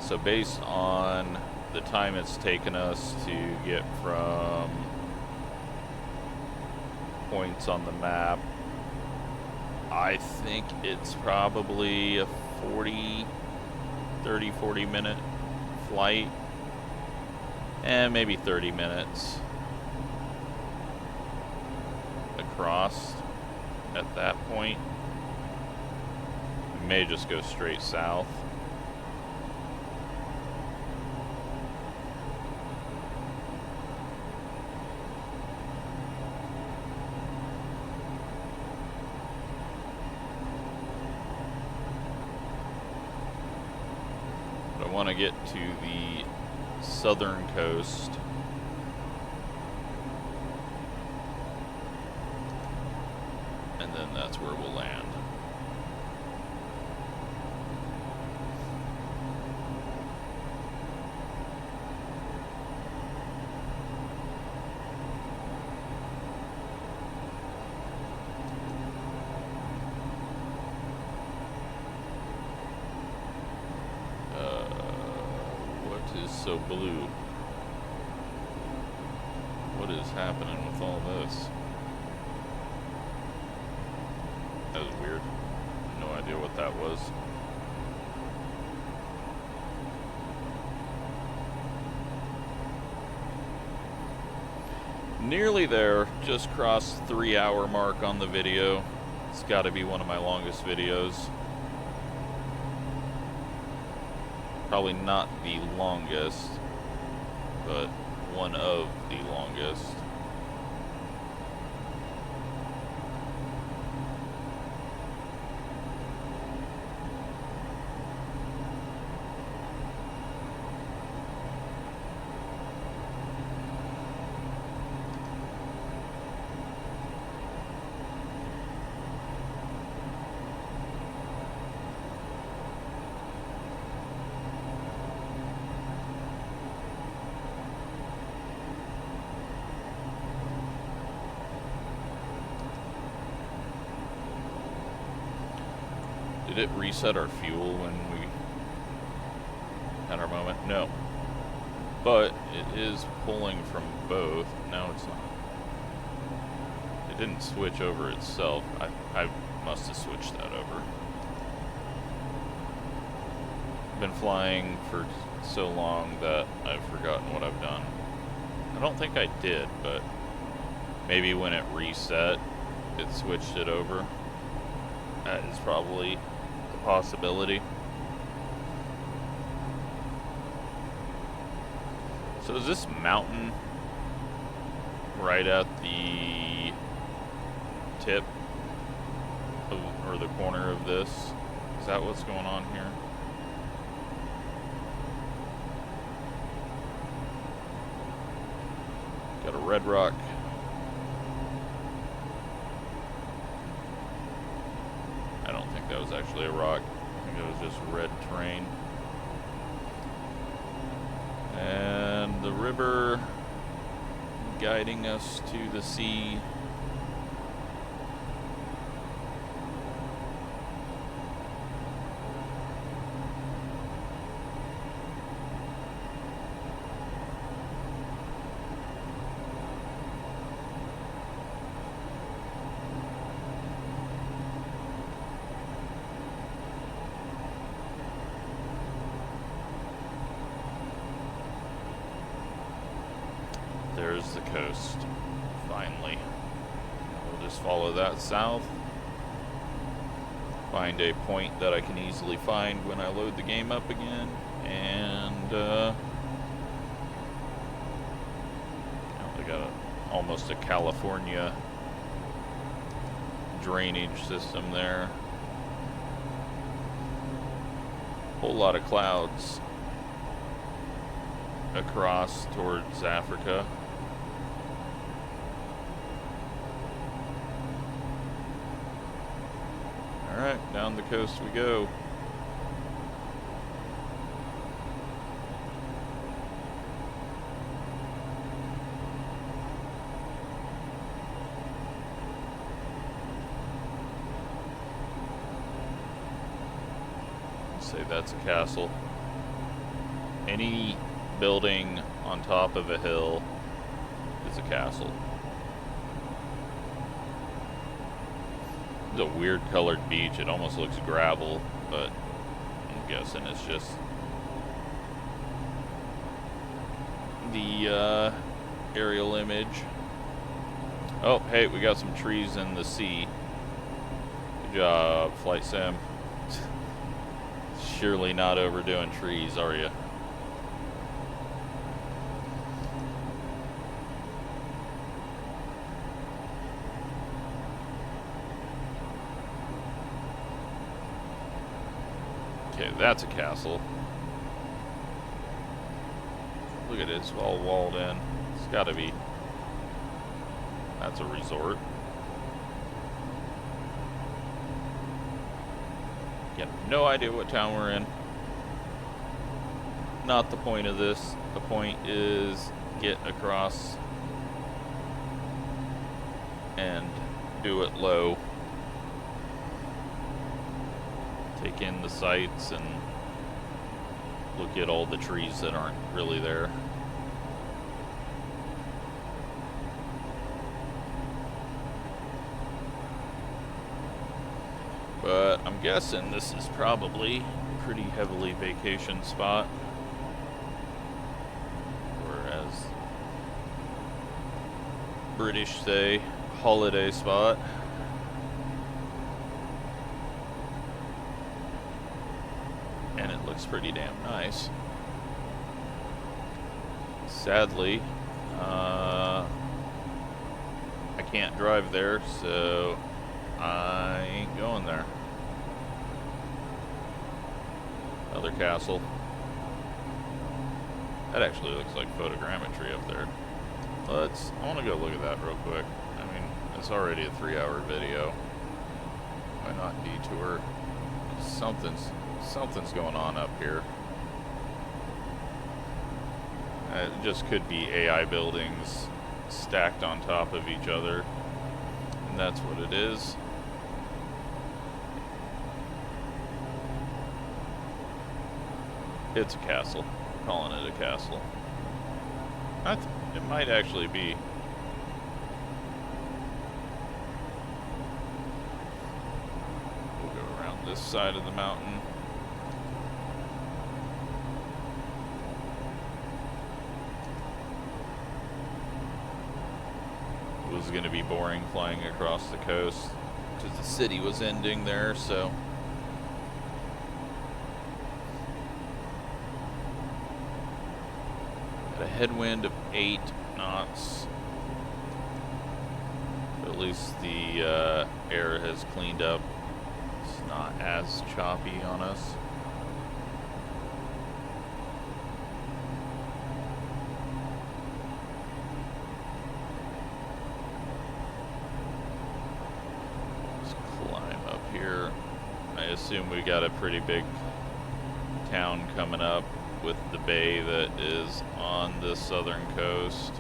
So based on the time it's taken us to get from points on the map, I think it's probably a 40 minute flight, and maybe 30 minutes across at that point. We may just go straight south. I want to get to the southern coast, and then that's where we'll land. So blue. What is happening with all this? That was weird. No idea. idea what that was. Nearly there, just crossed 3-hour mark on the video. It's got to be one of my longest videos. Probably not the longest, but one of the longest. Did it reset our fuel when we had our moment? No. But it is pulling from both. No, it's not. It didn't switch over itself. I must have switched that over. I've been flying for so long that I've forgotten what I've done. I don't think I did, but maybe when it reset, it switched it over. That is probably possibility. So is this mountain right at the tip of, or the corner of this? Is that what's going on here? Got a red rock. That was actually a rock. I think it was just red terrain. And the river guiding us to the sea. There's the coast, finally. We'll just follow that south. Find a point that I can easily find when I load the game up again. And, they got almost a California drainage system there. Whole lot of clouds across towards Africa. Alright, down the coast we go. Let's say that's a castle. Any building on top of a hill is a castle. It's a weird colored beach. It almost looks gravel, but I'm guessing it's just the aerial image. Oh, hey, we got some trees in the sea. Good job, Flight Sim. Surely not overdoing trees, are you? Okay, that's a castle. Look at it, it's all walled in. It's gotta be. That's a resort. Got no idea what town we're in. Not the point of this. The point is get across and do it low. Take in the sights and look at all the trees that aren't really there. But I'm guessing this is probably a pretty heavily vacation spot, or as British say, holiday spot. And it looks pretty damn nice. Sadly, I can't drive there, so I ain't going there. Another castle. That actually looks like photogrammetry up there. I want to go look at that real quick. I mean, it's already a 3-hour video. Why not detour? Something's going on up here. It just could be AI buildings stacked on top of each other, and that's what it is. It's a castle. I'm calling it a castle. It might actually be. We'll go around this side of the mountain. It was going to be boring flying across the coast because the city was ending there, so. A headwind of 8 knots. But at least the air has cleaned up. It's not as choppy on us. Let's climb up here. I assume we got a pretty big town coming up with the bay that is on the southern coast.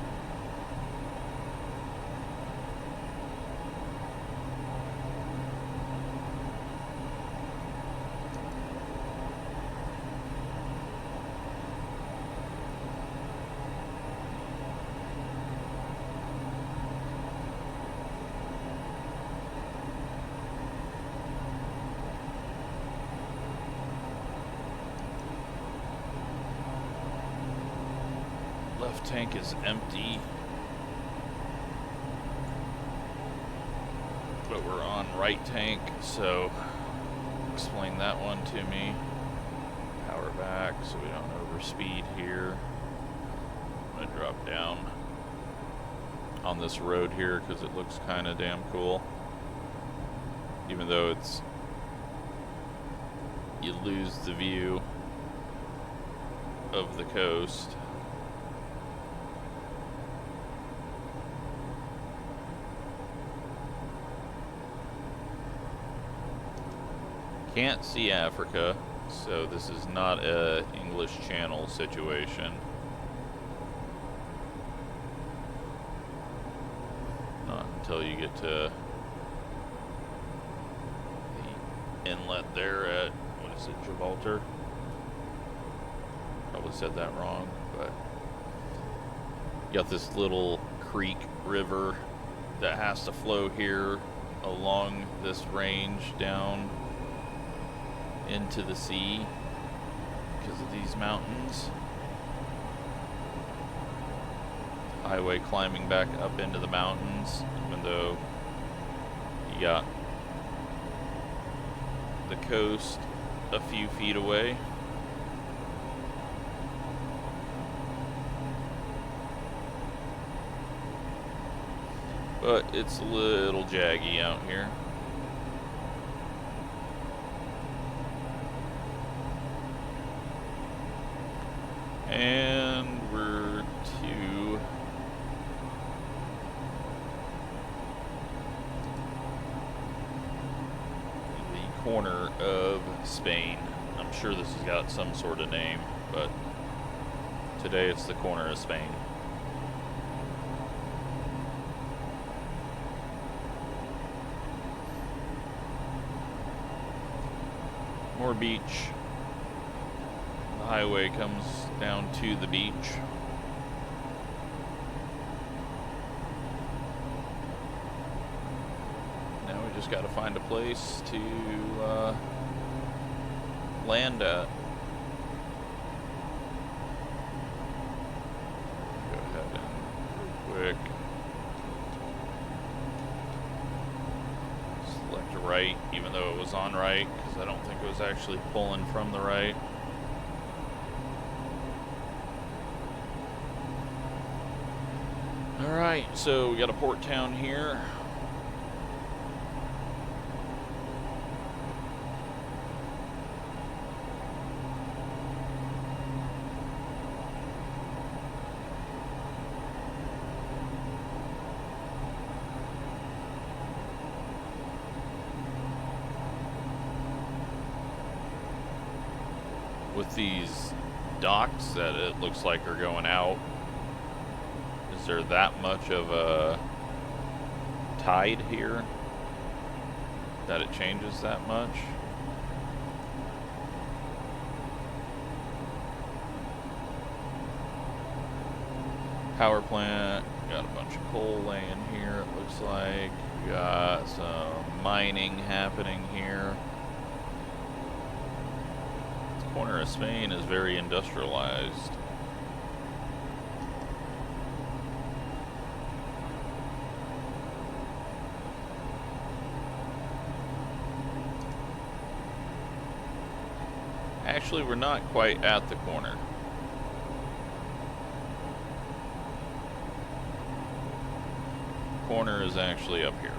Left tank is empty, but we're on right tank, so explain that one to me. Power back so we don't overspeed here. I'm gonna drop down on this road here because it looks kind of damn cool, even though you lose the view of the coast. Can't see Africa, so this is not a English Channel situation. Not until you get to the inlet there at, what is it, Gibraltar? Probably said that wrong, but you got this little creek river that has to flow here along this range down into the sea because of these mountains. Highway climbing back up into the mountains, even though you got the coast a few feet away. But it's a little jaggy out here. And we're to the corner of Spain. I'm sure this has got some sort of name, but today it's the corner of Spain. More beach. The highway comes down to the beach. Now we just got to find a place to land at. Go ahead and real quick select right, even though it was on right, because I don't think it was actually pulling from the right. Alright, so we got a port town here. With these docks that it looks like are going out, is there that much of a tide here that it changes that much? Power plant, got a bunch of coal laying here, it looks like. We got some mining happening here. This corner of Spain is very industrialized. Actually, we're not quite at the corner. Corner is actually up here.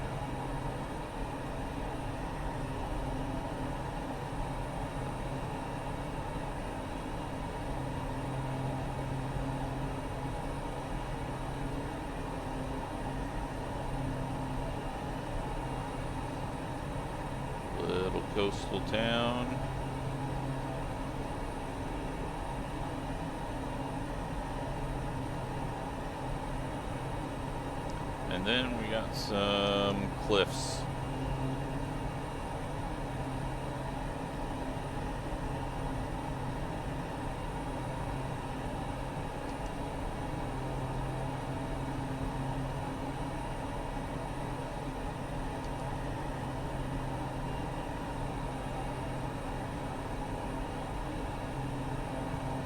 Little coastal town. And then we got some cliffs.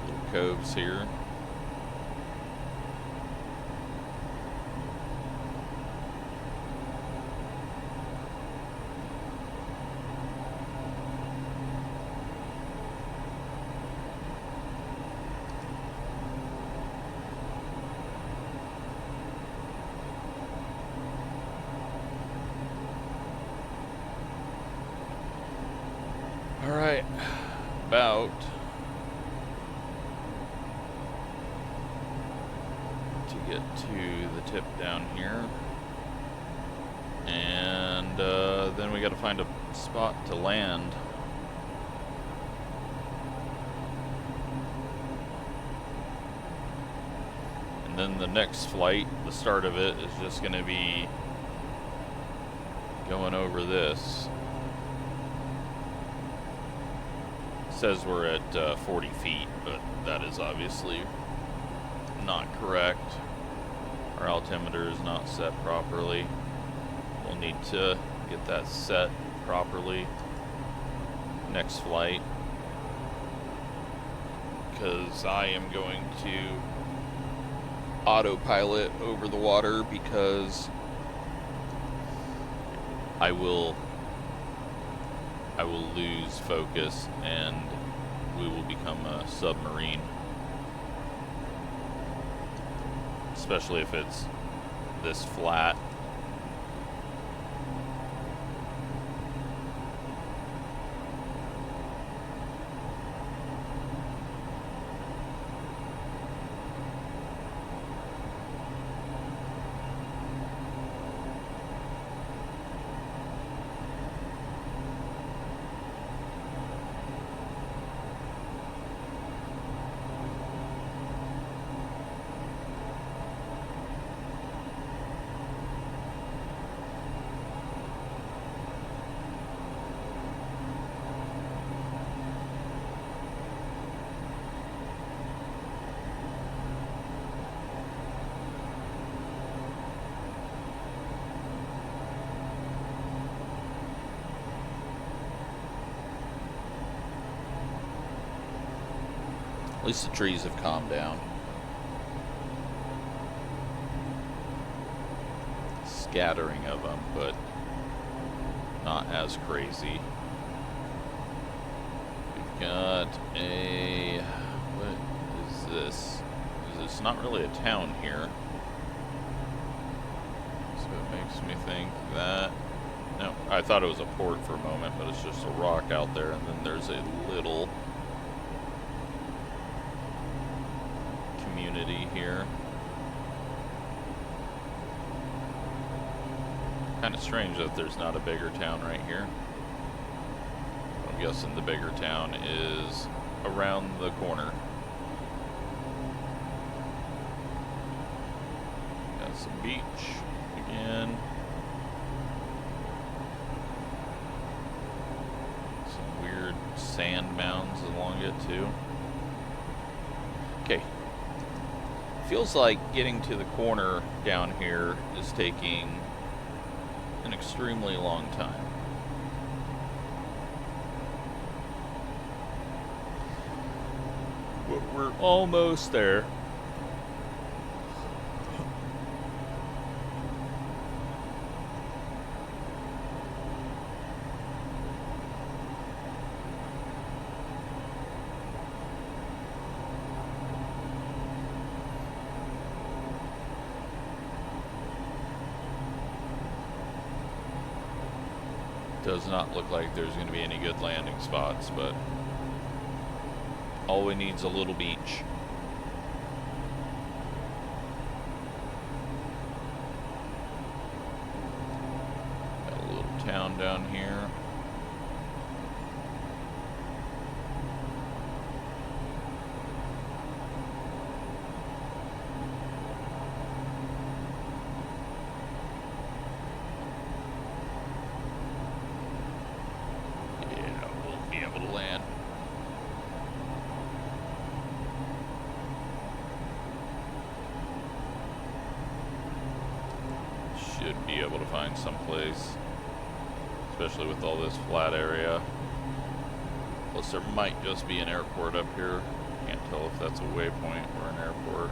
Little coves here. Alright, about to get to the tip down here, and then we got to find a spot to land. And then the next flight, the start of it, is just going to be going over this. Says we're at 40 feet, but that is obviously not correct. Our altimeter is not set properly. We'll need to get that set properly next flight, because I am going to autopilot over the water, because I will lose focus and we will become a submarine. Especially if it's this flat. At least the trees have calmed down. Scattering of them, but not as crazy. We've got a... what is this? It's not really a town here. So it makes me think that... No, I thought it was a port for a moment, but it's just a rock out there, and then there's a little community here. Kind of strange that there's not a bigger town right here. I'm guessing the bigger town is around the corner. Got some beach again. Some weird sand mounds along it too. Okay. Feels like getting to the corner down here is taking an extremely long time. But we're almost there. Does not look like there's going to be any good landing spots, but all we need is a little beach. Got a little town down here. Should be able to find someplace, especially with all this flat area. Plus there might just be an airport up here. Can't tell if that's a waypoint or an airport.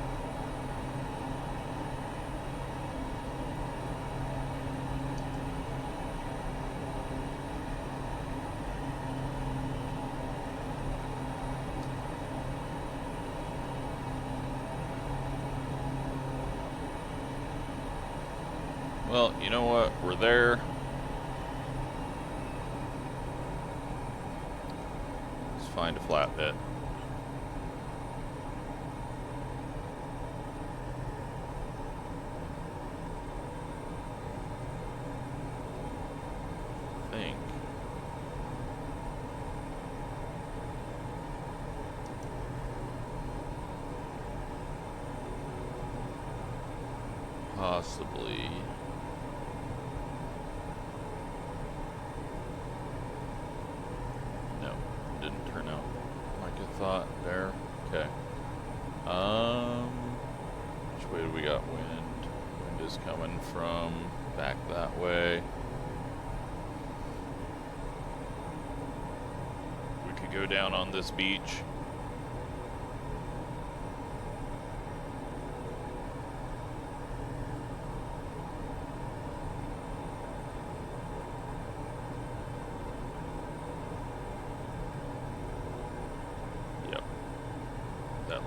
Well, you know what? We're there. Let's find a flatbed. I think. Possibly. Didn't turn out like I thought there. Okay. Which way do we got wind? Wind is coming from back that way. We could go down on this beach.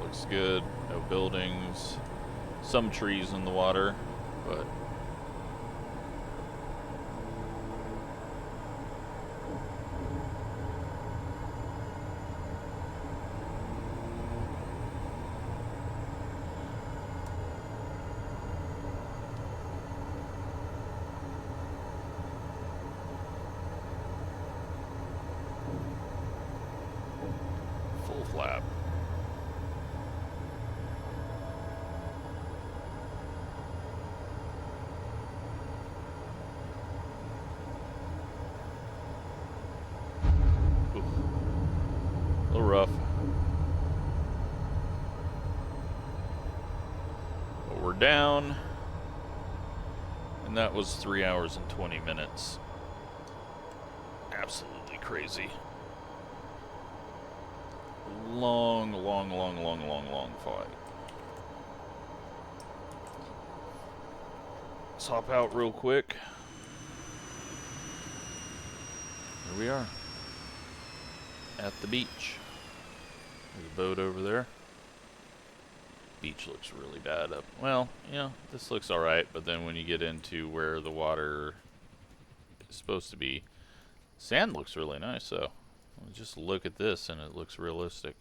Looks good. No buildings. Some trees in the water, but full flap. A little rough. But we're down. And that was 3 hours and 20 minutes. Absolutely crazy. long, long, long, long, long, long flight. Let's hop out real quick. Here we are. At the beach. There's a boat over there. Beach looks really bad up. Well, you know, this looks alright, but then when you get into where the water is supposed to be, sand looks really nice, so just look at this and it looks realistic.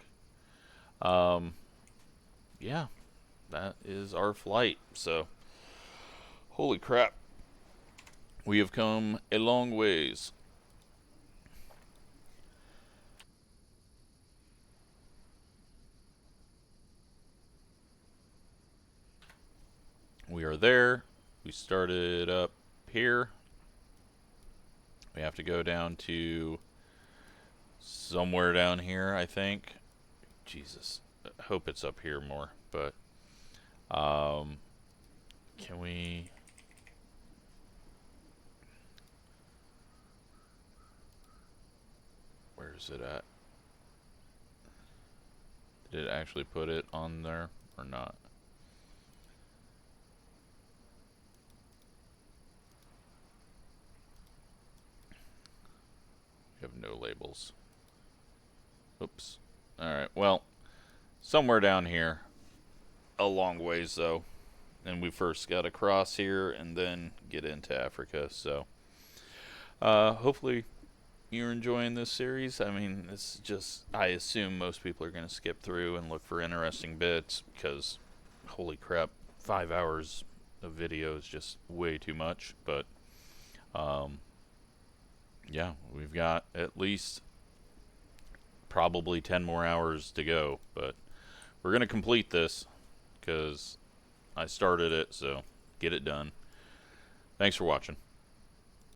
Yeah, that is our flight. So, holy crap. We have come a long ways. We are there. We started up here. We have to go down to somewhere down here, I think. Jesus, I hope it's up here more, but can we... Where is it at? Did it actually put it on there or not? We have no labels. Oops. Alright, well, somewhere down here. A long ways, though. And we first got across here and then get into Africa, so... hopefully you're enjoying this series. I mean, it's just... I assume most people are going to skip through and look for interesting bits, because, holy crap, 5 hours of video is just way too much, but... yeah, we've got at least probably 10 more hours to go, but we're going to complete this because I started it, so get it done. Thanks for watching.